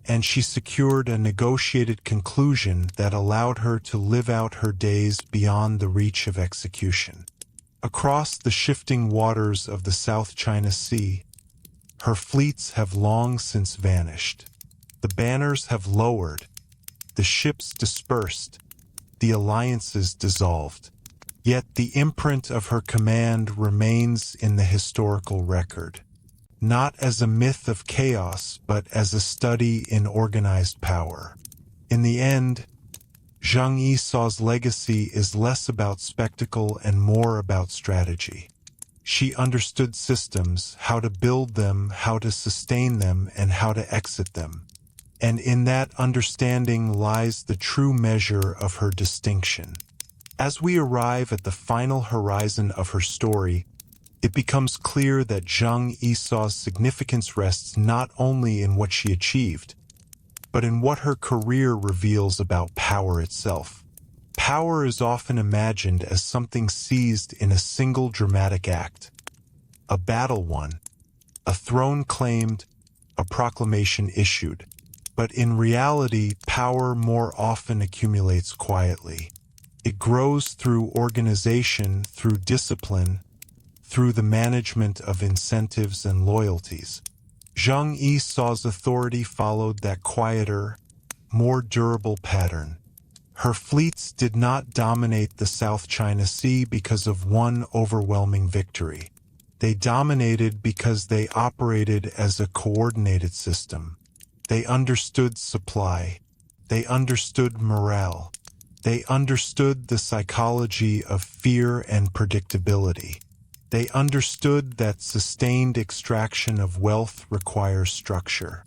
and she secured a negotiated conclusion that allowed her to live out her days beyond the reach of execution. Across the shifting waters of the South China Sea, her fleets have long since vanished. The banners have lowered, the ships dispersed, the alliances dissolved. Yet the imprint of her command remains in the historical record, not as a myth of chaos, but as a study in organized power. In the end, Zheng Yi Sao's legacy is less about spectacle and more about strategy. She understood systems, how to build them, how to sustain them, and how to exit them. And in that understanding lies the true measure of her distinction. As we arrive at the final horizon of her story, it becomes clear that Zheng Yi Sao's significance rests not only in what she achieved, but in what her career reveals about power itself. Power is often imagined as something seized in a single dramatic act. A battle won, a throne claimed, a proclamation issued. But in reality, power more often accumulates quietly. It grows through organization, through discipline, through the management of incentives and loyalties. Zheng Yi Sao's authority followed that quieter, more durable pattern. Her fleets did not dominate the South China Sea because of one overwhelming victory. They dominated because they operated as a coordinated system. They understood supply. They understood morale. They understood the psychology of fear and predictability. They understood that sustained extraction of wealth requires structure.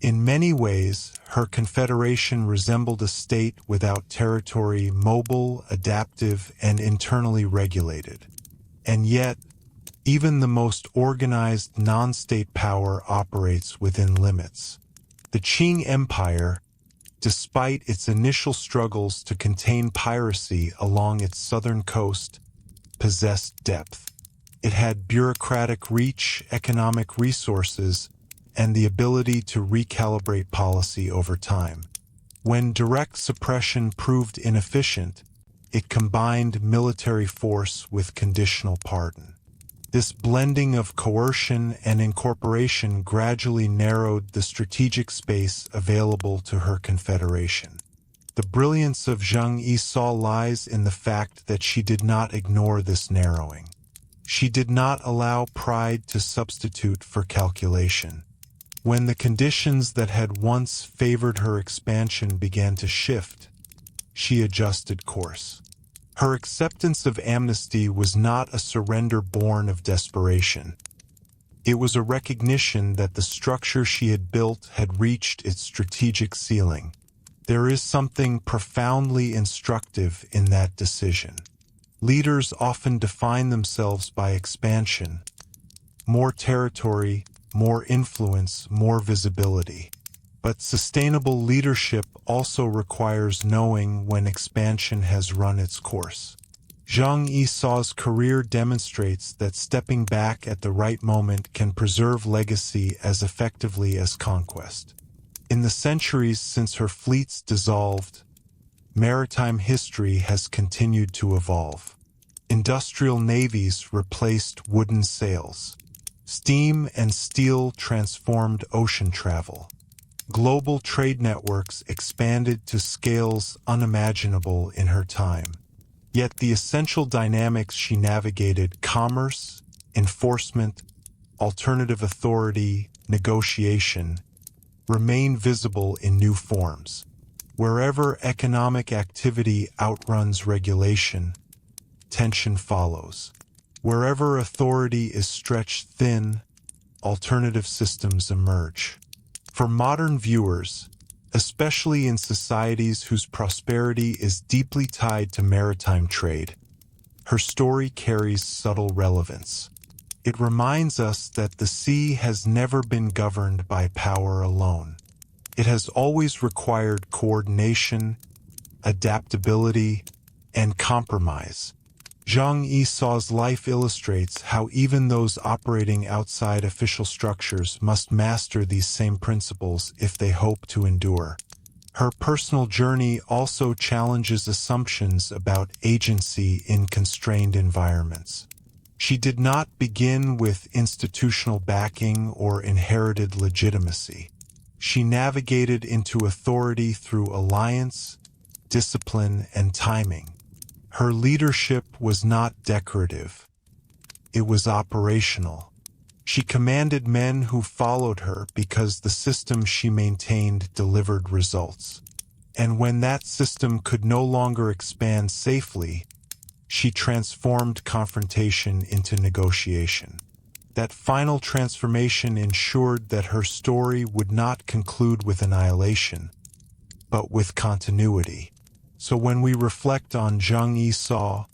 In many ways, her confederation resembled a state without territory, mobile, adaptive, and internally regulated. And yet, even the most organized non-state power operates within limits. The Qing Empire, despite its initial struggles to contain piracy along its southern coast, possessed depth. It had bureaucratic reach, economic resources, and the ability to recalibrate policy over time. When direct suppression proved inefficient, it combined military force with conditional pardon. This blending of coercion and incorporation gradually narrowed the strategic space available to her confederation. The brilliance of Zheng Yi Sao lies in the fact that she did not ignore this narrowing. She did not allow pride to substitute for calculation. When the conditions that had once favored her expansion began to shift, she adjusted course. Her acceptance of amnesty was not a surrender born of desperation. It was a recognition that the structure she had built had reached its strategic ceiling. There is something profoundly instructive in that decision. Leaders often define themselves by expansion. More territory, more influence, more visibility. But sustainable leadership also requires knowing when expansion has run its course. Zheng Yi Sao's career demonstrates that stepping back at the right moment can preserve legacy as effectively as conquest. In the centuries since her fleets dissolved, maritime history has continued to evolve. Industrial navies replaced wooden sails. Steam and steel transformed ocean travel. Global trade networks expanded to scales unimaginable in her time. Yet the essential dynamics she navigated, commerce, enforcement, alternative authority, negotiation, remain visible in new forms. Wherever economic activity outruns regulation, tension follows. Wherever authority is stretched thin, alternative systems emerge. For modern viewers, especially in societies whose prosperity is deeply tied to maritime trade, her story carries subtle relevance. It reminds us that the sea has never been governed by power alone. It has always required coordination, adaptability, and compromise. Zheng Yi Sao's life illustrates how even those operating outside official structures must master these same principles if they hope to endure. Her personal journey also challenges assumptions about agency in constrained environments. She did not begin with institutional backing or inherited legitimacy. She navigated into authority through alliance, discipline, and timing. Her leadership was not decorative. It was operational. She commanded men who followed her because the system she maintained delivered results. And when that system could no longer expand safely, she transformed confrontation into negotiation. That final transformation ensured that her story would not conclude with annihilation, but with continuity. So when we reflect on Zheng Yi Sao,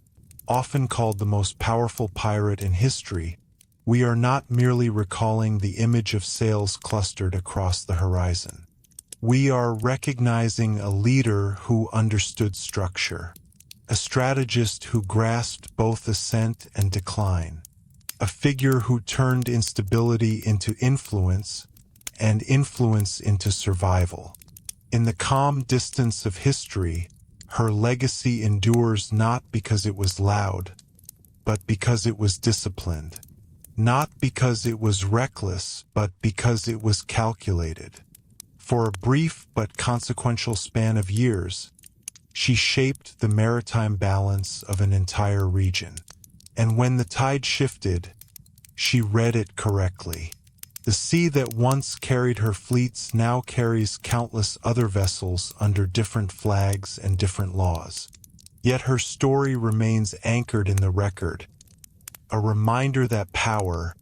often called the most powerful pirate in history, we are not merely recalling the image of sails clustered across the horizon. We are recognizing a leader who understood structure, a strategist who grasped both ascent and decline, a figure who turned instability into influence and influence into survival. In the calm distance of history, her legacy endures not because it was loud, but because it was disciplined. Not because it was reckless, but because it was calculated. For a brief but consequential span of years, she shaped the maritime balance of an entire region. And when the tide shifted, she read it correctly. The sea that once carried her fleets now carries countless other vessels under different flags and different laws. Yet her story remains anchored in the record, a reminder that power,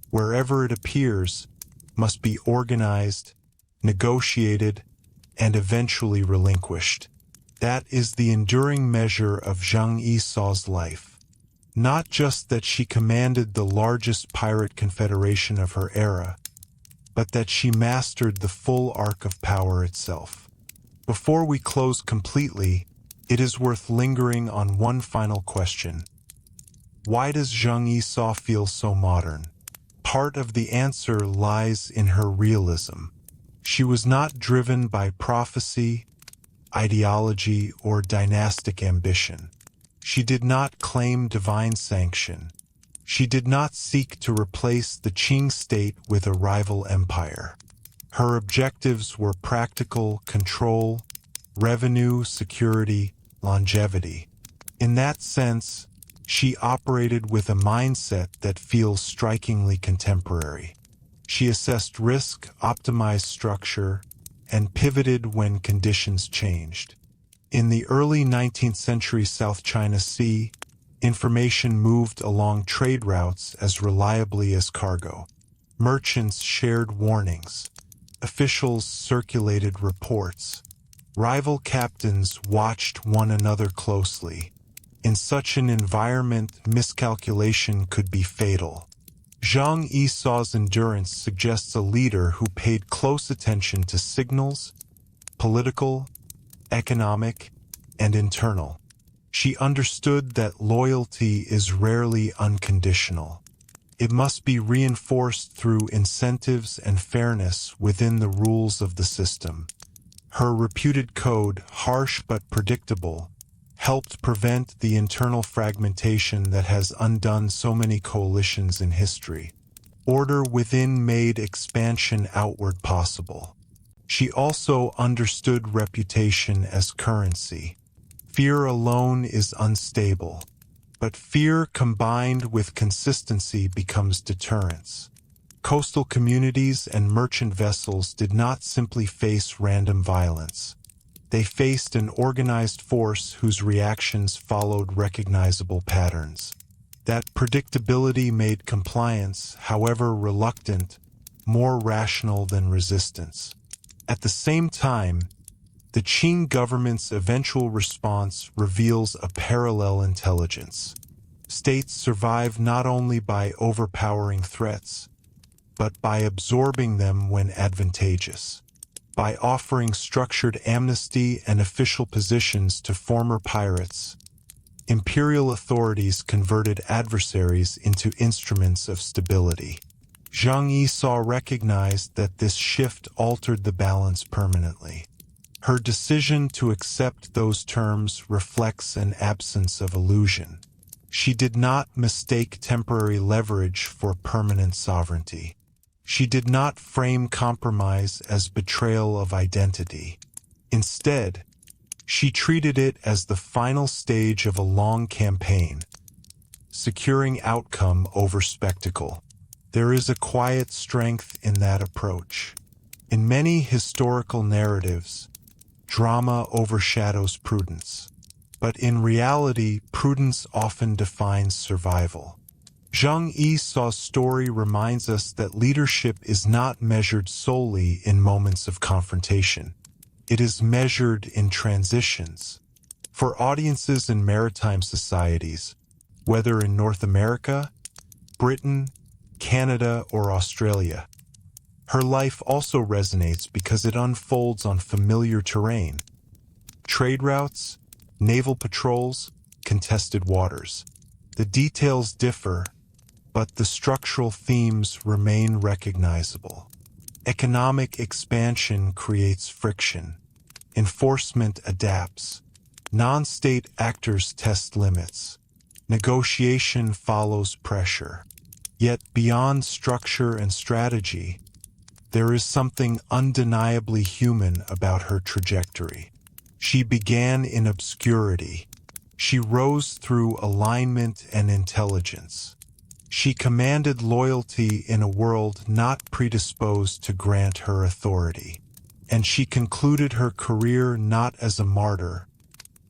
wherever it appears, must be organized, negotiated, and eventually relinquished. That is the enduring measure of Zheng Yi Sao's life. Not just that she commanded the largest pirate confederation of her era, but that she mastered the full arc of power itself. Before we close completely, it is worth lingering on one final question. Why does Zheng Yi Sao feel so modern? Part of the answer lies in her realism. She was not driven by prophecy, ideology, or dynastic ambition. She did not claim divine sanction. She did not seek to replace the Qing state with a rival empire. Her objectives were practical: control, revenue, security, longevity. In that sense, she operated with a mindset that feels strikingly contemporary. She assessed risk, optimized structure, and pivoted when conditions changed. In the early 19th century South China Sea, information moved along trade routes as reliably as cargo. Merchants shared warnings. Officials circulated reports. Rival captains watched one another closely. In such an environment, miscalculation could be fatal. Zheng Yi Sao's endurance suggests a leader who paid close attention to signals, political, economic, and internal. She understood that loyalty is rarely unconditional. It must be reinforced through incentives and fairness within the rules of the system. Her reputed code, harsh but predictable, helped prevent the internal fragmentation that has undone so many coalitions in history. Order within made expansion outward possible. She also understood reputation as currency. Fear alone is unstable, but fear combined with consistency becomes deterrence. Coastal communities and merchant vessels did not simply face random violence. They faced an organized force whose reactions followed recognizable patterns. That predictability made compliance, however reluctant, more rational than resistance. At the same time, the Qing government's eventual response reveals a parallel intelligence. States survive not only by overpowering threats, but by absorbing them when advantageous. By offering structured amnesty and official positions to former pirates, imperial authorities converted adversaries into instruments of stability. Zheng Yi Sao recognized that this shift altered the balance permanently. Her decision to accept those terms reflects an absence of illusion. She did not mistake temporary leverage for permanent sovereignty. She did not frame compromise as betrayal of identity. Instead, she treated it as the final stage of a long campaign, securing outcome over spectacle. There is a quiet strength in that approach. In many historical narratives, drama overshadows prudence. But in reality, prudence often defines survival. Zheng Yi Sao's story reminds us that leadership is not measured solely in moments of confrontation. It is measured in transitions. For audiences in maritime societies, whether in North America, Britain, Canada, or Australia, her life also resonates because it unfolds on familiar terrain. Trade routes, naval patrols, contested waters. The details differ, but the structural themes remain recognizable. Economic expansion creates friction. Enforcement adapts. Non-state actors test limits. Negotiation follows pressure. Yet beyond structure and strategy, there is something undeniably human about her trajectory. She began in obscurity. She rose through alignment and intelligence. She commanded loyalty in a world not predisposed to grant her authority. And she concluded her career not as a martyr,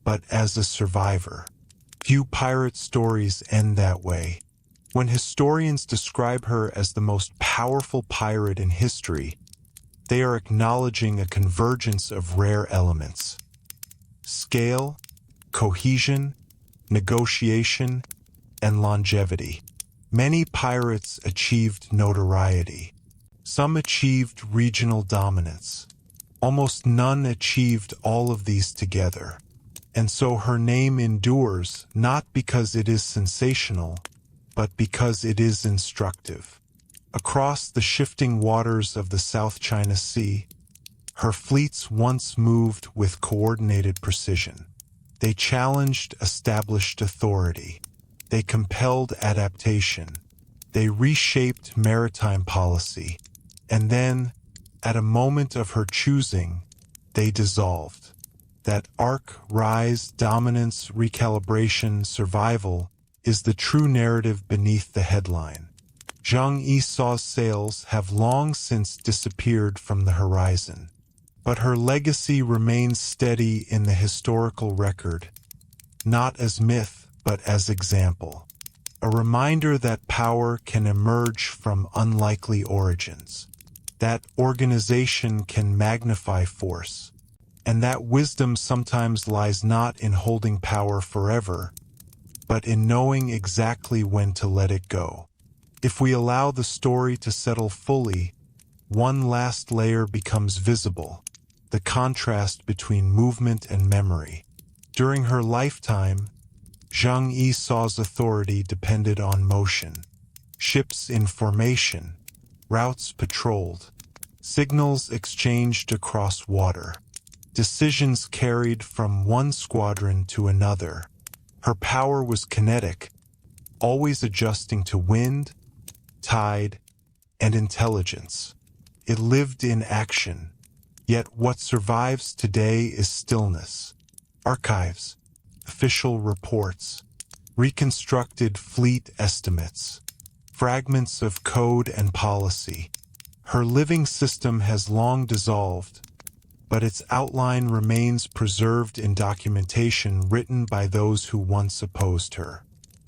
but as a survivor. Few pirate stories end that way. When historians describe her as the most powerful pirate in history, they are acknowledging a convergence of rare elements: scale, cohesion, negotiation, and longevity. Many pirates achieved notoriety. Some achieved regional dominance. Almost none achieved all of these together. And so her name endures not because it is sensational, but because it is instructive. Across the shifting waters of the South China Sea, Her fleets once moved with coordinated precision. They challenged established authority. They compelled adaptation. They reshaped maritime policy. And then, at a moment of her choosing, they dissolved. That arc, rise, dominance, recalibration, survival is the true narrative beneath the headline. Zheng Yi Sao's sails have long since disappeared from the horizon. But her legacy remains steady in the historical record, not as myth, but as example. A reminder that power can emerge from unlikely origins, that organization can magnify force, and that wisdom sometimes lies not in holding power forever, but in knowing exactly when to let it go. If we allow the story to settle fully, one last layer becomes visible: the contrast between movement and memory. During her lifetime, Zheng Yi Sao's authority depended on motion. Ships in formation, routes patrolled, signals exchanged across water, decisions carried from one squadron to another. Her power was kinetic, always adjusting to wind, tide, and intelligence. It lived in action. Yet what survives today is stillness. Archives, official reports, reconstructed fleet estimates, fragments of code and policy. Her living system has long dissolved, but its outline remains preserved in documentation written by those who once opposed her.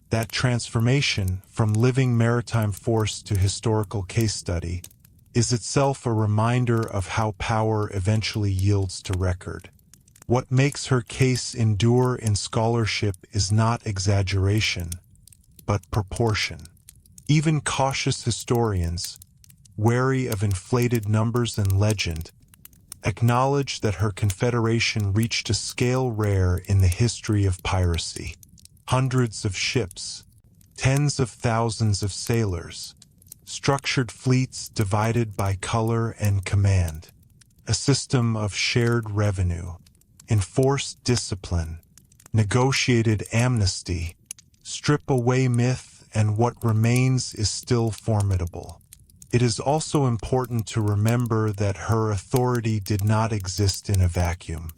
That transformation from living maritime force to historical case study is itself a reminder of how power eventually yields to record. What makes her case endure in scholarship is not exaggeration, but proportion. Even cautious historians, wary of inflated numbers and legend, acknowledge that her confederation reached a scale rare in the history of piracy. Hundreds of ships, tens of thousands of sailors, structured fleets divided by color and command, a system of shared revenue, enforced discipline, negotiated amnesty. Strip away myth and what remains is still formidable. It is also important to remember that her authority did not exist in a vacuum.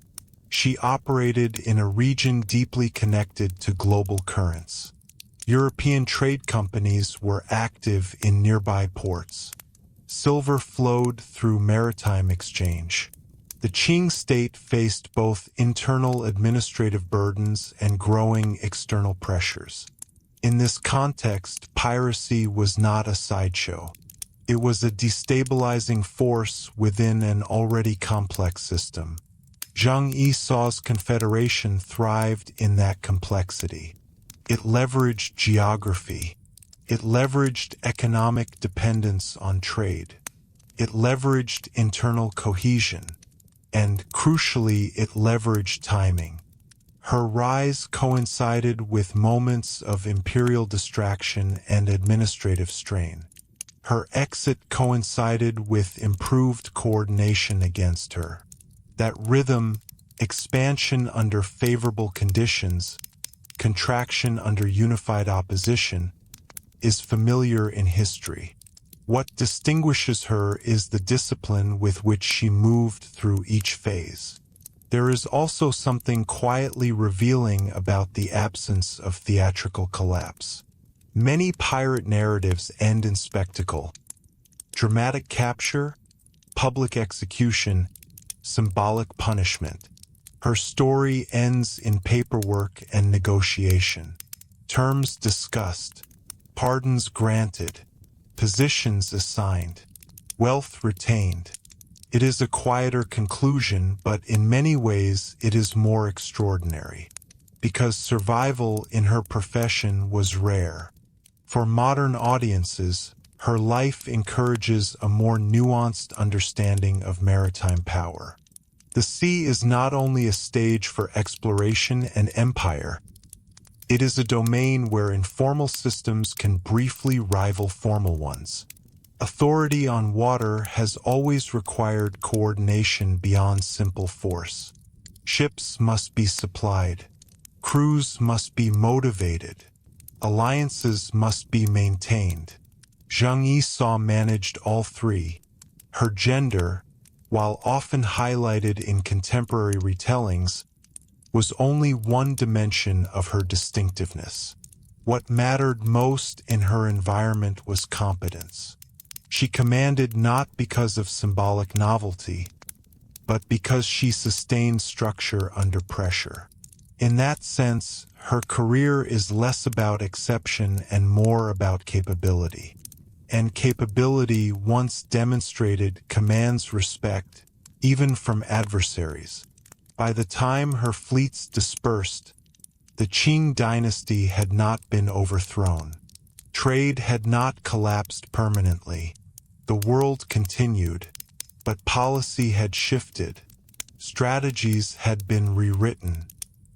She operated in a region deeply connected to global currents. European trade companies were active in nearby ports. Silver flowed through maritime exchange. The Qing state faced both internal administrative burdens and growing external pressures. In this context, piracy was not a sideshow. It was a destabilizing force within an already complex system. Zheng Yi Sao's confederation thrived in that complexity. It leveraged geography. It leveraged economic dependence on trade. It leveraged internal cohesion. And, crucially, it leveraged timing. Her rise coincided with moments of imperial distraction and administrative strain. Her exit coincided with improved coordination against her. That rhythm, expansion under favorable conditions, contraction under unified opposition, is familiar in history. What distinguishes her is the discipline with which she moved through each phase. There is also something quietly revealing about the absence of theatrical collapse. Many pirate narratives end in spectacle. Dramatic capture, public execution, symbolic punishment. Her story ends in paperwork and negotiation. Terms discussed, pardons granted, positions assigned, wealth retained. It is a quieter conclusion, but in many ways it is more extraordinary, because survival in her profession was rare. For modern audiences, her life encourages a more nuanced understanding of maritime power. The sea is not only a stage for exploration and empire, it is a domain where informal systems can briefly rival formal ones. Authority on water has always required coordination beyond simple force. Ships must be supplied, crews must be motivated, alliances must be maintained. Zheng Yi Sao managed all three. Her gender, while often highlighted in contemporary retellings, was only one dimension of her distinctiveness. What mattered most in her environment was competence. She commanded not because of symbolic novelty, but because she sustained structure under pressure. In that sense, her career is less about exception and more about capability. And capability, once demonstrated, commands respect, even from adversaries. By the time her fleets dispersed, the Qing dynasty had not been overthrown. Trade had not collapsed permanently. The world continued, but policy had shifted. Strategies had been rewritten.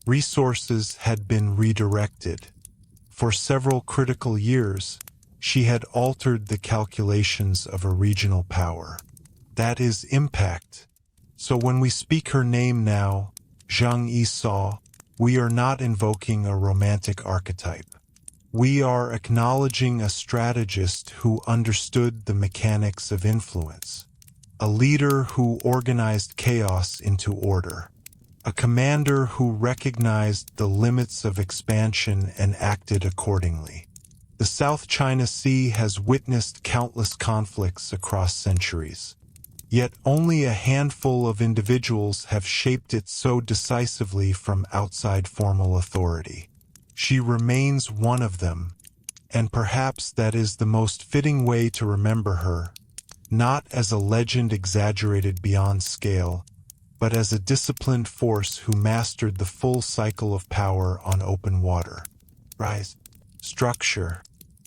Resources had been redirected. For several critical years, she had altered the calculations of a regional power. That is impact. So when we speak her name now, Zheng Yi Sao, we are not invoking a romantic archetype. We are acknowledging a strategist who understood the mechanics of influence, a leader who organized chaos into order, a commander who recognized the limits of expansion and acted accordingly. The South China Sea has witnessed countless conflicts across centuries. Yet only a handful of individuals have shaped it so decisively from outside formal authority. She remains one of them, and perhaps that is the most fitting way to remember her, not as a legend exaggerated beyond scale, but as a disciplined force who mastered the full cycle of power on open water. Rise, structure,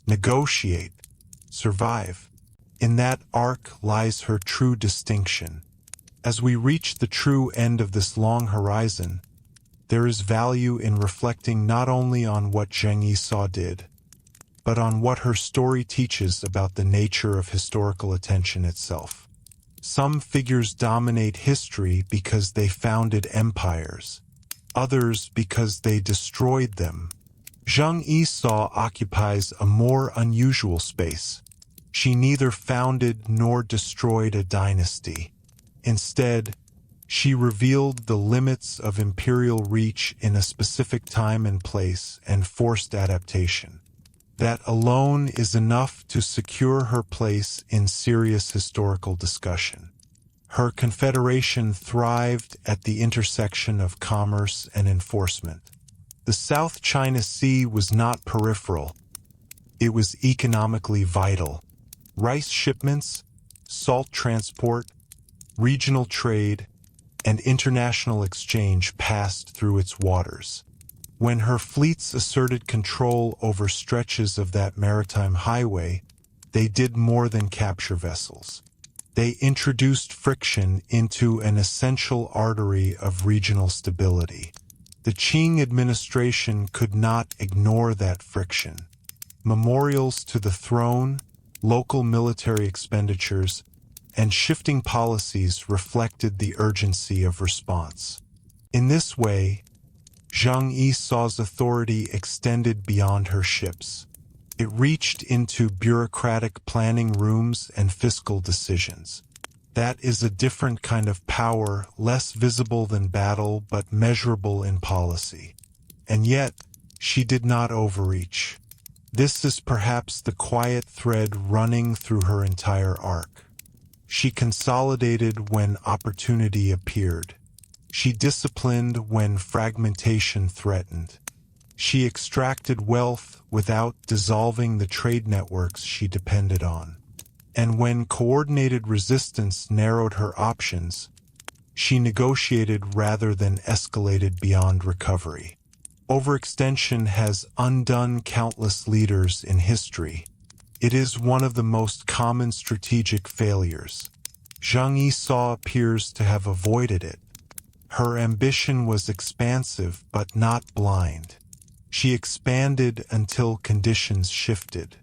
negotiate, survive. In that arc lies her true distinction. As we reach the true end of this long horizon, there is value in reflecting not only on what Zheng Yi Sao did, but on what her story teaches about the nature of historical attention itself. Some figures dominate history because they founded empires, others because they destroyed them. Zheng Yi Sao occupies a more unusual space. She neither founded nor destroyed a dynasty. Instead, she revealed the limits of imperial reach in a specific time and place and forced adaptation. That alone is enough to secure her place in serious historical discussion. Her confederation thrived at the intersection of commerce and enforcement. The South China Sea was not peripheral. It was economically vital. Rice shipments, salt transport, regional trade, and international exchange passed through its waters. When her fleets asserted control over stretches of that maritime highway, they did more than capture vessels. They introduced friction into an essential artery of regional stability. The Qing administration could not ignore that friction. Memorials to the throne, local military expenditures, and shifting policies reflected the urgency of response. In this way, Zheng Yi Sao's authority extended beyond her ships. It reached into bureaucratic planning rooms and fiscal decisions. That is a different kind of power, less visible than battle but measurable in policy. And yet, she did not overreach. This is perhaps the quiet thread running through her entire arc. She consolidated when opportunity appeared. She disciplined when fragmentation threatened. She extracted wealth without dissolving the trade networks she depended on. And when coordinated resistance narrowed her options, she negotiated rather than escalated beyond recovery. Overextension has undone countless leaders in history. It is one of the most common strategic failures. Zheng Yi Sao appears to have avoided it. Her ambition was expansive but not blind. She expanded until conditions shifted.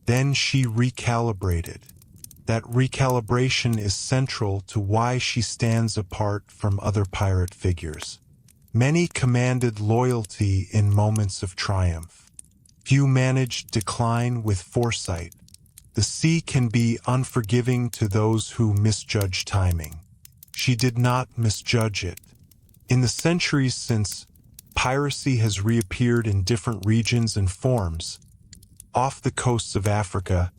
Then she recalibrated. That recalibration is central to why she stands apart from other pirate figures. Many commanded loyalty in moments of triumph. Few managed decline with foresight. The sea can be unforgiving to those who misjudge timing. She did not misjudge it. In the centuries since, piracy has reappeared in different regions and forms, off the coasts of Africa,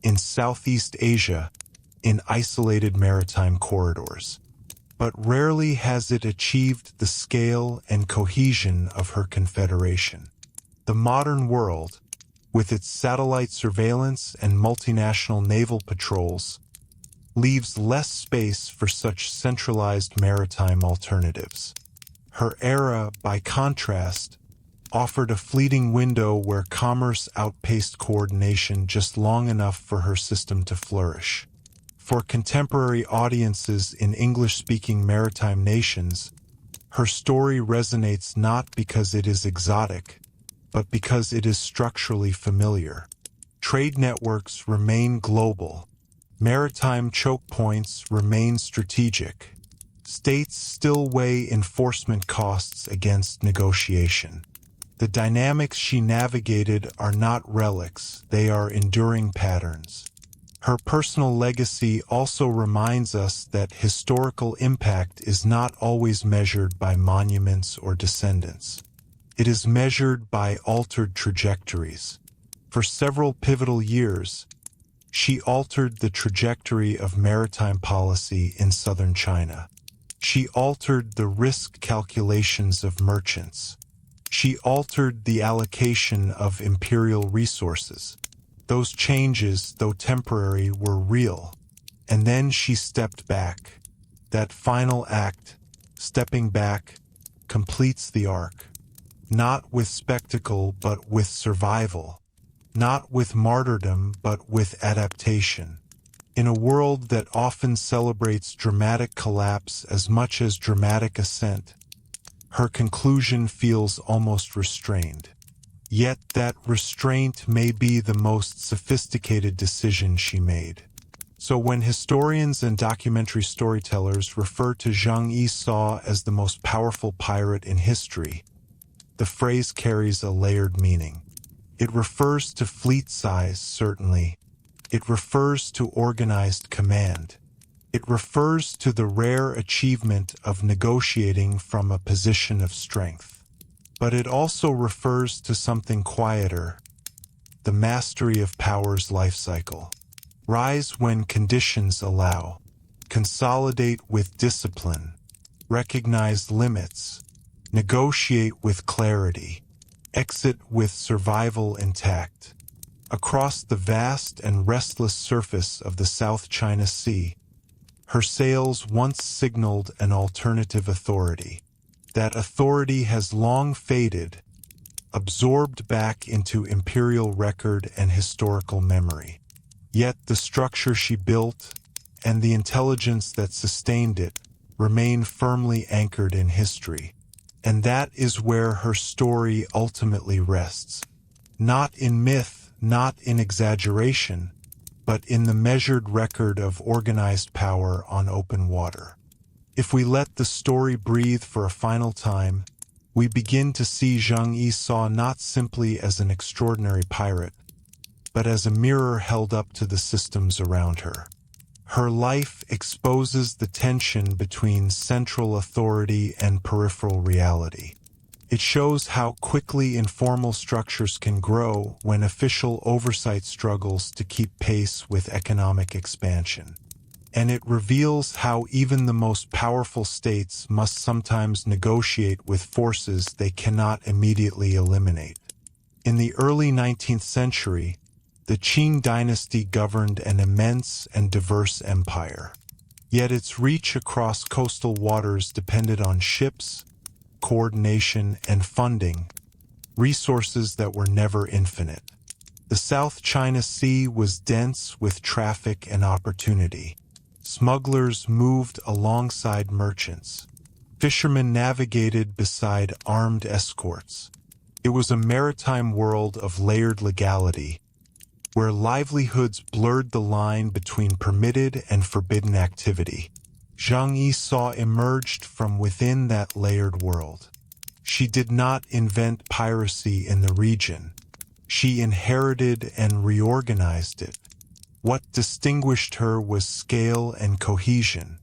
in Southeast Asia, in isolated maritime corridors. But rarely has it achieved the scale and cohesion of her confederation. The modern world, with its satellite surveillance and multinational naval patrols, leaves less space for such centralized maritime alternatives. Her era, by contrast, offered a fleeting window where commerce outpaced coordination just long enough for her system to flourish. For contemporary audiences in English-speaking maritime nations, her story resonates not because it is exotic, but because it is structurally familiar. Trade networks remain global. Maritime choke points remain strategic. States still weigh enforcement costs against negotiation. The dynamics she navigated are not relics, they are enduring patterns. Her personal legacy also reminds us that historical impact is not always measured by monuments or descendants. It is measured by altered trajectories. For several pivotal years, she altered the trajectory of maritime policy in southern China. She altered the risk calculations of merchants. She altered the allocation of imperial resources. Those changes, though temporary, were real. And then she stepped back. That final act, stepping back, completes the arc. Not with spectacle, but with survival. Not with martyrdom, but with adaptation. In a world that often celebrates dramatic collapse as much as dramatic ascent, her conclusion feels almost restrained. Yet that restraint may be the most sophisticated decision she made. So when historians and documentary storytellers refer to Zheng Yi Sao as the most powerful pirate in history, the phrase carries a layered meaning. It refers to fleet size, certainly. It refers to organized command. It refers to the rare achievement of negotiating from a position of strength. But it also refers to something quieter, the mastery of power's life cycle. Rise when conditions allow. Consolidate with discipline. Recognize limits. Negotiate with clarity. Exit with survival intact. Across the vast and restless surface of the South China Sea, her sails once signaled an alternative authority. That authority has long faded, absorbed back into imperial record and historical memory. Yet the structure she built, and the intelligence that sustained it, remain firmly anchored in history. And that is where her story ultimately rests. Not in myth, not in exaggeration, but in the measured record of organized power on open water. If we let the story breathe for a final time, we begin to see Zheng Yi Sao not simply as an extraordinary pirate, but as a mirror held up to the systems around her. Her life exposes the tension between central authority and peripheral reality. It shows how quickly informal structures can grow when official oversight struggles to keep pace with economic expansion. And it reveals how even the most powerful states must sometimes negotiate with forces they cannot immediately eliminate. In the early 19th century, the Qing dynasty governed an immense and diverse empire. Yet its reach across coastal waters depended on ships, coordination, and funding, resources that were never infinite. The South China Sea was dense with traffic and opportunity. Smugglers moved alongside merchants. Fishermen navigated beside armed escorts. It was a maritime world of layered legality, where livelihoods blurred the line between permitted and forbidden activity. Zheng Yi Sao emerged from within that layered world. She did not invent piracy in the region. She inherited and reorganized it. What distinguished her was scale and cohesion.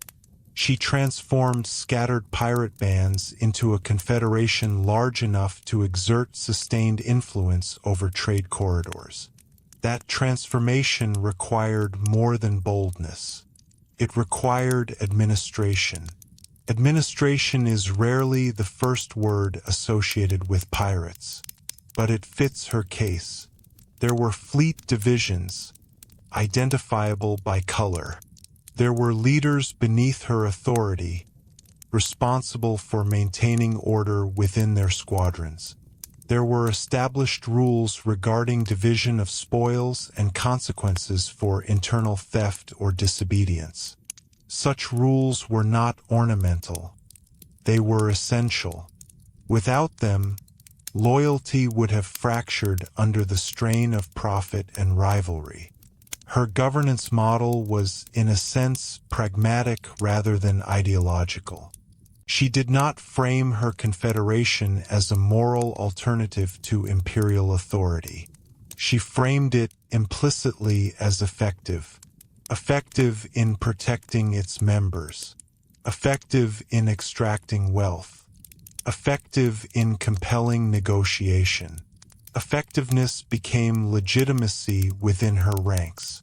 She transformed scattered pirate bands into a confederation large enough to exert sustained influence over trade corridors. That transformation required more than boldness. It required administration. Administration is rarely the first word associated with pirates, but it fits her case. There were fleet divisions, identifiable by color. There were leaders beneath her authority, responsible for maintaining order within their squadrons. There were established rules regarding division of spoils and consequences for internal theft or disobedience. Such rules were not ornamental. They were essential. Without them, loyalty would have fractured under the strain of profit and rivalry. Her governance model was, in a sense, pragmatic rather than ideological. She did not frame her confederation as a moral alternative to imperial authority. She framed it implicitly as effective. Effective in protecting its members. Effective in extracting wealth. Effective in compelling negotiation. Effectiveness became legitimacy within her ranks.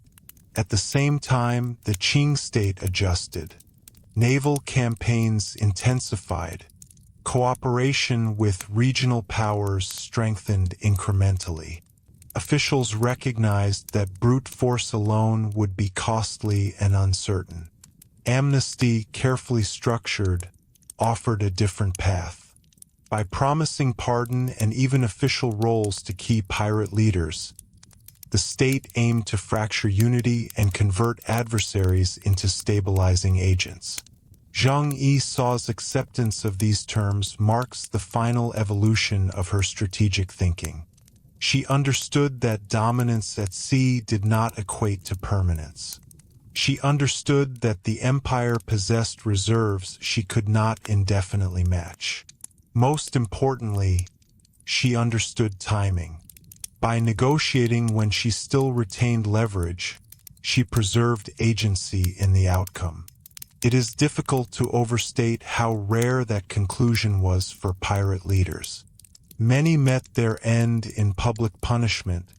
At the same time, the Qing state adjusted. Naval campaigns intensified. Cooperation with regional powers strengthened incrementally. Officials recognized that brute force alone would be costly and uncertain. Amnesty, carefully structured, offered a different path. By promising pardon and even official roles to key pirate leaders, the state aimed to fracture unity and convert adversaries into stabilizing agents. Zheng Yi Sao's acceptance of these terms marks the final evolution of her strategic thinking. She understood that dominance at sea did not equate to permanence. She understood that the empire possessed reserves she could not indefinitely match. Most importantly, she understood timing. By negotiating when she still retained leverage, she preserved agency in the outcome. It is difficult to overstate how rare that conclusion was for pirate leaders. Many met their end in public punishment,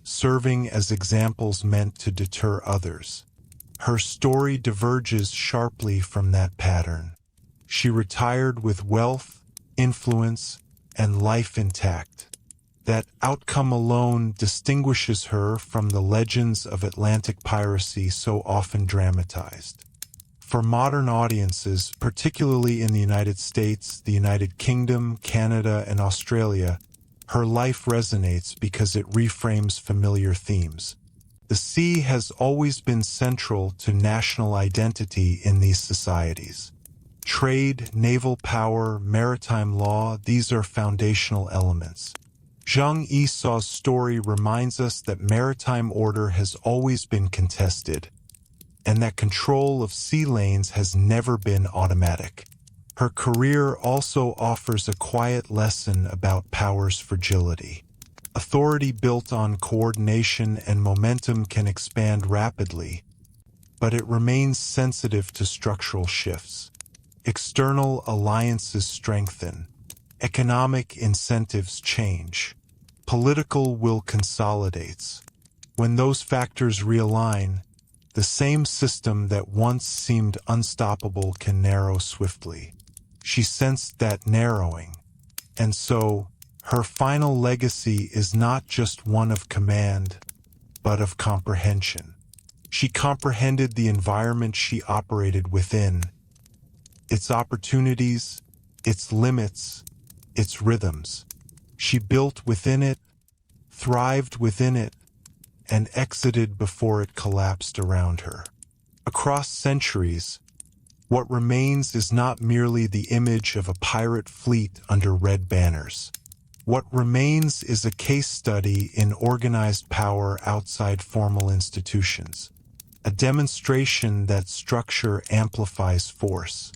serving as examples meant to deter others. Her story diverges sharply from that pattern. She retired with wealth, influence, and life intact. That outcome alone distinguishes her from the legends of Atlantic piracy so often dramatized. For modern audiences, particularly in the United States, the United Kingdom, Canada, and Australia, her life resonates because it reframes familiar themes. The sea has always been central to national identity in these societies. Trade, naval power, maritime law, these are foundational elements. Zheng Yi Sao's story reminds us that maritime order has always been contested, and that control of sea lanes has never been automatic. Her career also offers a quiet lesson about power's fragility. Authority built on coordination and momentum can expand rapidly, but it remains sensitive to structural shifts. External alliances strengthen. Economic incentives change. Political will consolidates. When those factors realign, the same system that once seemed unstoppable can narrow swiftly. She sensed that narrowing, and so her final legacy is not just one of command, but of comprehension. She comprehended the environment she operated within, its opportunities, its limits, its rhythms. She built within it, thrived within it, and exited before it collapsed around her. Across centuries, what remains is not merely the image of a pirate fleet under red banners. What remains is a case study in organized power outside formal institutions, a demonstration that structure amplifies force,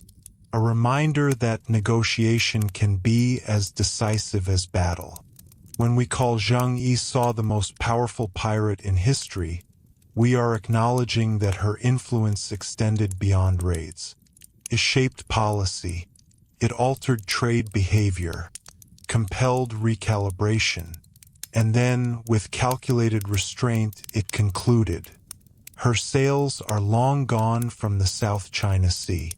a reminder that negotiation can be as decisive as battle. When we call Zheng Yi Sao the most powerful pirate in history, we are acknowledging that her influence extended beyond raids. It shaped policy, it altered trade behavior, compelled recalibration, and then, with calculated restraint, it concluded. Her sails are long gone from the South China Sea.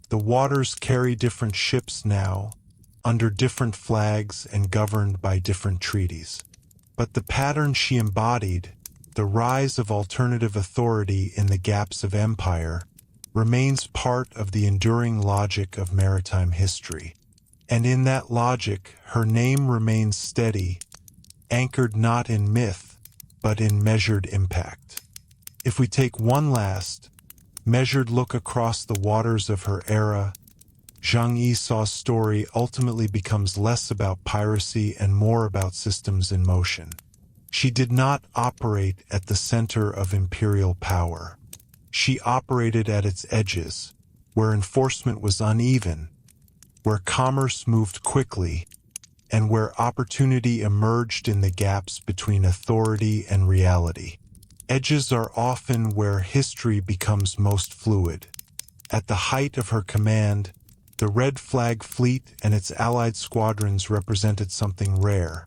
The waters carry different ships now, under different flags and governed by different treaties. But the pattern she embodied, the rise of alternative authority in the gaps of empire, remains part of the enduring logic of maritime history. And in that logic, her name remains steady, anchored not in myth, but in measured impact. If we take one last, measured look across the waters of her era, Zheng Yi Sao's story ultimately becomes less about piracy and more about systems in motion. She did not operate at the center of imperial power. She operated at its edges, where enforcement was uneven, where commerce moved quickly, and where opportunity emerged in the gaps between authority and reality. Edges are often where history becomes most fluid. At the height of her command, the Red Flag Fleet and its allied squadrons represented something rare.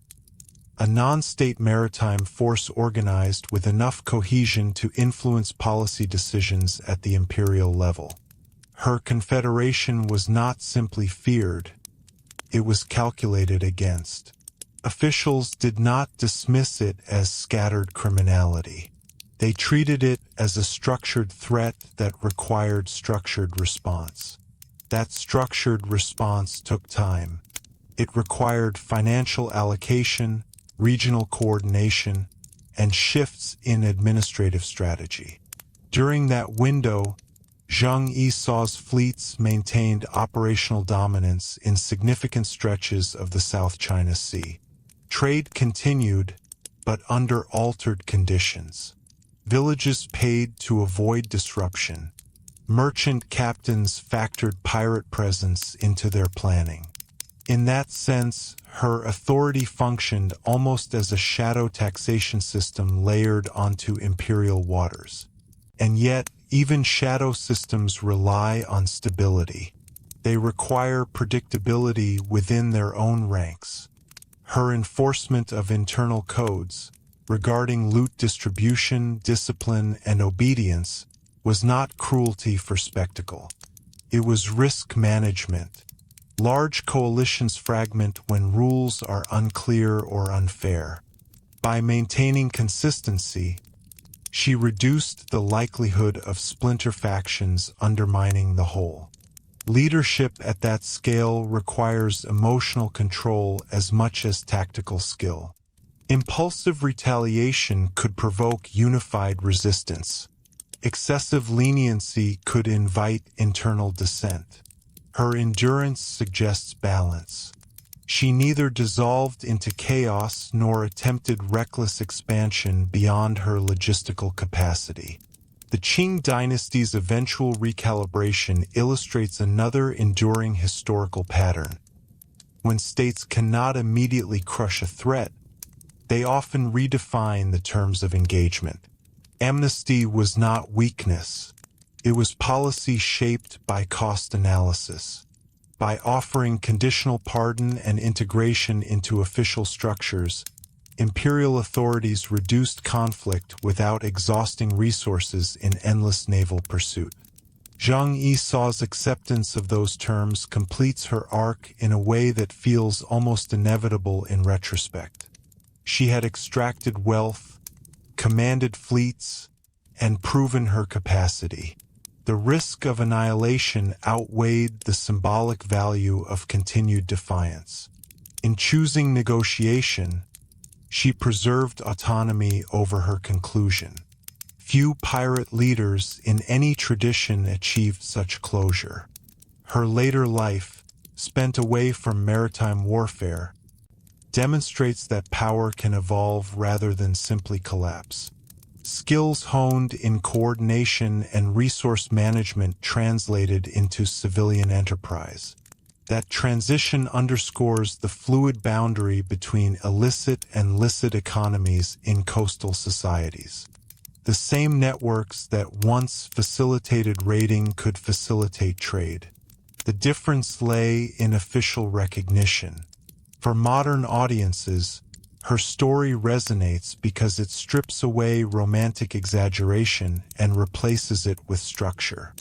A non-state maritime force organized with enough cohesion to influence policy decisions at the imperial level. Her confederation was not simply feared, it was calculated against. Officials did not dismiss it as scattered criminality. They treated it as a structured threat that required structured response. That structured response took time. It required financial allocation, regional coordination, and shifts in administrative strategy. During that window, Zheng Yi Sao's fleets maintained operational dominance in significant stretches of the South China Sea. Trade continued, but under altered conditions. Villages paid to avoid disruption. Merchant captains factored pirate presence into their planning. In that sense, her authority functioned almost as a shadow taxation system layered onto imperial waters. And yet, even shadow systems rely on stability. They require predictability within their own ranks. Her enforcement of internal codes, regarding loot distribution, discipline, and obedience, was not cruelty for spectacle. It was risk management. Large coalitions fragment when rules are unclear or unfair. By maintaining consistency, she reduced the likelihood of splinter factions undermining the whole. Leadership at that scale requires emotional control as much as tactical skill. Impulsive retaliation could provoke unified resistance. Excessive leniency could invite internal dissent. Her endurance suggests balance. She neither dissolved into chaos nor attempted reckless expansion beyond her logistical capacity. The Qing dynasty's eventual recalibration illustrates another enduring historical pattern. When states cannot immediately crush a threat, they often redefine the terms of engagement. Amnesty was not weakness. It was policy shaped by cost analysis. By offering conditional pardon and integration into official structures, imperial authorities reduced conflict without exhausting resources in endless naval pursuit. Zheng Yi Sao's acceptance of those terms completes her arc in a way that feels almost inevitable in retrospect. She had extracted wealth, commanded fleets, and proven her capacity. The risk of annihilation outweighed the symbolic value of continued defiance. In choosing negotiation, she preserved autonomy over her conclusion. Few pirate leaders in any tradition achieved such closure. Her later life, spent away from maritime warfare, demonstrates that power can evolve rather than simply collapse. Skills honed in coordination and resource management translated into civilian enterprise. That transition underscores the fluid boundary between illicit and licit economies in coastal societies. The same networks that once facilitated raiding could facilitate trade. The difference lay in official recognition. For modern audiences, her story resonates because it strips away romantic exaggeration and replaces it with structure.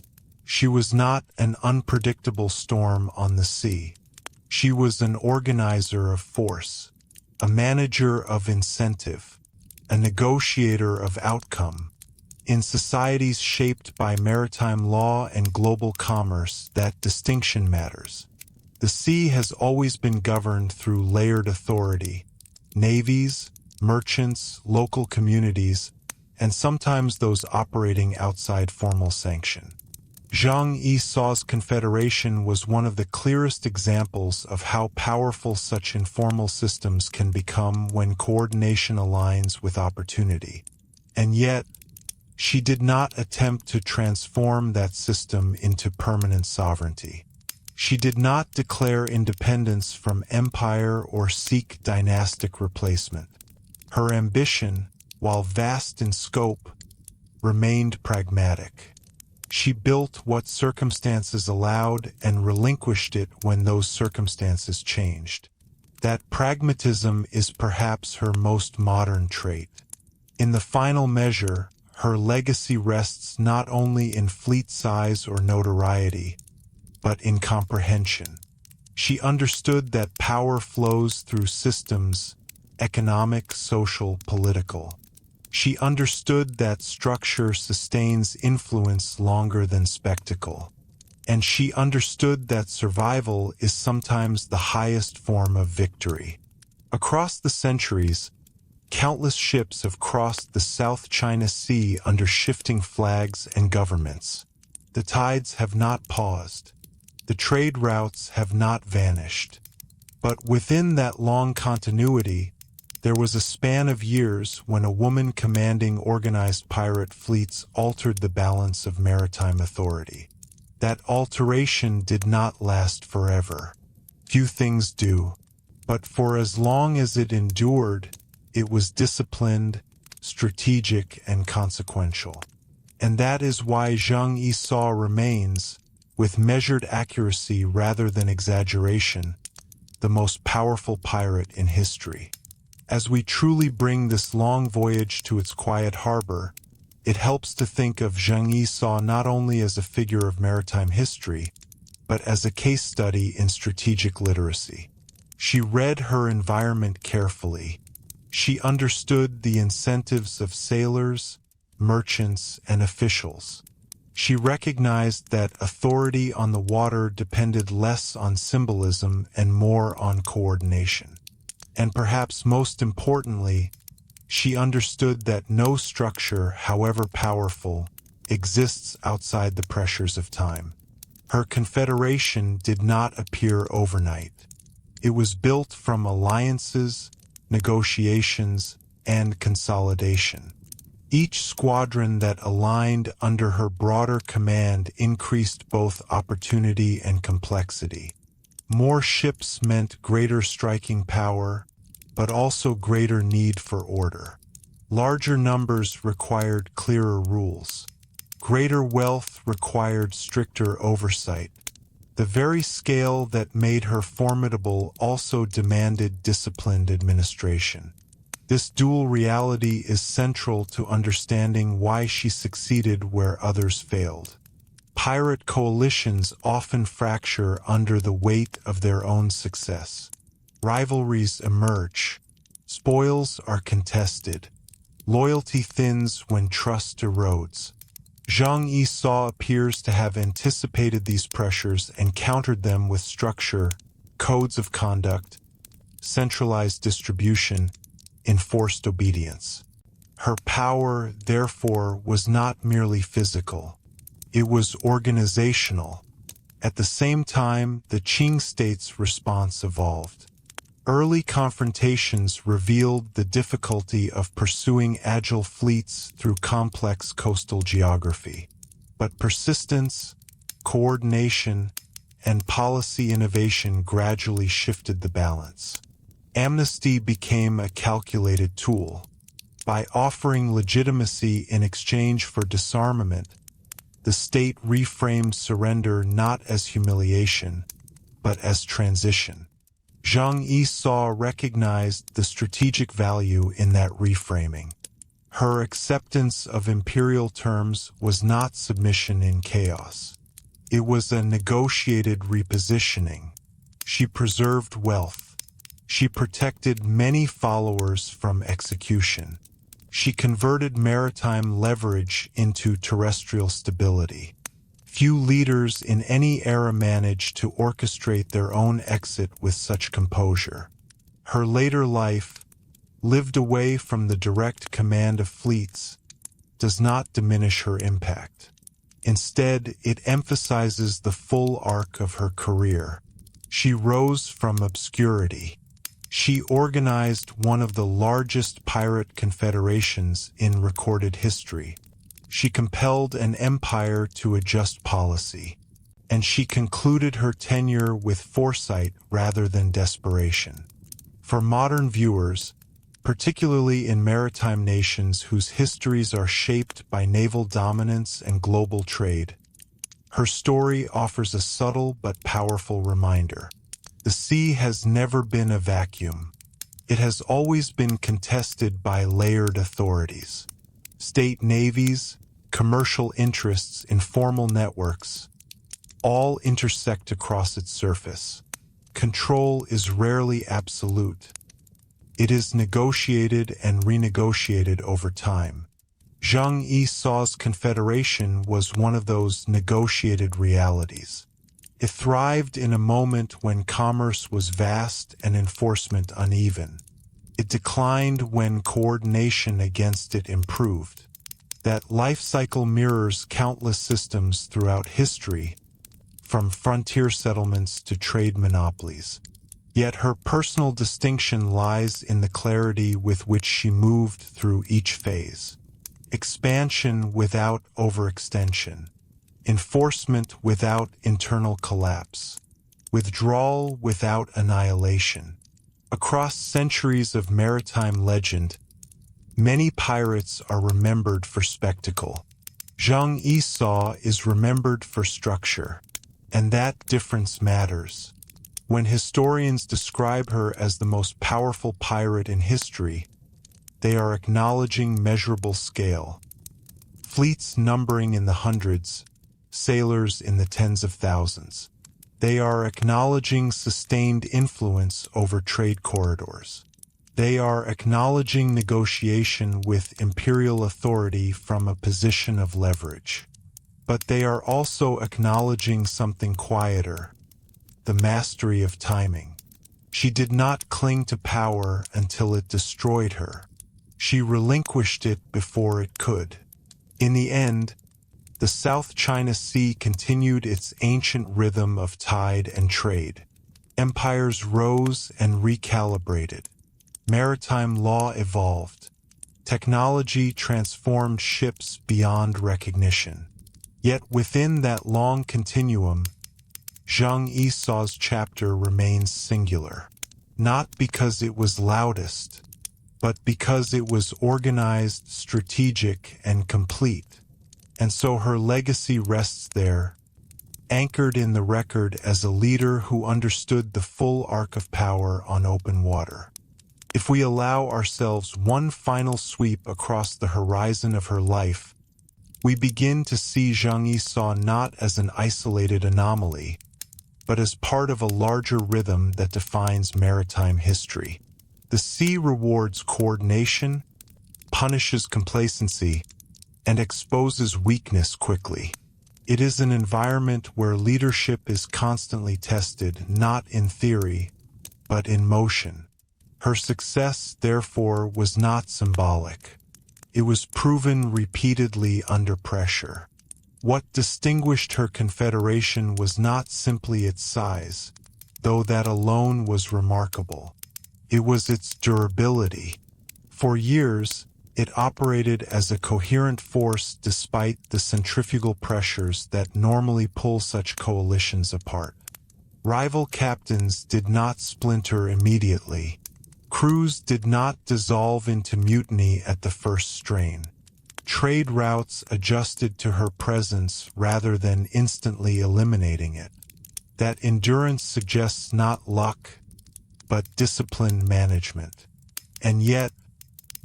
She was not an unpredictable storm on the sea. She was an organizer of force, a manager of incentive, a negotiator of outcome. In societies shaped by maritime law and global commerce, that distinction matters. The sea has always been governed through layered authority: navies, merchants, local communities, and sometimes those operating outside formal sanction. Zheng Yi Sao's confederation was one of the clearest examples of how powerful such informal systems can become when coordination aligns with opportunity. And yet, she did not attempt to transform that system into permanent sovereignty. She did not declare independence from empire or seek dynastic replacement. Her ambition, while vast in scope, remained pragmatic. She built what circumstances allowed and relinquished it when those circumstances changed. That pragmatism is perhaps her most modern trait. In the final measure, her legacy rests not only in fleet size or notoriety, but in comprehension. She understood that power flows through systems: economic, social, political. She understood that structure sustains influence longer than spectacle. And she understood that survival is sometimes the highest form of victory. Across the centuries, countless ships have crossed the South China Sea under shifting flags and governments. The tides have not paused. The trade routes have not vanished. But within that long continuity, there was a span of years when a woman commanding organized pirate fleets altered the balance of maritime authority. That alteration did not last forever. Few things do. But for as long as it endured, it was disciplined, strategic, and consequential. And that is why Zheng Yi Sao remains, with measured accuracy rather than exaggeration, the most powerful pirate in history. As we truly bring this long voyage to its quiet harbor, it helps to think of Zheng Yi Sao not only as a figure of maritime history, but as a case study in strategic literacy. She read her environment carefully. She understood the incentives of sailors, merchants, and officials. She recognized that authority on the water depended less on symbolism and more on coordination. And perhaps most importantly, she understood that no structure, however powerful, exists outside the pressures of time. Her confederation did not appear overnight. It was built from alliances, negotiations, and consolidation. Each squadron that aligned under her broader command increased both opportunity and complexity. More ships meant greater striking power, but also greater need for order. Larger numbers required clearer rules. Greater wealth required stricter oversight. The very scale that made her formidable also demanded disciplined administration. This dual reality is central to understanding why she succeeded where others failed. Pirate coalitions often fracture under the weight of their own success. Rivalries emerge. Spoils are contested. Loyalty thins when trust erodes. Zheng Yi Sao appears to have anticipated these pressures and countered them with structure, codes of conduct, centralized distribution, enforced obedience. Her power, therefore, was not merely physical. It was organizational. At the same time, the Qing state's response evolved. Early confrontations revealed the difficulty of pursuing agile fleets through complex coastal geography. But persistence, coordination, and policy innovation gradually shifted the balance. Amnesty became a calculated tool. By offering legitimacy in exchange for disarmament, the state reframed surrender not as humiliation, but as transition. Zheng Yi Sao recognized the strategic value in that reframing. Her acceptance of imperial terms was not submission in chaos. It was a negotiated repositioning. She preserved wealth. She protected many followers from execution. She converted maritime leverage into terrestrial stability. Few leaders in any era managed to orchestrate their own exit with such composure. Her later life, lived away from the direct command of fleets, does not diminish her impact. Instead, it emphasizes the full arc of her career. She rose from obscurity. She organized one of the largest pirate confederations in recorded history. She compelled an empire to adjust policy. And she concluded her tenure with foresight rather than desperation. For modern viewers, particularly in maritime nations whose histories are shaped by naval dominance and global trade, her story offers a subtle but powerful reminder. The sea has never been a vacuum. It has always been contested by layered authorities. State navies, commercial interests, informal networks, all intersect across its surface. Control is rarely absolute. It is negotiated and renegotiated over time. Zheng Yi Sao's confederation was one of those negotiated realities. It thrived in a moment when commerce was vast and enforcement uneven. It declined when coordination against it improved. That life cycle mirrors countless systems throughout history, from frontier settlements to trade monopolies. Yet her personal distinction lies in the clarity with which she moved through each phase. Expansion without overextension. Enforcement without internal collapse. Withdrawal without annihilation. Across centuries of maritime legend, many pirates are remembered for spectacle. Zheng Yi Sao is remembered for structure, and that difference matters. When historians describe her as the most powerful pirate in history, they are acknowledging measurable scale. Fleets numbering in the hundreds, sailors in the tens of thousands. They are acknowledging sustained influence over trade corridors. They are acknowledging negotiation with imperial authority from a position of leverage. But they are also acknowledging something quieter, the mastery of timing. She did not cling to power until it destroyed her. She relinquished it before it could. In the end, the South China Sea continued its ancient rhythm of tide and trade. Empires rose and recalibrated. Maritime law evolved. Technology transformed ships beyond recognition. Yet within that long continuum, Zheng Yi Sao's chapter remains singular. Not because it was loudest, but because it was organized, strategic, and complete. And so her legacy rests there, anchored in the record as a leader who understood the full arc of power on open water. If we allow ourselves one final sweep across the horizon of her life, we begin to see Zheng Yi Sao not as an isolated anomaly, but as part of a larger rhythm that defines maritime history. The sea rewards coordination, punishes complacency, and exposes weakness quickly. It is an environment where leadership is constantly tested, not in theory, but in motion. Her success, therefore, was not symbolic. It was proven repeatedly under pressure. What distinguished her confederation was not simply its size, though that alone was remarkable. It was its durability. For years, it operated as a coherent force despite the centrifugal pressures that normally pull such coalitions apart. Rival captains did not splinter immediately. Crews did not dissolve into mutiny at the first strain. Trade routes adjusted to her presence rather than instantly eliminating it. That endurance suggests not luck, but disciplined management. And yet,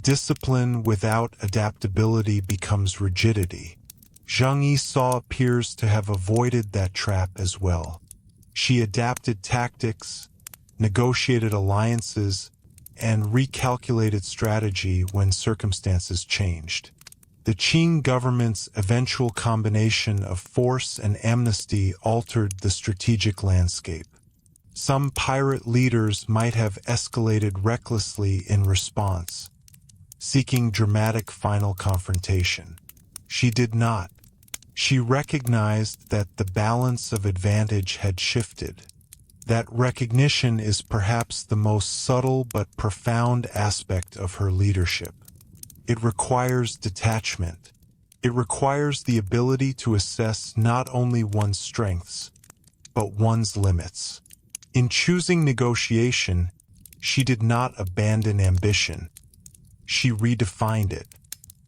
discipline without adaptability becomes rigidity. Zheng Yi Sao appears to have avoided that trap as well. She adapted tactics, negotiated alliances, and recalculated strategy when circumstances changed. The Qing government's eventual combination of force and amnesty altered the strategic landscape. Some pirate leaders might have escalated recklessly in response, seeking dramatic final confrontation. She did not. She recognized that the balance of advantage had shifted. That recognition is perhaps the most subtle but profound aspect of her leadership. It requires detachment. It requires the ability to assess not only one's strengths, but one's limits. In choosing negotiation, she did not abandon ambition. She redefined it.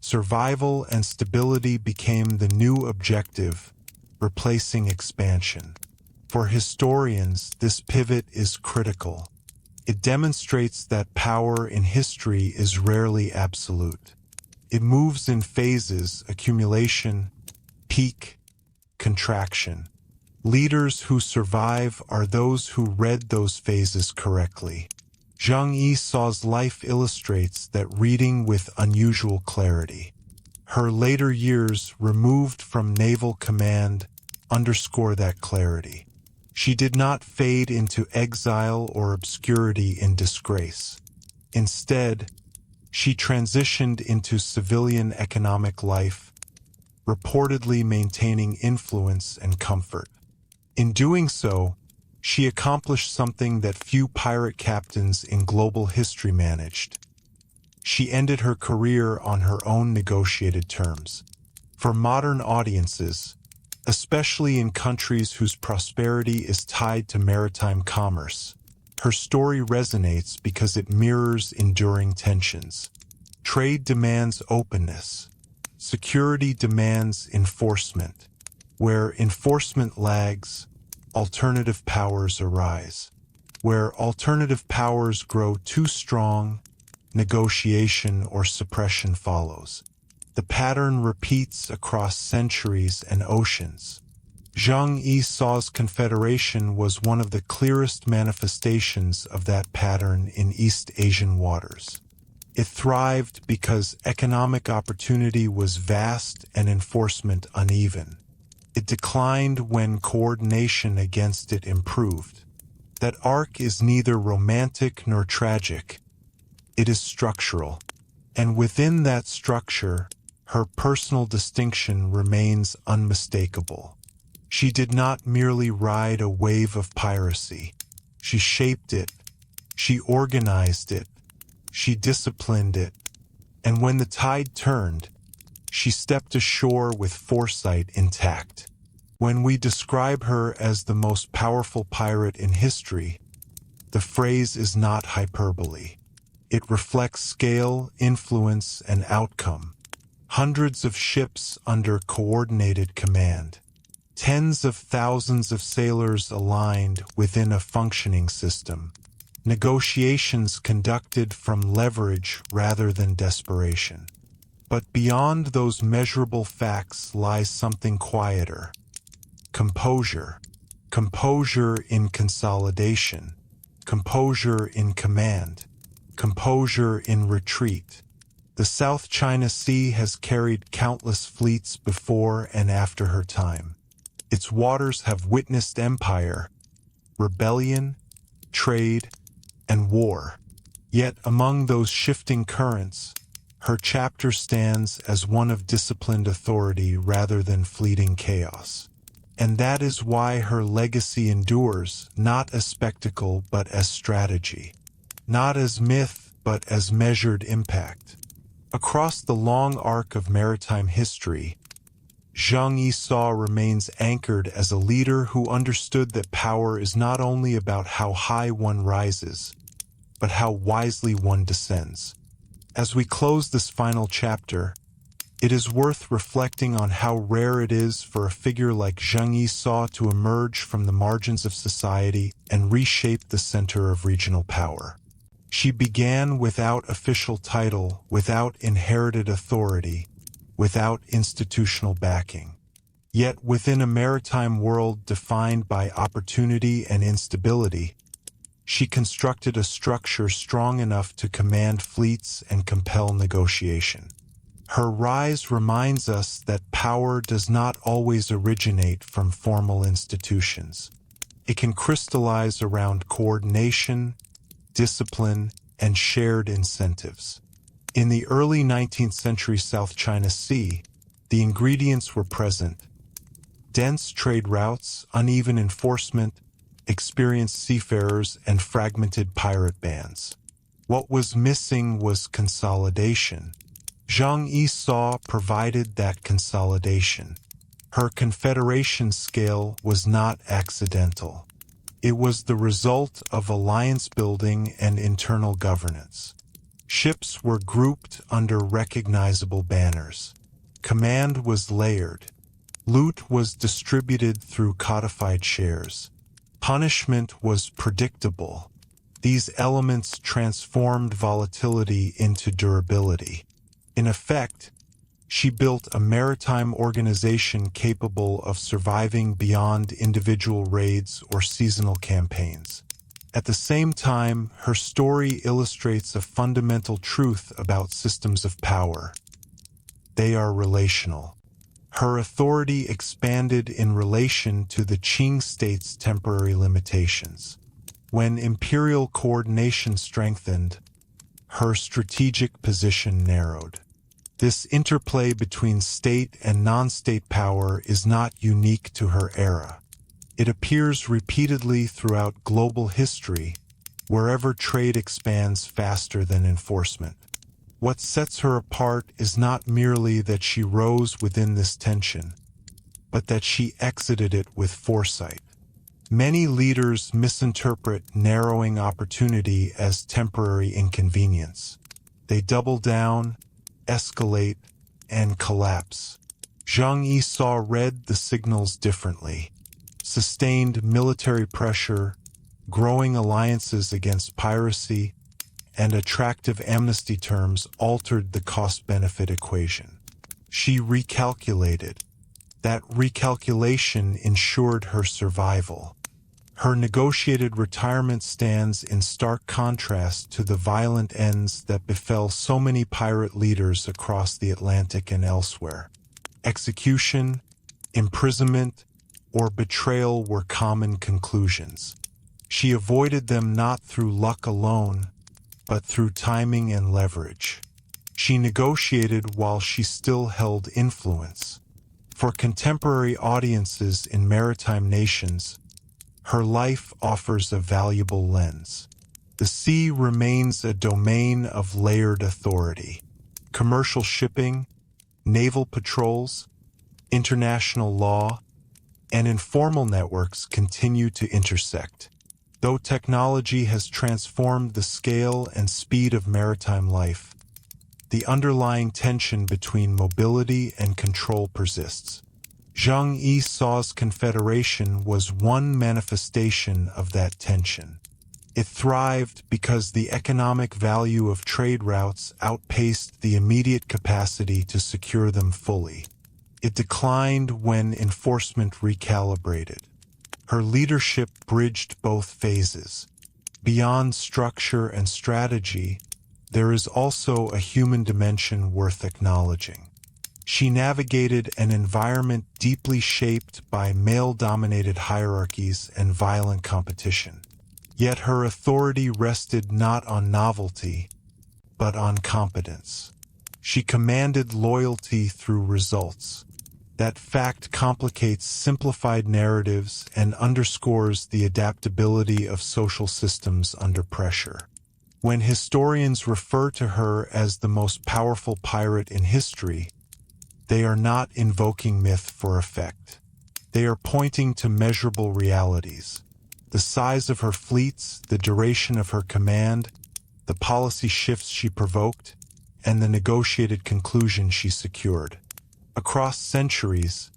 Survival and stability became the new objective, replacing expansion. For historians, this pivot is critical. It demonstrates that power in history is rarely absolute. It moves in phases: accumulation, peak, contraction. Leaders who survive are those who read those phases correctly. Zheng Yi Sao's life illustrates that reading with unusual clarity. Her later years, removed from naval command, underscore that clarity. She did not fade into exile or obscurity in disgrace. Instead, she transitioned into civilian economic life, reportedly maintaining influence and comfort. In doing so, she accomplished something that few pirate captains in global history managed. She ended her career on her own negotiated terms. For modern audiences, especially in countries whose prosperity is tied to maritime commerce, her story resonates because it mirrors enduring tensions. Trade demands openness. Security demands enforcement. Where enforcement lags, alternative powers arise. Where alternative powers grow too strong, negotiation or suppression follows. The pattern repeats across centuries and oceans. Zheng Yi Sao's confederation was one of the clearest manifestations of that pattern in East Asian waters. It thrived because economic opportunity was vast and enforcement uneven. It declined when coordination against it improved. That arc is neither romantic nor tragic. It is structural. And within that structure, her personal distinction remains unmistakable. She did not merely ride a wave of piracy. She shaped it. She organized it. She disciplined it. And when the tide turned, she stepped ashore with foresight intact. When we describe her as the most powerful pirate in history, the phrase is not hyperbole. It reflects scale, influence, and outcome. Hundreds of ships under coordinated command. Tens of thousands of sailors aligned within a functioning system. Negotiations conducted from leverage rather than desperation. But beyond those measurable facts lies something quieter. Composure. Composure in consolidation. Composure in command. Composure in retreat. The South China Sea has carried countless fleets before and after her time. Its waters have witnessed empire, rebellion, trade, and war. Yet among those shifting currents, her chapter stands as one of disciplined authority rather than fleeting chaos. And that is why her legacy endures, not as spectacle but as strategy. not as myth but as measured impact. Across the long arc of maritime history, Zheng Yi Sao remains anchored as a leader who understood that power is not only about how high one rises, but how wisely one descends. As we close this final chapter, it is worth reflecting on how rare it is for a figure like Zheng Yi Sao to emerge from the margins of society and reshape the center of regional power. She began without official title, without inherited authority, without institutional backing. Yet within a maritime world defined by opportunity and instability, she constructed a structure strong enough to command fleets and compel negotiation. Her rise reminds us that power does not always originate from formal institutions. It can crystallize around coordination, discipline, and shared incentives. In the early 19th century South China Sea, the ingredients were present: dense trade routes, uneven enforcement, experienced seafarers, and fragmented pirate bands. What was missing was consolidation. Zheng Yi Sao provided that consolidation. Her confederation scale was not accidental. It was the result of alliance building and internal governance. Ships were grouped under recognizable banners. Command was layered. Loot was distributed through codified shares. Punishment was predictable. These elements transformed volatility into durability. In effect, she built a maritime organization capable of surviving beyond individual raids or seasonal campaigns. At the same time, her story illustrates a fundamental truth about systems of power. They are relational. Her authority expanded in relation to the Qing state's temporary limitations. When imperial coordination strengthened, her strategic position narrowed. This interplay between state and non-state power is not unique to her era. It appears repeatedly throughout global history, wherever trade expands faster than enforcement. What sets her apart is not merely that she rose within this tension, but that she exited it with foresight. Many leaders misinterpret narrowing opportunity as temporary inconvenience. They double down, escalate, and collapse. Zheng Yi Sao read the signals differently. Sustained military pressure, growing alliances against piracy, and attractive amnesty terms altered the cost-benefit equation. She recalculated. That recalculation ensured her survival. Her negotiated retirement stands in stark contrast to the violent ends that befell so many pirate leaders across the Atlantic and elsewhere. Execution, imprisonment, or betrayal were common conclusions. She avoided them not through luck alone, but through timing and leverage. She negotiated while she still held influence. For contemporary audiences in maritime nations, her life offers a valuable lens. The sea remains a domain of layered authority. Commercial shipping, naval patrols, international law, and informal networks continue to intersect. Though technology has transformed the scale and speed of maritime life, the underlying tension between mobility and control persists. Zheng Yi Sao's confederation was one manifestation of that tension. It thrived because the economic value of trade routes outpaced the immediate capacity to secure them fully. It declined when enforcement recalibrated. Her leadership bridged both phases. Beyond structure and strategy, there is also a human dimension worth acknowledging. She navigated an environment deeply shaped by male-dominated hierarchies and violent competition. Yet her authority rested not on novelty, but on competence. She commanded loyalty through results. That fact complicates simplified narratives and underscores the adaptability of social systems under pressure. When historians refer to her as the most powerful pirate in history, they are not invoking myth for effect. They are pointing to measurable realities: the size of her fleets, the duration of her command, the policy shifts she provoked, and the negotiated conclusion she secured. Across centuries,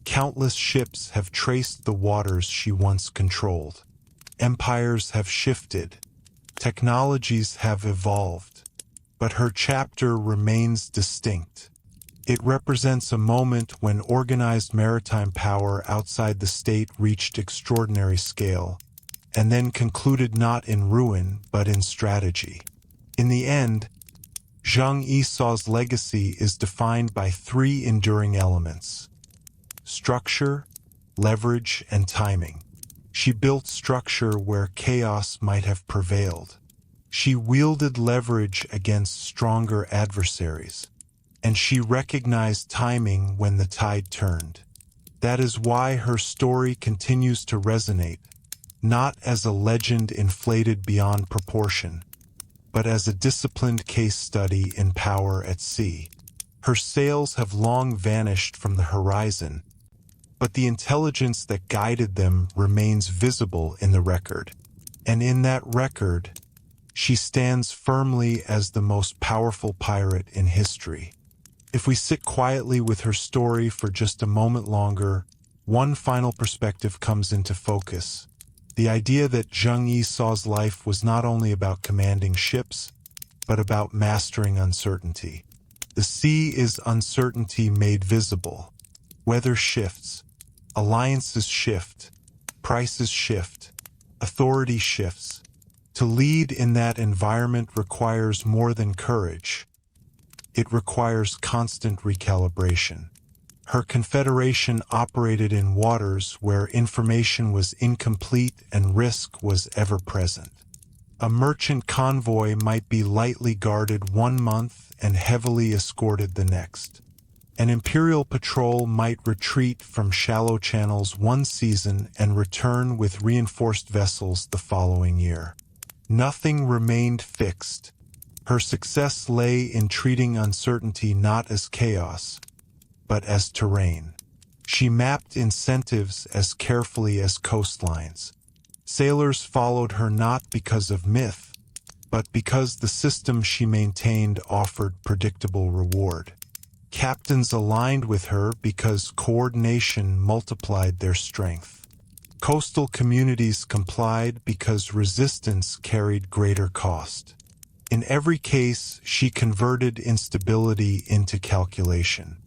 countless ships have traced the waters she once controlled. Empires have shifted, technologies have evolved, but her chapter remains distinct. It represents a moment when organized maritime power outside the state reached extraordinary scale, and then concluded not in ruin but in strategy. In the end, Zheng Yi Sao's legacy is defined by three enduring elements: structure, leverage, and timing. She built structure where chaos might have prevailed. She wielded leverage against stronger adversaries. And she recognized timing when the tide turned. That is why her story continues to resonate, not as a legend inflated beyond proportion, but as a disciplined case study in power at sea. Her sails have long vanished from the horizon, but the intelligence that guided them remains visible in the record. And in that record, she stands firmly as the most powerful pirate in history. If we sit quietly with her story for just a moment longer, one final perspective comes into focus: the idea that Zheng Yi Sao's life was not only about commanding ships, but about mastering uncertainty. The sea is uncertainty made visible. Weather shifts, alliances shift, prices shift, authority shifts. To lead in that environment requires more than courage. It requires constant recalibration. Her confederation operated in waters where information was incomplete and risk was ever present. A merchant convoy might be lightly guarded 1 month and heavily escorted the next. An imperial patrol might retreat from shallow channels one season and return with reinforced vessels the following year. Nothing remained fixed. Her success lay in treating uncertainty not as chaos, but as terrain. She mapped incentives as carefully as coastlines. Sailors followed her not because of myth, but because the system she maintained offered predictable reward. Captains aligned with her because coordination multiplied their strength. Coastal communities complied because resistance carried greater cost. In every case, she converted instability into calculation.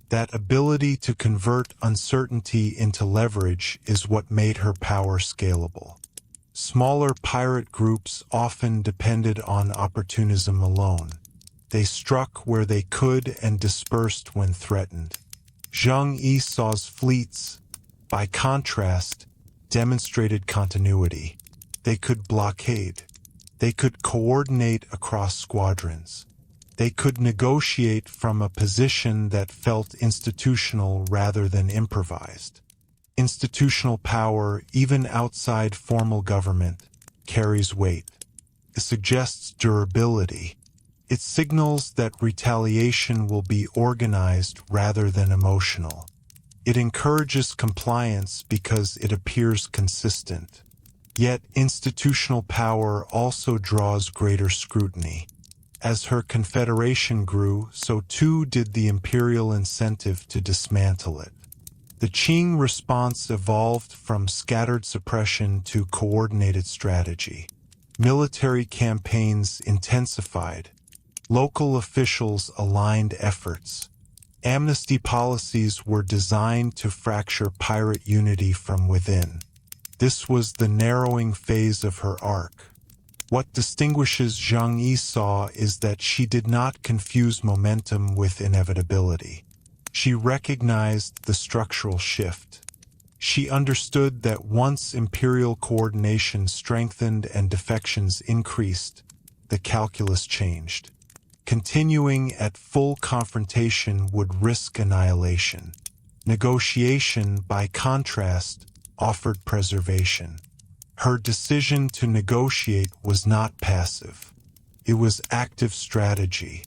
That ability to convert uncertainty into leverage is what made her power scalable. Smaller pirate groups often depended on opportunism alone. They struck where they could and dispersed when threatened. Zheng Yi Sao's fleets, by contrast, demonstrated continuity. They could blockade. They could coordinate across squadrons. They could negotiate from a position that felt institutional rather than improvised. Institutional power, even outside formal government, carries weight. It suggests durability. It signals that retaliation will be organized rather than emotional. It encourages compliance because it appears consistent. Yet institutional power also draws greater scrutiny. As her confederation grew, so too did the imperial incentive to dismantle it. The Qing response evolved from scattered suppression to coordinated strategy. Military campaigns intensified. Local officials aligned efforts. Amnesty policies were designed to fracture pirate unity from within. This was the narrowing phase of her arc. What distinguishes Zheng Yi Sao is that she did not confuse momentum with inevitability. She recognized the structural shift. She understood that once imperial coordination strengthened and defections increased, the calculus changed. Continuing at full confrontation would risk annihilation. Negotiation, by contrast, offered preservation. Her decision to negotiate was not passive. It was active strategy.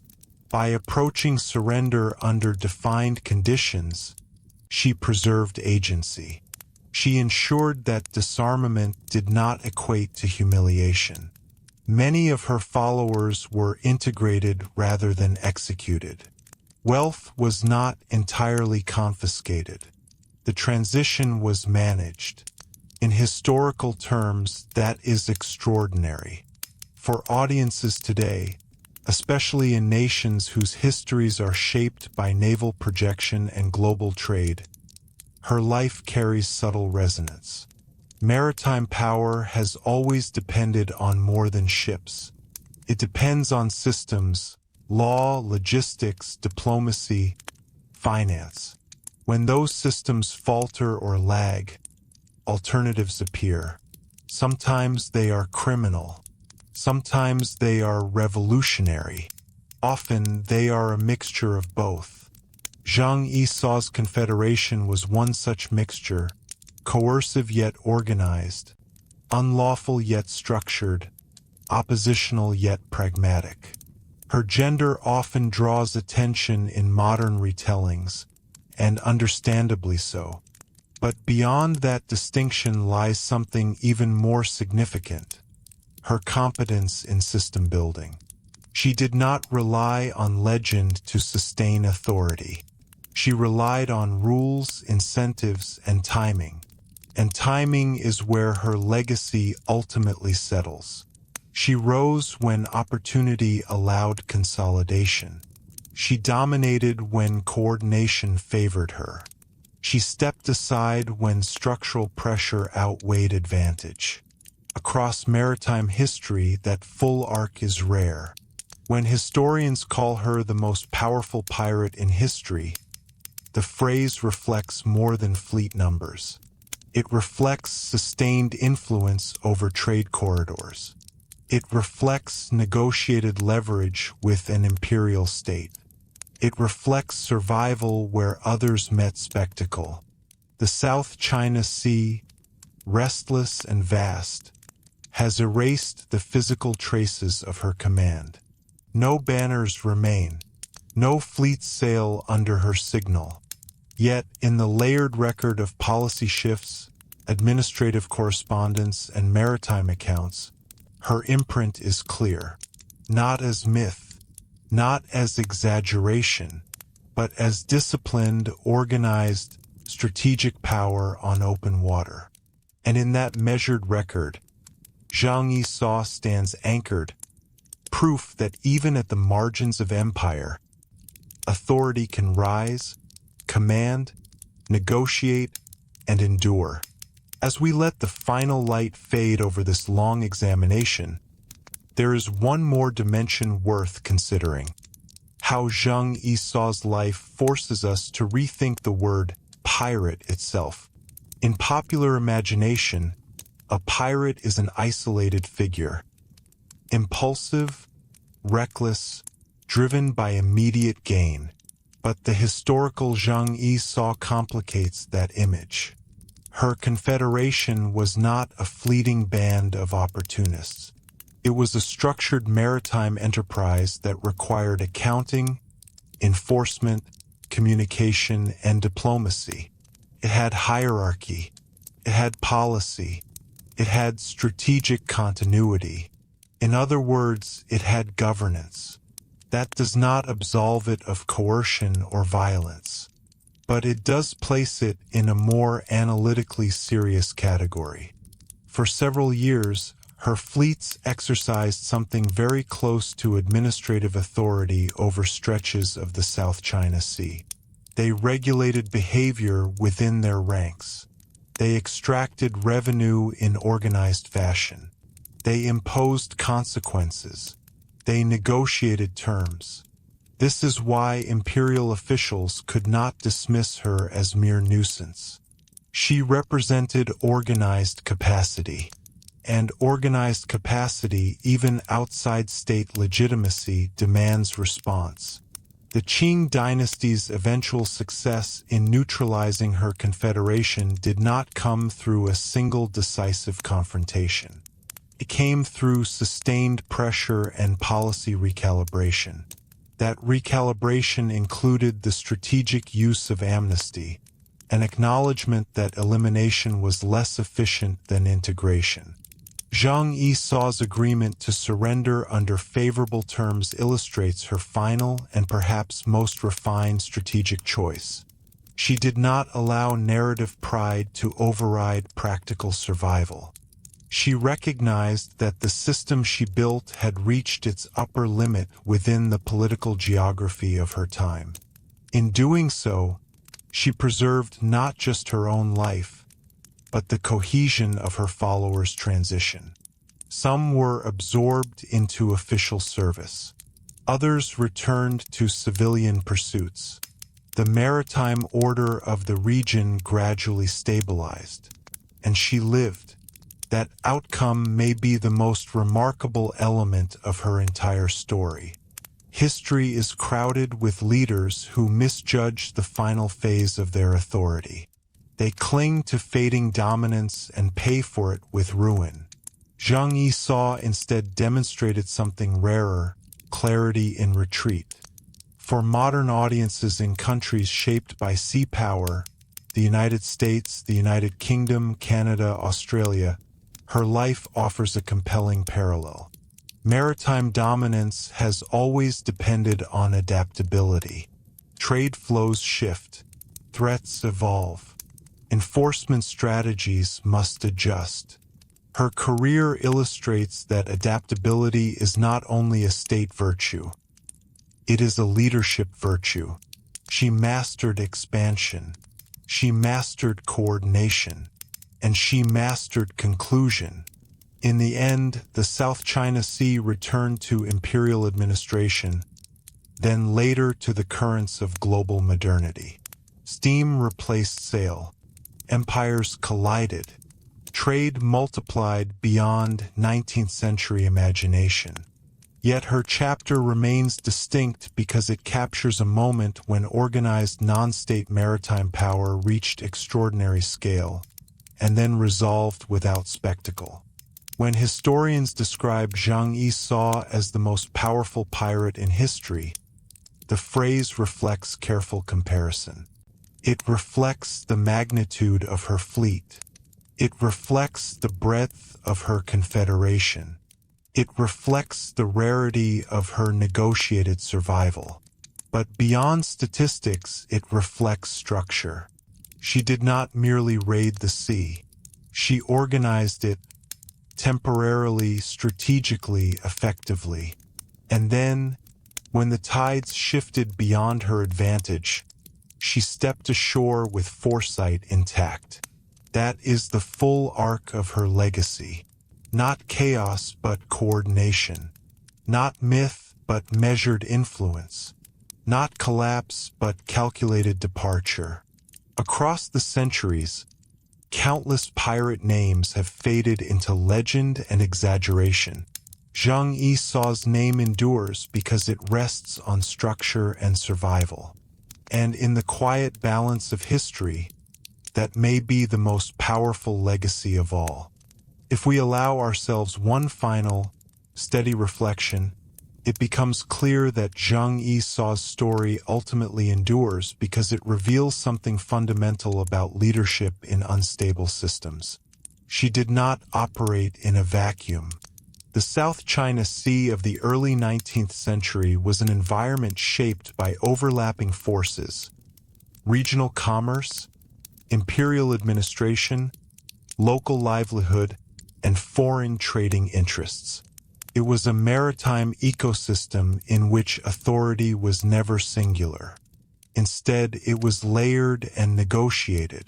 By approaching surrender under defined conditions, she preserved agency. She ensured that disarmament did not equate to humiliation. Many of her followers were integrated rather than executed. Wealth was not entirely confiscated. The transition was managed. In historical terms, that is extraordinary. For audiences today, especially in nations whose histories are shaped by naval projection and global trade, her life carries subtle resonance. Maritime power has always depended on more than ships. It depends on systems, law, logistics, diplomacy, finance. When those systems falter or lag, alternatives appear. Sometimes they are criminal. Sometimes they are revolutionary. Often they are a mixture of both. Zheng Yi Sao's confederation was one such mixture, coercive yet organized, unlawful yet structured, oppositional yet pragmatic. Her gender often draws attention in modern retellings, and understandably so. But beyond that distinction lies something even more significant: her competence in system building. She did not rely on legend to sustain authority. She relied on rules, incentives, and timing. And timing is where her legacy ultimately settles. She rose when opportunity allowed consolidation. She dominated when coordination favored her. She stepped aside when structural pressure outweighed advantage. Across maritime history, that full arc is rare. When historians call her the most powerful pirate in history, the phrase reflects more than fleet numbers. It reflects sustained influence over trade corridors. It reflects negotiated leverage with an imperial state. It reflects survival where others met spectacle. The South China Sea, restless and vast, has erased the physical traces of her command. No banners remain. No fleets sail under her signal. Yet, in the layered record of policy shifts, administrative correspondence, and maritime accounts, her imprint is clear. Not as myth, not as exaggeration, but as disciplined, organized, strategic power on open water. And in that measured record, Zheng Yi Sao stands anchored, proof that even at the margins of empire, authority can rise, command, negotiate, and endure. As we let the final light fade over this long examination, there is one more dimension worth considering: how Zheng Yi Sao's life forces us to rethink the word pirate itself. In popular imagination, a pirate is an isolated figure, impulsive, reckless, driven by immediate gain. But the historical Zheng Yi Sao complicates that image. Her confederation was not a fleeting band of opportunists. It was a structured maritime enterprise that required accounting, enforcement, communication, and diplomacy. It had hierarchy. It had policy. It had strategic continuity. In other words, it had governance. That does not absolve it of coercion or violence, but it does place it in a more analytically serious category. For several years, her fleets exercised something very close to administrative authority over stretches of the South China Sea. They regulated behavior within their ranks. They extracted revenue in organized fashion. They imposed consequences. They negotiated terms. This is why imperial officials could not dismiss her as mere nuisance. She represented organized capacity. And organized capacity, even outside state legitimacy, demands response. The Qing dynasty's eventual success in neutralizing her confederation did not come through a single decisive confrontation. It came through sustained pressure and policy recalibration. That recalibration included the strategic use of amnesty, an acknowledgement that elimination was less efficient than integration. Zheng Yi Sao's agreement to surrender under favorable terms illustrates her final and perhaps most refined strategic choice. She did not allow narrative pride to override practical survival. She recognized that the system she built had reached its upper limit within the political geography of her time. In doing so, she preserved not just her own life, but the cohesion of her followers' transition. Some were absorbed into official service. Others returned to civilian pursuits. The maritime order of the region gradually stabilized, and she lived. That outcome may be the most remarkable element of her entire story. History is crowded with leaders who misjudge the final phase of their authority. They cling to fading dominance and pay for it with ruin. Zheng Yi Sao instead demonstrated something rarer: clarity in retreat. For modern audiences in countries shaped by sea power, the United States, the United Kingdom, Canada, Australia, her life offers a compelling parallel. Maritime dominance has always depended on adaptability. Trade flows shift, threats evolve, enforcement strategies must adjust. Her career illustrates that adaptability is not only a state virtue, it is a leadership virtue. She mastered expansion, she mastered coordination, and she mastered conclusion. In the end, the South China Sea returned to imperial administration, then later to the currents of global modernity. Steam replaced sail. Empires collided. Trade multiplied beyond 19th century imagination. Yet her chapter remains distinct because it captures a moment when organized non-state maritime power reached extraordinary scale, and then resolved without spectacle. When historians describe Zheng Yi Sao as the most powerful pirate in history, the phrase reflects careful comparison. It reflects the magnitude of her fleet. It reflects the breadth of her confederation. It reflects the rarity of her negotiated survival. But beyond statistics, it reflects structure. She did not merely raid the sea. She organized it temporarily, strategically, effectively. And then, when the tides shifted beyond her advantage, she stepped ashore with foresight intact. That is the full arc of her legacy. Not chaos, but coordination. Not myth, but measured influence. Not collapse, but calculated departure. Across the centuries, countless pirate names have faded into legend and exaggeration. Zheng Yi Sao's name endures because it rests on structure and survival. And in the quiet balance of history, that may be the most powerful legacy of all. If we allow ourselves one final, steady reflection, it becomes clear that Zheng Yi Sao's story ultimately endures because it reveals something fundamental about leadership in unstable systems. She did not operate in a vacuum. The South China Sea of the early 19th century was an environment shaped by overlapping forces: regional commerce, imperial administration, local livelihood, and foreign trading interests. It was a maritime ecosystem in which authority was never singular. Instead, it was layered and negotiated.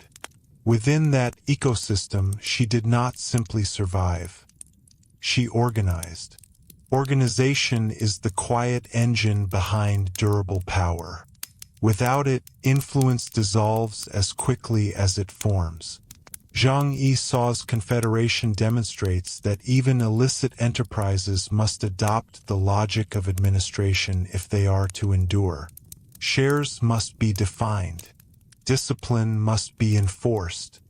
Within that ecosystem, she did not simply survive. She organized. Organization is the quiet engine behind durable power. Without it, influence dissolves as quickly as it forms. Zheng Yi Sao's confederation demonstrates that even illicit enterprises must adopt the logic of administration if they are to endure. Shares must be defined. Discipline must be enforced.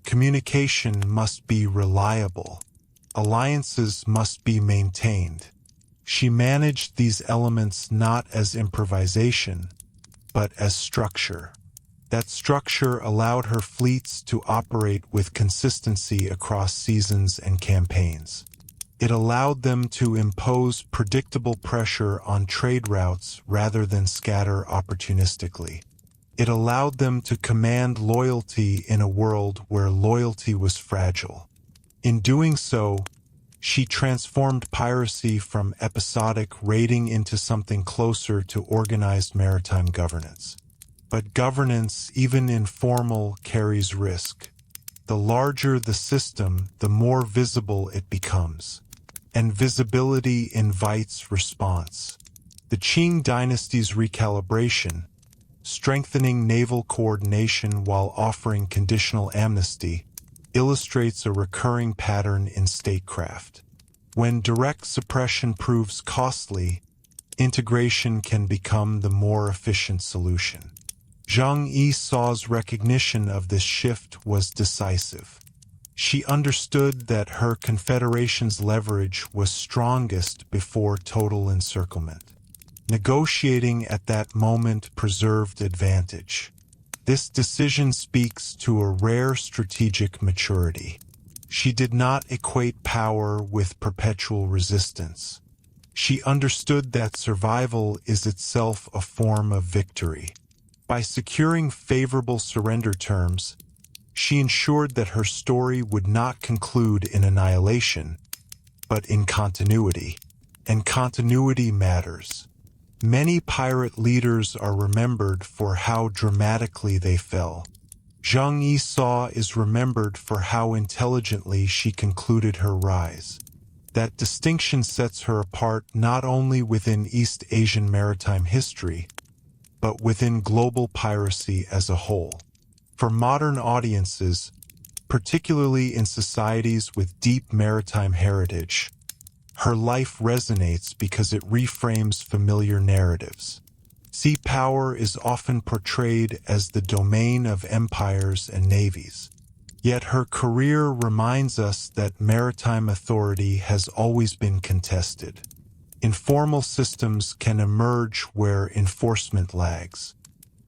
Communication must be reliable. Alliances must be maintained. She managed these elements not as improvisation, but as structure. That structure allowed her fleets to operate with consistency across seasons and campaigns. It allowed them to impose predictable pressure on trade routes rather than scatter opportunistically. It allowed them to command loyalty in a world where loyalty was fragile. In doing so, she transformed piracy from episodic raiding into something closer to organized maritime governance. But governance, even informal, carries risk. The larger the system, the more visible it becomes. And visibility invites response. The Qing dynasty's recalibration, strengthening naval coordination while offering conditional amnesty, illustrates a recurring pattern in statecraft. When direct suppression proves costly, integration can become the more efficient solution. Zheng Yi Sao's recognition of this shift was decisive. She understood that her confederation's leverage was strongest before total encirclement. Negotiating at that moment preserved advantage. This decision speaks to a rare strategic maturity. She did not equate power with perpetual resistance. She understood that survival is itself a form of victory. By securing favorable surrender terms, she ensured that her story would not conclude in annihilation, but in continuity. And continuity matters. Many pirate leaders are remembered for how dramatically they fell. Zheng Yi Sao is remembered for how intelligently she concluded her rise. That distinction sets her apart not only within East Asian maritime history, but within global piracy as a whole. For modern audiences, particularly in societies with deep maritime heritage, her life resonates because it reframes familiar narratives. Sea power is often portrayed as the domain of empires and navies. Yet her career reminds us that maritime authority has always been contested. Informal systems can emerge where enforcement lags.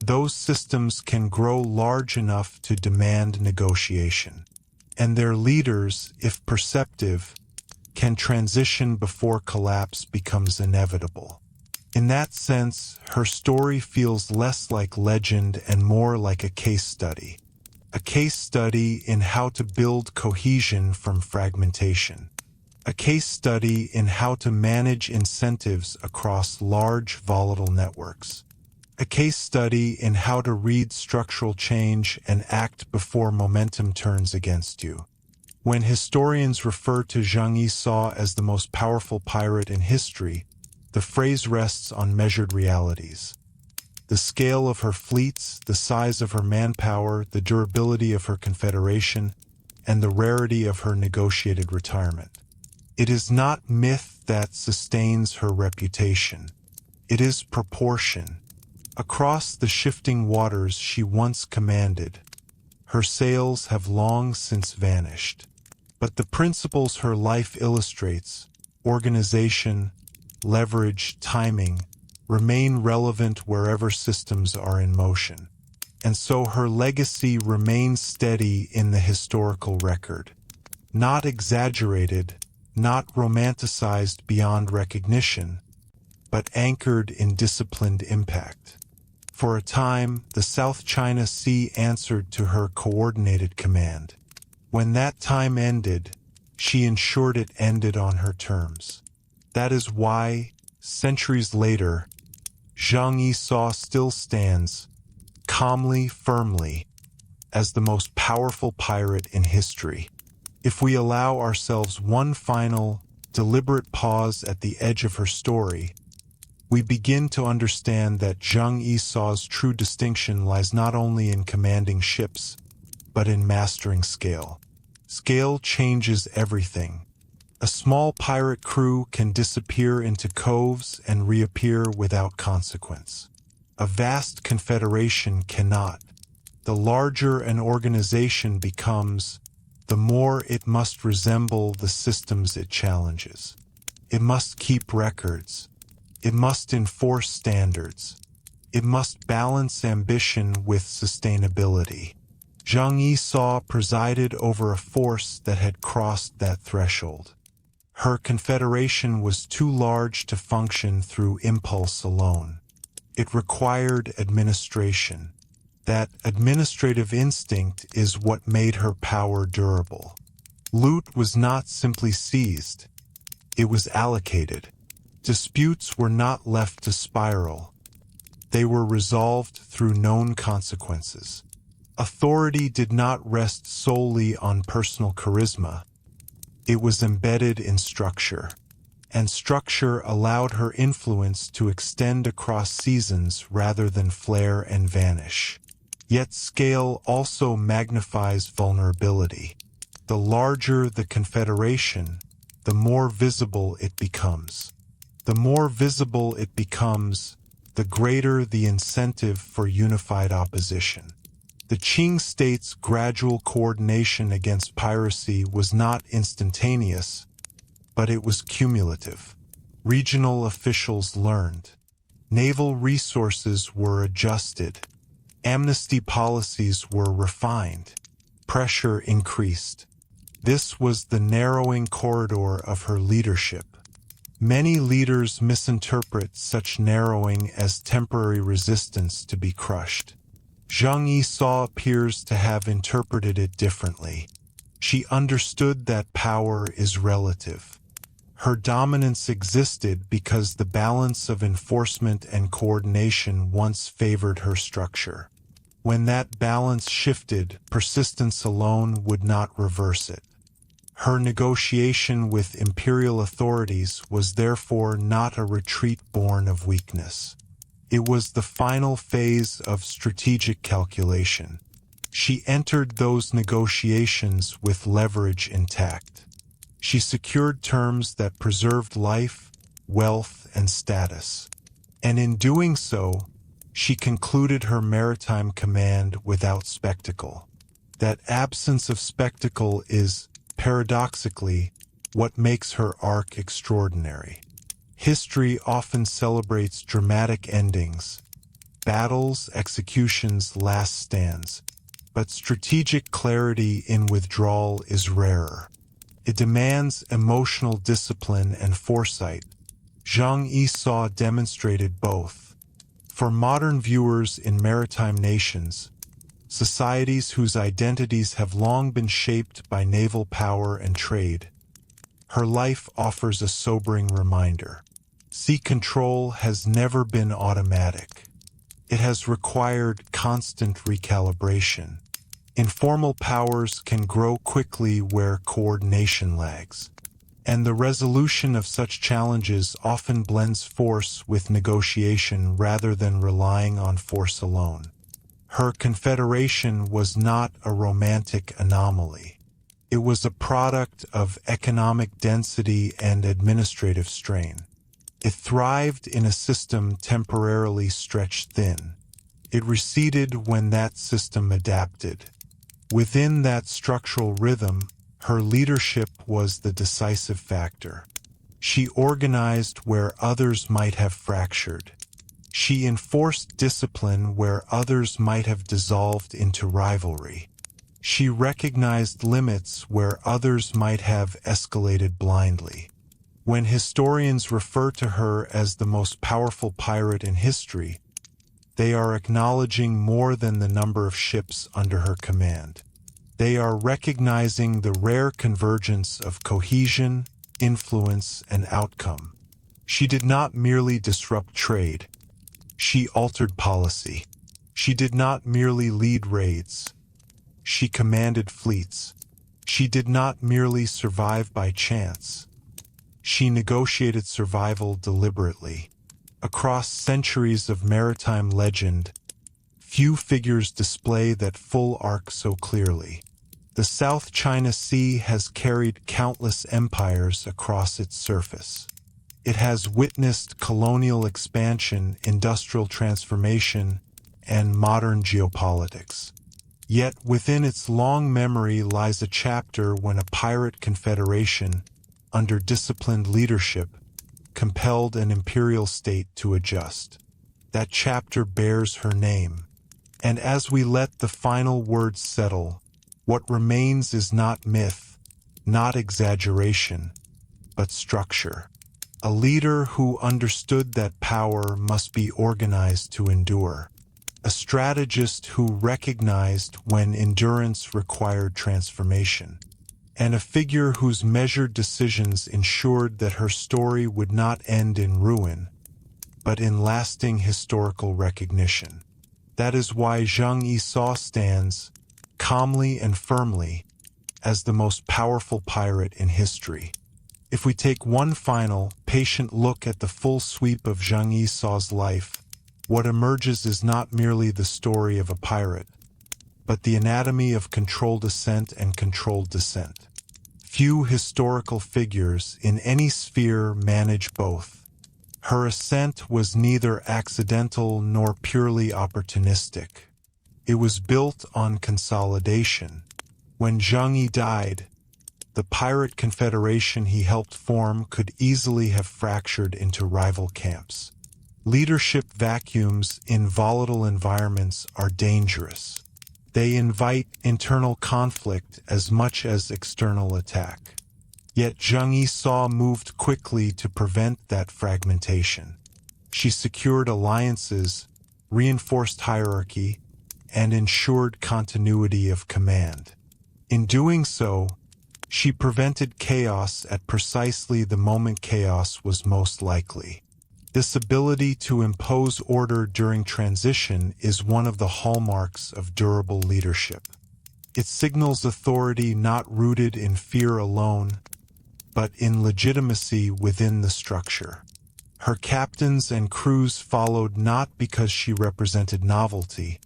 Those systems can grow large enough to demand negotiation. And their leaders, if perceptive, can transition before collapse becomes inevitable. In that sense, her story feels less like legend and more like a case study. A case study in how to build cohesion from fragmentation. A case study in how to manage incentives across large, volatile networks. A case study in how to read structural change and act before momentum turns against you. When historians refer to Zheng Yi Sao as the most powerful pirate in history, the phrase rests on measured realities. The scale of her fleets, the size of her manpower, the durability of her confederation, and the rarity of her negotiated retirement. It is not myth that sustains her reputation. It is proportion. Across the shifting waters she once commanded, her sails have long since vanished. But the principles her life illustrates, organization, leverage, timing, remain relevant wherever systems are in motion. And so her legacy remains steady in the historical record. Not exaggerated, not romanticized beyond recognition, but anchored in disciplined impact. For a time, the South China Sea answered to her coordinated command. When that time ended, she ensured it ended on her terms. That is why, centuries later, Zheng Yi Sao still stands, calmly, firmly, as the most powerful pirate in history. If we allow ourselves one final, deliberate pause at the edge of her story, we begin to understand that Zheng Yi Sao's true distinction lies not only in commanding ships, but in mastering scale. Scale changes everything. A small pirate crew can disappear into coves and reappear without consequence. A vast confederation cannot. The larger an organization becomes, the more it must resemble the systems it challenges. It must keep records. It must enforce standards. It must balance ambition with sustainability. Zheng Yi Sao presided over a force that had crossed that threshold. Her confederation was too large to function through impulse alone. It required administration. That administrative instinct is what made her power durable. Loot was not simply seized. It was allocated. Disputes were not left to spiral. They were resolved through known consequences. Authority did not rest solely on personal charisma. It was embedded in structure, and structure allowed her influence to extend across seasons rather than flare and vanish. Yet scale also magnifies vulnerability. The larger the confederation, the more visible it becomes. The more visible it becomes, the greater the incentive for unified opposition. The Qing state's gradual coordination against piracy was not instantaneous, but it was cumulative. Regional officials learned. Naval resources were adjusted. Amnesty policies were refined. Pressure increased. This was the narrowing corridor of her leadership. Many leaders misinterpret such narrowing as temporary resistance to be crushed. Zheng Yi Sao appears to have interpreted it differently. She understood that power is relative. Her dominance existed because the balance of enforcement and coordination once favored her structure. When that balance shifted, persistence alone would not reverse it. Her negotiation with imperial authorities was therefore not a retreat born of weakness. It was the final phase of strategic calculation. She entered those negotiations with leverage intact. She secured terms that preserved life, wealth, and status. And in doing so, she concluded her maritime command without spectacle. That absence of spectacle is, paradoxically, what makes her arc extraordinary. History often celebrates dramatic endings, battles, executions, last stands, but strategic clarity in withdrawal is rarer. It demands emotional discipline and foresight. Zheng Yi Sao demonstrated both. For modern viewers in maritime nations, societies whose identities have long been shaped by naval power and trade, her life offers a sobering reminder. Sea control has never been automatic. It has required constant recalibration. Informal powers can grow quickly where coordination lags, and the resolution of such challenges often blends force with negotiation rather than relying on force alone. Her confederation was not a romantic anomaly. It was a product of economic density and administrative strain. It thrived in a system temporarily stretched thin. It receded when that system adapted. Within that structural rhythm, her leadership was the decisive factor. She organized where others might have fractured. She enforced discipline where others might have dissolved into rivalry. She recognized limits where others might have escalated blindly. When historians refer to her as the most powerful pirate in history, they are acknowledging more than the number of ships under her command. They are recognizing the rare convergence of cohesion, influence, and outcome. She did not merely disrupt trade. She altered policy. She did not merely lead raids. She commanded fleets. She did not merely survive by chance. She negotiated survival deliberately. Across centuries of maritime legend, few figures display that full arc so clearly. The South China Sea has carried countless empires across its surface. It has witnessed colonial expansion, industrial transformation, and modern geopolitics. Yet within its long memory lies a chapter when a pirate confederation, under disciplined leadership, compelled an imperial state to adjust. That chapter bears her name. And as we let the final words settle, what remains is not myth, not exaggeration, but structure. A leader who understood that power must be organized to endure. A strategist who recognized when endurance required transformation. And a figure whose measured decisions ensured that her story would not end in ruin, but in lasting historical recognition. That is why Zheng Yi Sao stands, calmly and firmly, as the most powerful pirate in history. If we take one final, patient look at the full sweep of Zheng Yi Sao's life, what emerges is not merely the story of a pirate, but the anatomy of controlled ascent and controlled descent. Few historical figures in any sphere manage both. Her ascent was neither accidental nor purely opportunistic. It was built on consolidation. When Zheng Yi died, the pirate confederation he helped form could easily have fractured into rival camps. Leadership vacuums in volatile environments are dangerous. They invite internal conflict as much as external attack. Yet Zheng Yi Sao moved quickly to prevent that fragmentation. She secured alliances, reinforced hierarchy, and ensured continuity of command. In doing so, she prevented chaos at precisely the moment chaos was most likely. This ability to impose order during transition is one of the hallmarks of durable leadership. It signals authority not rooted in fear alone, but in legitimacy within the structure. Her captains and crews followed not because she represented novelty,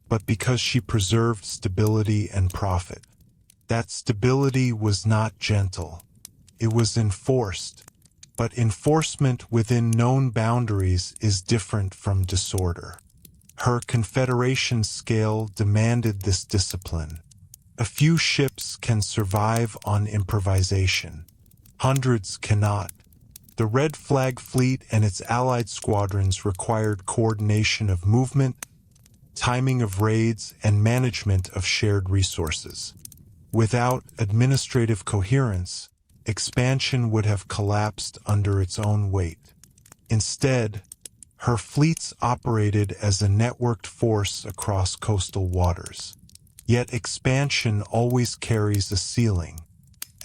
but because she preserved stability and profit. That stability was not gentle. It was enforced, but enforcement within known boundaries is different from disorder. Her confederation's scale demanded this discipline. A few ships can survive on improvisation. Hundreds cannot. The Red Flag Fleet and its allied squadrons required coordination of movement, timing of raids, and management of shared resources. Without administrative coherence, expansion would have collapsed under its own weight. Instead, her fleets operated as a networked force across coastal waters. Yet expansion always carries a ceiling.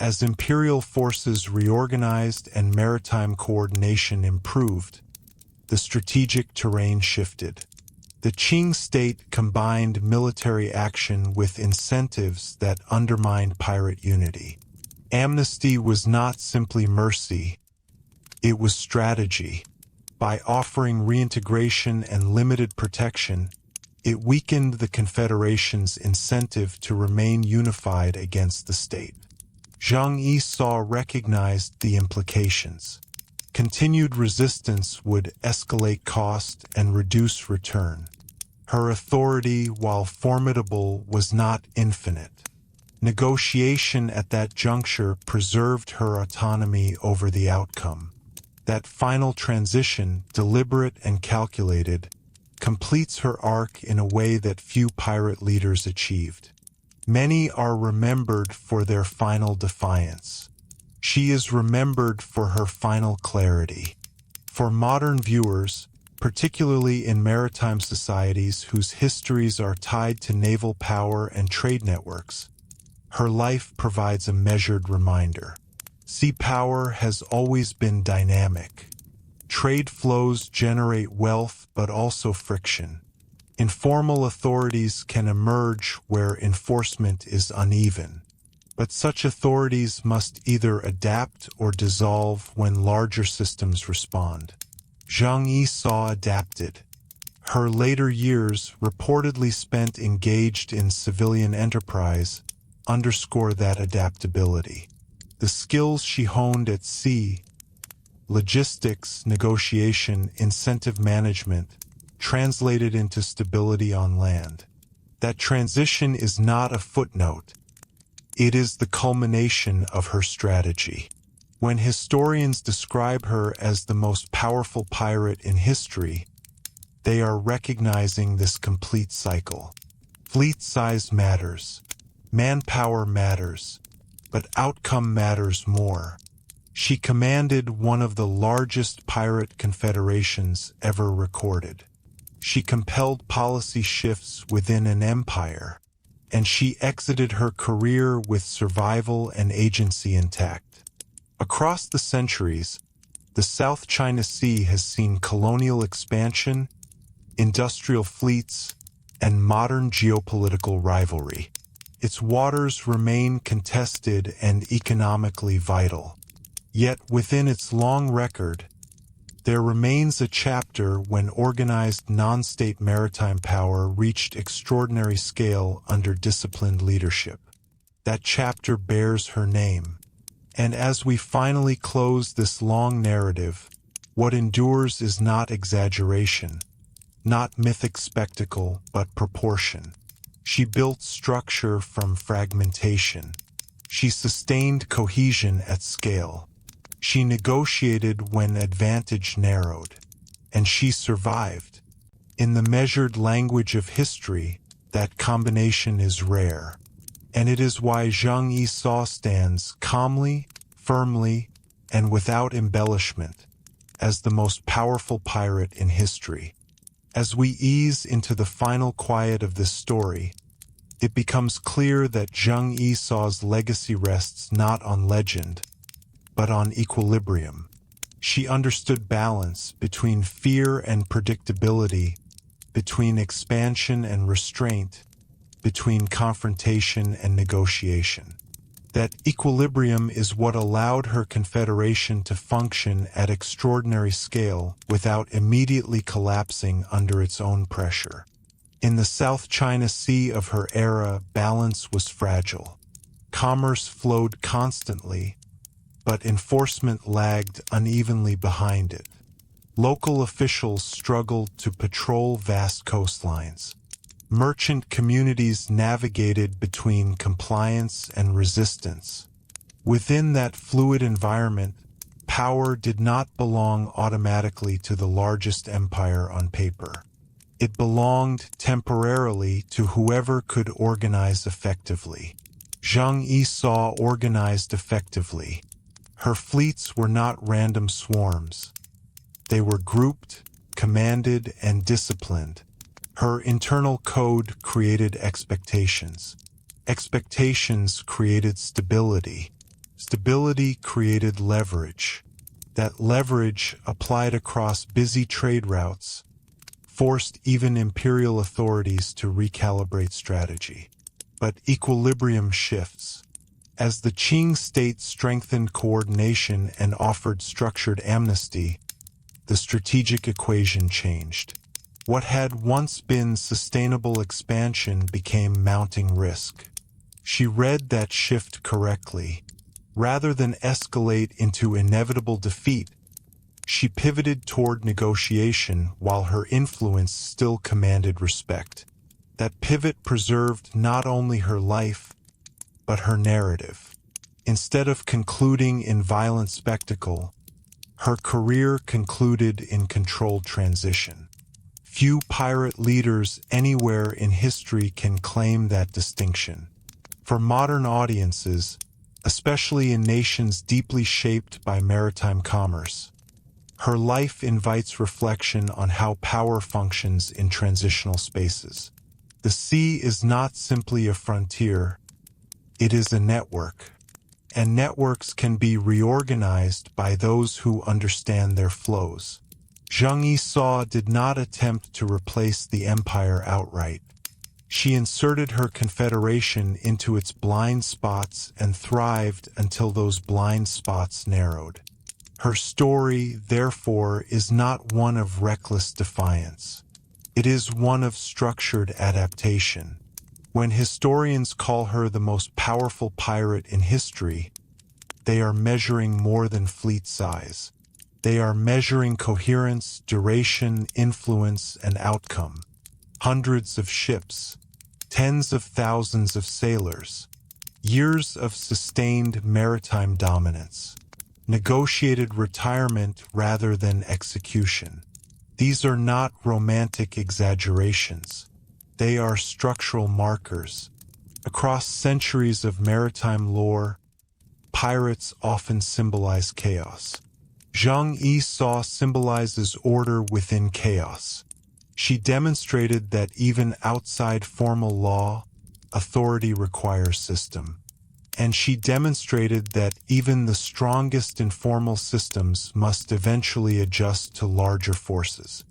As imperial forces reorganized and maritime coordination improved, the strategic terrain shifted. The Qing state combined military action with incentives that undermined pirate unity. Amnesty was not simply mercy, it was strategy. By offering reintegration and limited protection, it weakened the Confederation's incentive to remain unified against the state. Zheng Yi Sao recognized the implications. Continued resistance would escalate cost and reduce return. Her authority, while formidable, was not infinite. Negotiation at that juncture preserved her autonomy over the outcome. That final transition, deliberate and calculated, completes her arc in a way that few pirate leaders achieved. Many are remembered for their final defiance. She is remembered for her final clarity. For modern viewers, particularly in maritime societies whose histories are tied to naval power and trade networks, her life provides a measured reminder. Sea power has always been dynamic. Trade flows generate wealth but also friction. Informal authorities can emerge where enforcement is uneven, but such authorities must either adapt or dissolve when larger systems respond. Zheng Yi Sao adapted. Her later years, reportedly spent engaged in civilian enterprise, underscore that adaptability. The skills she honed at sea, logistics, negotiation, incentive management, translated into stability on land. That transition is not a footnote. It is the culmination of her strategy. When historians describe her as the most powerful pirate in history, they are recognizing this complete cycle. Fleet size matters, manpower matters, but outcome matters more. She commanded one of the largest pirate confederations ever recorded. She compelled policy shifts within an empire, and she exited her career with survival and agency intact. Across the centuries, the South China Sea has seen colonial expansion, industrial fleets, and modern geopolitical rivalry. Its waters remain contested and economically vital. Yet within its long record, there remains a chapter when organized non-state maritime power reached extraordinary scale under disciplined leadership. That chapter bears her name. And as we finally close this long narrative, what endures is not exaggeration, not mythic spectacle, but proportion. She built structure from fragmentation. She sustained cohesion at scale. She negotiated when advantage narrowed. And she survived. In the measured language of history, that combination is rare. And it is why Zheng Yi Sao stands calmly, firmly, and without embellishment, as the most powerful pirate in history. As we ease into the final quiet of this story, it becomes clear that Zheng Yi Sao's legacy rests not on legend, but on equilibrium. She understood balance between fear and predictability, between expansion and restraint, between confrontation and negotiation. That equilibrium is what allowed her confederation to function at extraordinary scale without immediately collapsing under its own pressure. In the South China Sea of her era, balance was fragile. Commerce flowed constantly, but enforcement lagged unevenly behind it. Local officials struggled to patrol vast coastlines. Merchant communities navigated between compliance and resistance. Within that fluid environment, power did not belong automatically to the largest empire on paper. It belonged temporarily to whoever could organize effectively. Zheng Yi Sao organized effectively. Her fleets were not random swarms. They were grouped, commanded, and disciplined. Her internal code created expectations. Expectations created stability. Stability created leverage. That leverage, applied across busy trade routes, forced even imperial authorities to recalibrate strategy. But equilibrium shifts. As the Qing state strengthened coordination and offered structured amnesty, the strategic equation changed. What had once been sustainable expansion became mounting risk. She read that shift correctly. Rather than escalate into inevitable defeat, she pivoted toward negotiation while her influence still commanded respect. That pivot preserved not only her life, but her narrative. Instead of concluding in violent spectacle, her career concluded in controlled transition. Few pirate leaders anywhere in history can claim that distinction. For modern audiences, especially in nations deeply shaped by maritime commerce, her life invites reflection on how power functions in transitional spaces. The sea is not simply a frontier, it is a network, and networks can be reorganized by those who understand their flows. Zheng Yi Sao did not attempt to replace the empire outright. She inserted her confederation into its blind spots and thrived until those blind spots narrowed. Her story, therefore, is not one of reckless defiance. It is one of structured adaptation. When historians call her the most powerful pirate in history, they are measuring more than fleet size. They are measuring coherence, duration, influence, and outcome. Hundreds of ships, tens of thousands of sailors, years of sustained maritime dominance, negotiated retirement rather than execution. These are not romantic exaggerations. They are structural markers. Across centuries of maritime lore, pirates often symbolize chaos. Zheng Yi Sao symbolizes order within chaos. She demonstrated that even outside formal law, authority requires system. And she demonstrated that even the strongest informal systems must eventually adjust to larger forces.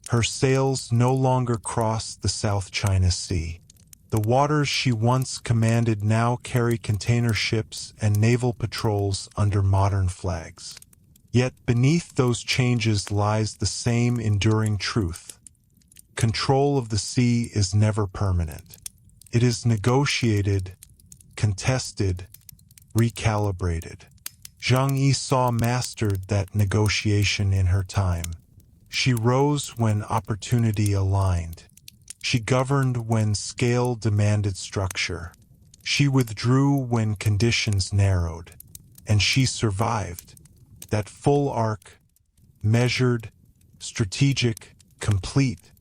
Her sails no longer cross the South China Sea. The waters she once commanded now carry container ships and naval patrols under modern flags. Yet beneath those changes lies the same enduring truth. Control of the sea is never permanent. It is negotiated, contested, recalibrated. Zheng Yi Sao mastered that negotiation in her time. She rose when opportunity aligned. She governed when scale demanded structure. She withdrew when conditions narrowed. And she survived. That full arc, measured, strategic, complete,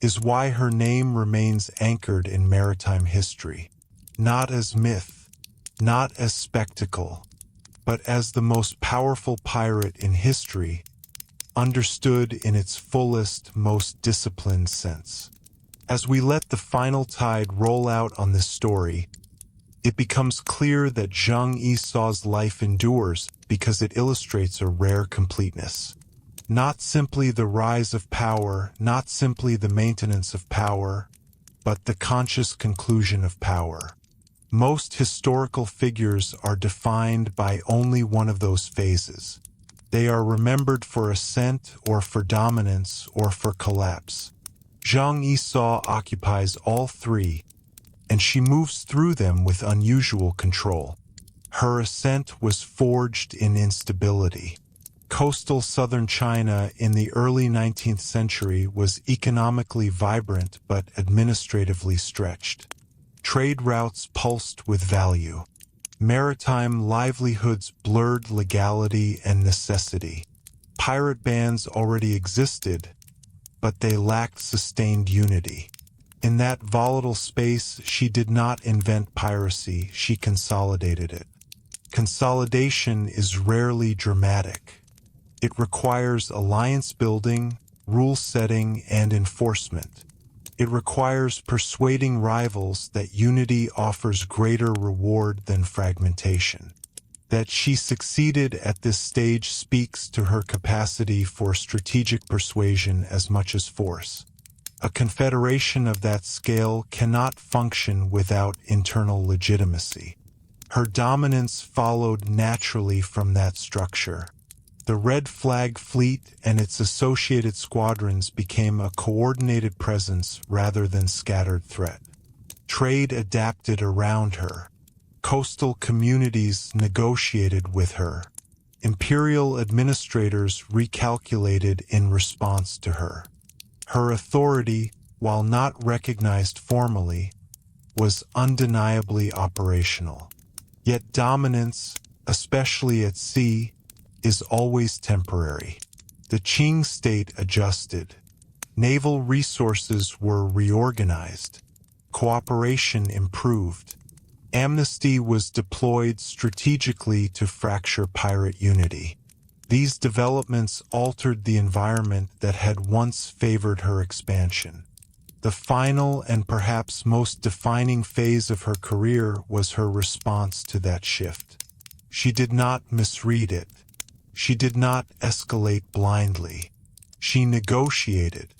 is why her name remains anchored in maritime history. Not as myth, not as spectacle, but as the most powerful pirate in history, understood in its fullest, most disciplined sense. As we let the final tide roll out on this story, it becomes clear that Zheng Yi Sao's life endures because it illustrates a rare completeness. Not simply the rise of power, not simply the maintenance of power, but the conscious conclusion of power. Most historical figures are defined by only one of those phases. They are remembered for ascent or for dominance or for collapse. Zheng Yi Sao occupies all three, and she moves through them with unusual control. Her ascent was forged in instability. Coastal southern China in the early 19th century was economically vibrant but administratively stretched. Trade routes pulsed with value. Maritime livelihoods blurred legality and necessity. Pirate bands already existed, but they lacked sustained unity. In that volatile space, she did not invent piracy, she consolidated it. Consolidation is rarely dramatic. It requires alliance building, rule setting, and enforcement. It requires persuading rivals that unity offers greater reward than fragmentation. That she succeeded at this stage speaks to her capacity for strategic persuasion as much as force. A confederation of that scale cannot function without internal legitimacy. Her dominance followed naturally from that structure. The Red Flag Fleet and its associated squadrons became a coordinated presence rather than scattered threat. Trade adapted around her. Coastal communities negotiated with her. Imperial administrators recalculated in response to her. Her authority, while not recognized formally, was undeniably operational. Yet dominance, especially at sea, is always temporary. The Qing state adjusted. Naval resources were reorganized. Cooperation improved. Amnesty was deployed strategically to fracture pirate unity. These developments altered the environment that had once favored her expansion. The final and perhaps most defining phase of her career was her response to that shift. She did not misread it. She did not escalate blindly. She negotiated.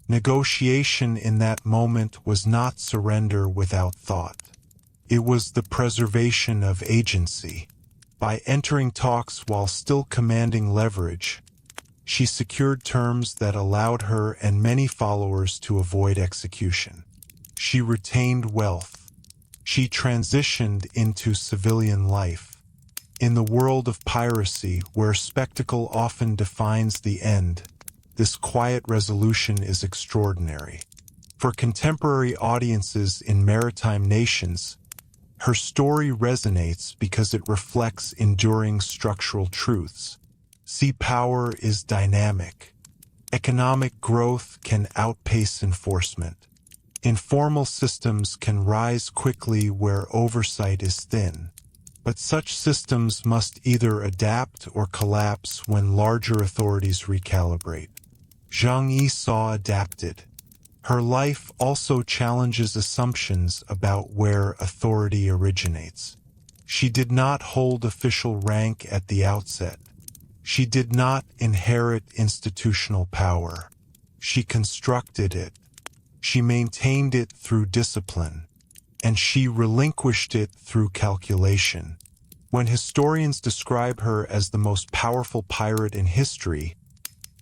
Negotiation in that moment was not surrender without thought. It was the preservation of agency. By entering talks while still commanding leverage, she secured terms that allowed her and many followers to avoid execution. She retained wealth. She transitioned into civilian life. In the world of piracy, where spectacle often defines the end, this quiet resolution is extraordinary. For contemporary audiences in maritime nations, her story resonates because it reflects enduring structural truths. Sea power is dynamic. Economic growth can outpace enforcement. Informal systems can rise quickly where oversight is thin. But such systems must either adapt or collapse when larger authorities recalibrate. Zheng Yi Sao adapted. Her life also challenges assumptions about where authority originates. She did not hold official rank at the outset. She did not inherit institutional power. She constructed it. She maintained it through discipline. And she relinquished it through calculation. When historians describe her as the most powerful pirate in history,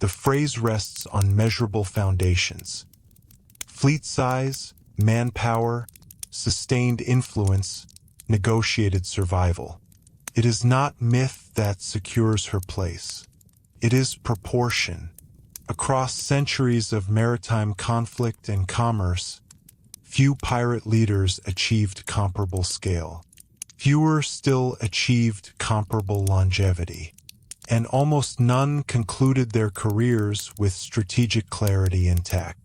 the phrase rests on measurable foundations. Fleet size, manpower, sustained influence, negotiated survival. It is not myth that secures her place. It is proportion. Across centuries of maritime conflict and commerce, few pirate leaders achieved comparable scale. Fewer still achieved comparable longevity. And almost none concluded their careers with strategic clarity intact.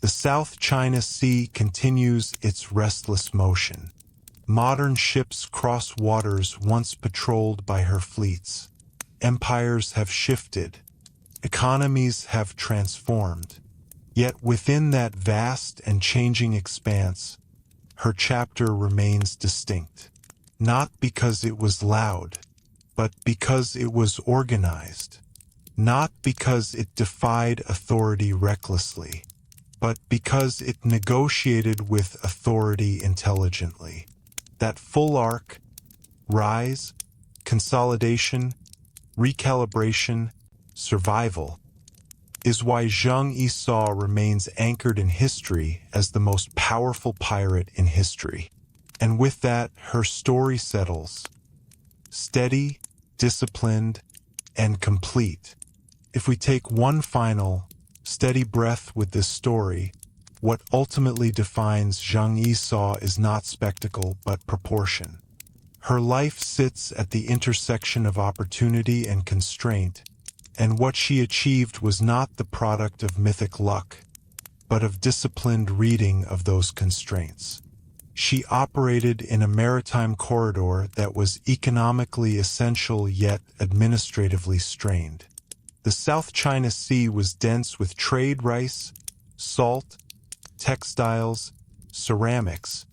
The South China Sea continues its restless motion. Modern ships cross waters once patrolled by her fleets. Empires have shifted. Economies have transformed. Yet within that vast and changing expanse, her chapter remains distinct. Not because it was loud, but because it was organized. Not because it defied authority recklessly, but because it negotiated with authority intelligently. That full arc, rise, consolidation, recalibration, survival, is why Zheng Yi Sao remains anchored in history as the most powerful pirate in history. And with that, her story settles. Steady, disciplined, and complete. If we take one final, steady breath with this story, what ultimately defines Zheng Yi Sao is not spectacle but proportion. Her life sits at the intersection of opportunity and constraint, and what she achieved was not the product of mythic luck, but of disciplined reading of those constraints. She operated in a maritime corridor that was economically essential yet administratively strained. The South China Sea was dense with trade rice, salt, textiles, ceramics,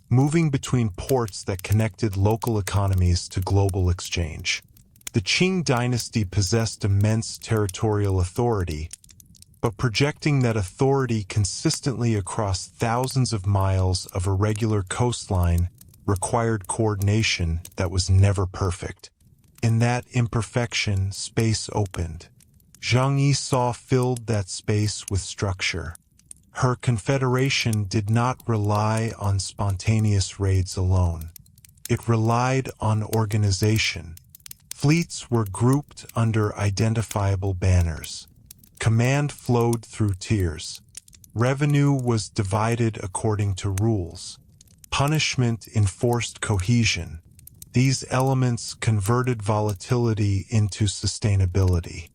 moving between ports that connected local economies to global exchange. The Qing dynasty possessed immense territorial authority, but projecting that authority consistently across thousands of miles of irregular coastline required coordination that was never perfect. In that imperfection, space opened. Zheng Yi Sao filled that space with structure. Her confederation did not rely on spontaneous raids alone. It relied on organization. Fleets were grouped under identifiable banners. Command flowed through tiers. Revenue was divided according to rules. Punishment enforced cohesion. These elements converted volatility into sustainability.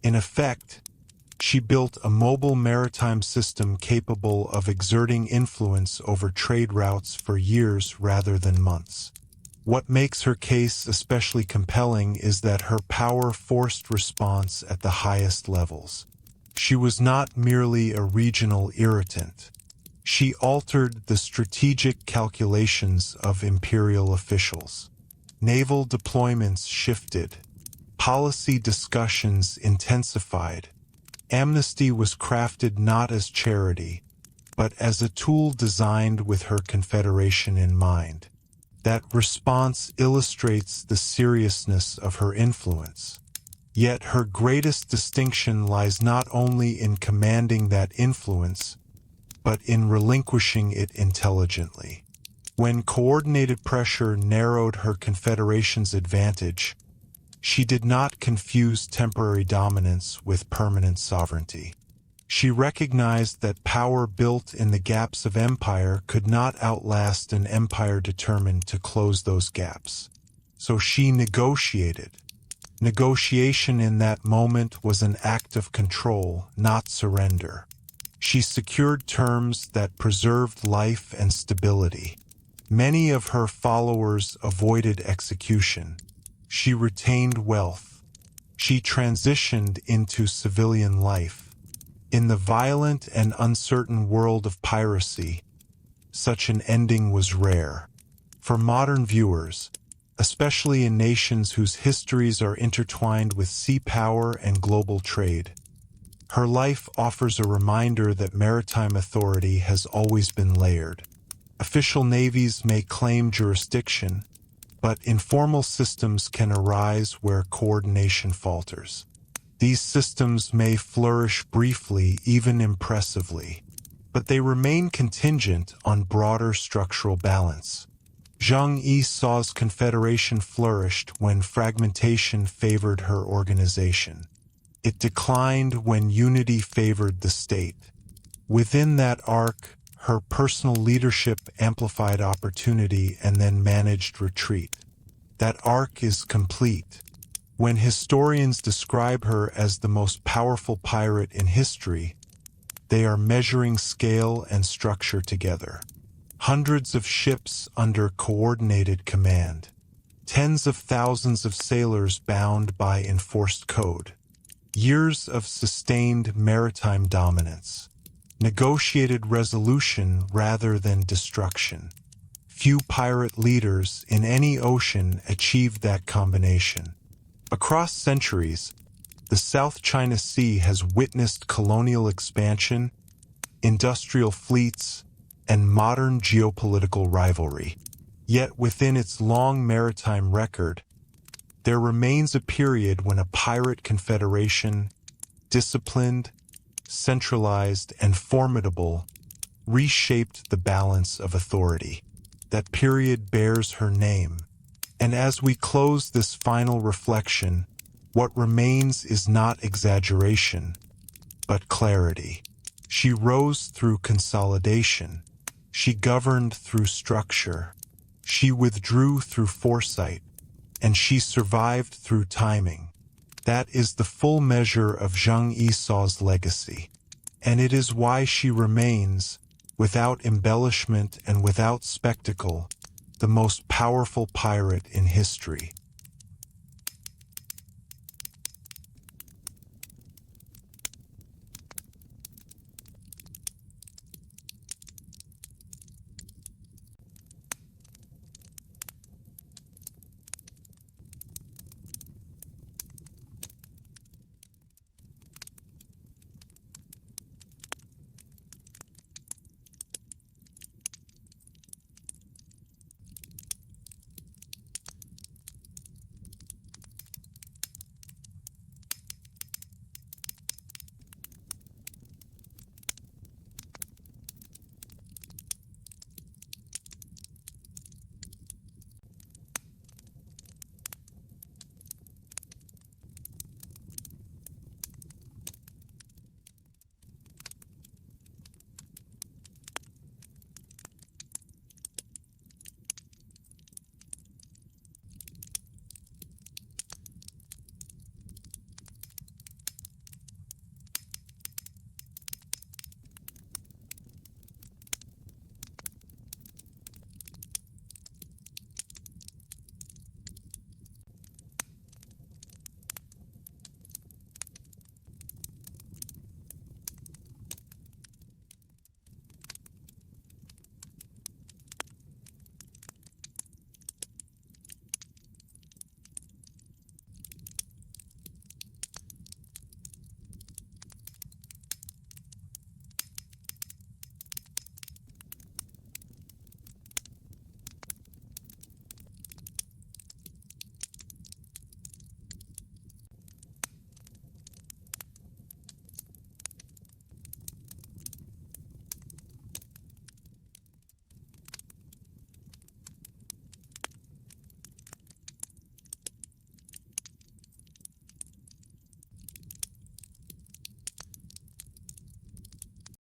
In effect, she built a mobile maritime system capable of exerting influence over trade routes for years rather than months. What makes her case especially compelling is that her power forced response at the highest levels. She was not merely a regional irritant. She altered the strategic calculations of imperial officials. Naval deployments shifted. Policy discussions intensified. Amnesty was crafted not as charity, but as a tool designed with her confederation in mind. That response illustrates the seriousness of her influence. Yet her greatest distinction lies not only in commanding that influence, but in relinquishing it intelligently. When coordinated pressure narrowed her confederation's advantage, she did not confuse temporary dominance with permanent sovereignty. She recognized that power built in the gaps of empire could not outlast an empire determined to close those gaps. So she negotiated. Negotiation in that moment was an act of control, not surrender. She secured terms that preserved life and stability. Many of her followers avoided execution. She retained wealth. She transitioned into civilian life. In the violent and uncertain world of piracy, such an ending was rare. For modern viewers, especially in nations whose histories are intertwined with sea power and global trade, her life offers a reminder that maritime authority has always been layered. Official navies may claim jurisdiction, but informal systems can arise where coordination falters. These systems may flourish briefly, even impressively, but they remain contingent on broader structural balance. Zheng Yi Sao's confederation flourished when fragmentation favored her organization. It declined when unity favored the state. Within that arc, her personal leadership amplified opportunity and then managed retreat. That arc is complete. When historians describe her as the most powerful pirate in history, they are measuring scale and structure together. Hundreds of ships under coordinated command. Tens of thousands of sailors bound by enforced code. Years of sustained maritime dominance. Negotiated resolution rather than destruction. Few pirate leaders in any ocean achieved that combination. Across centuries, the South China Sea has witnessed colonial expansion, industrial fleets, and modern geopolitical rivalry. Yet within its long maritime record, there remains a period when a pirate confederation, disciplined, centralized, and formidable, reshaped the balance of authority. That period bears her name. And as we close this final reflection, what remains is not exaggeration, but clarity. She rose through consolidation. She governed through structure. She withdrew through foresight. And she survived through timing. That is the full measure of Zheng Yi Sao's legacy. And it is why she remains, without embellishment and without spectacle, the most powerful pirate in history.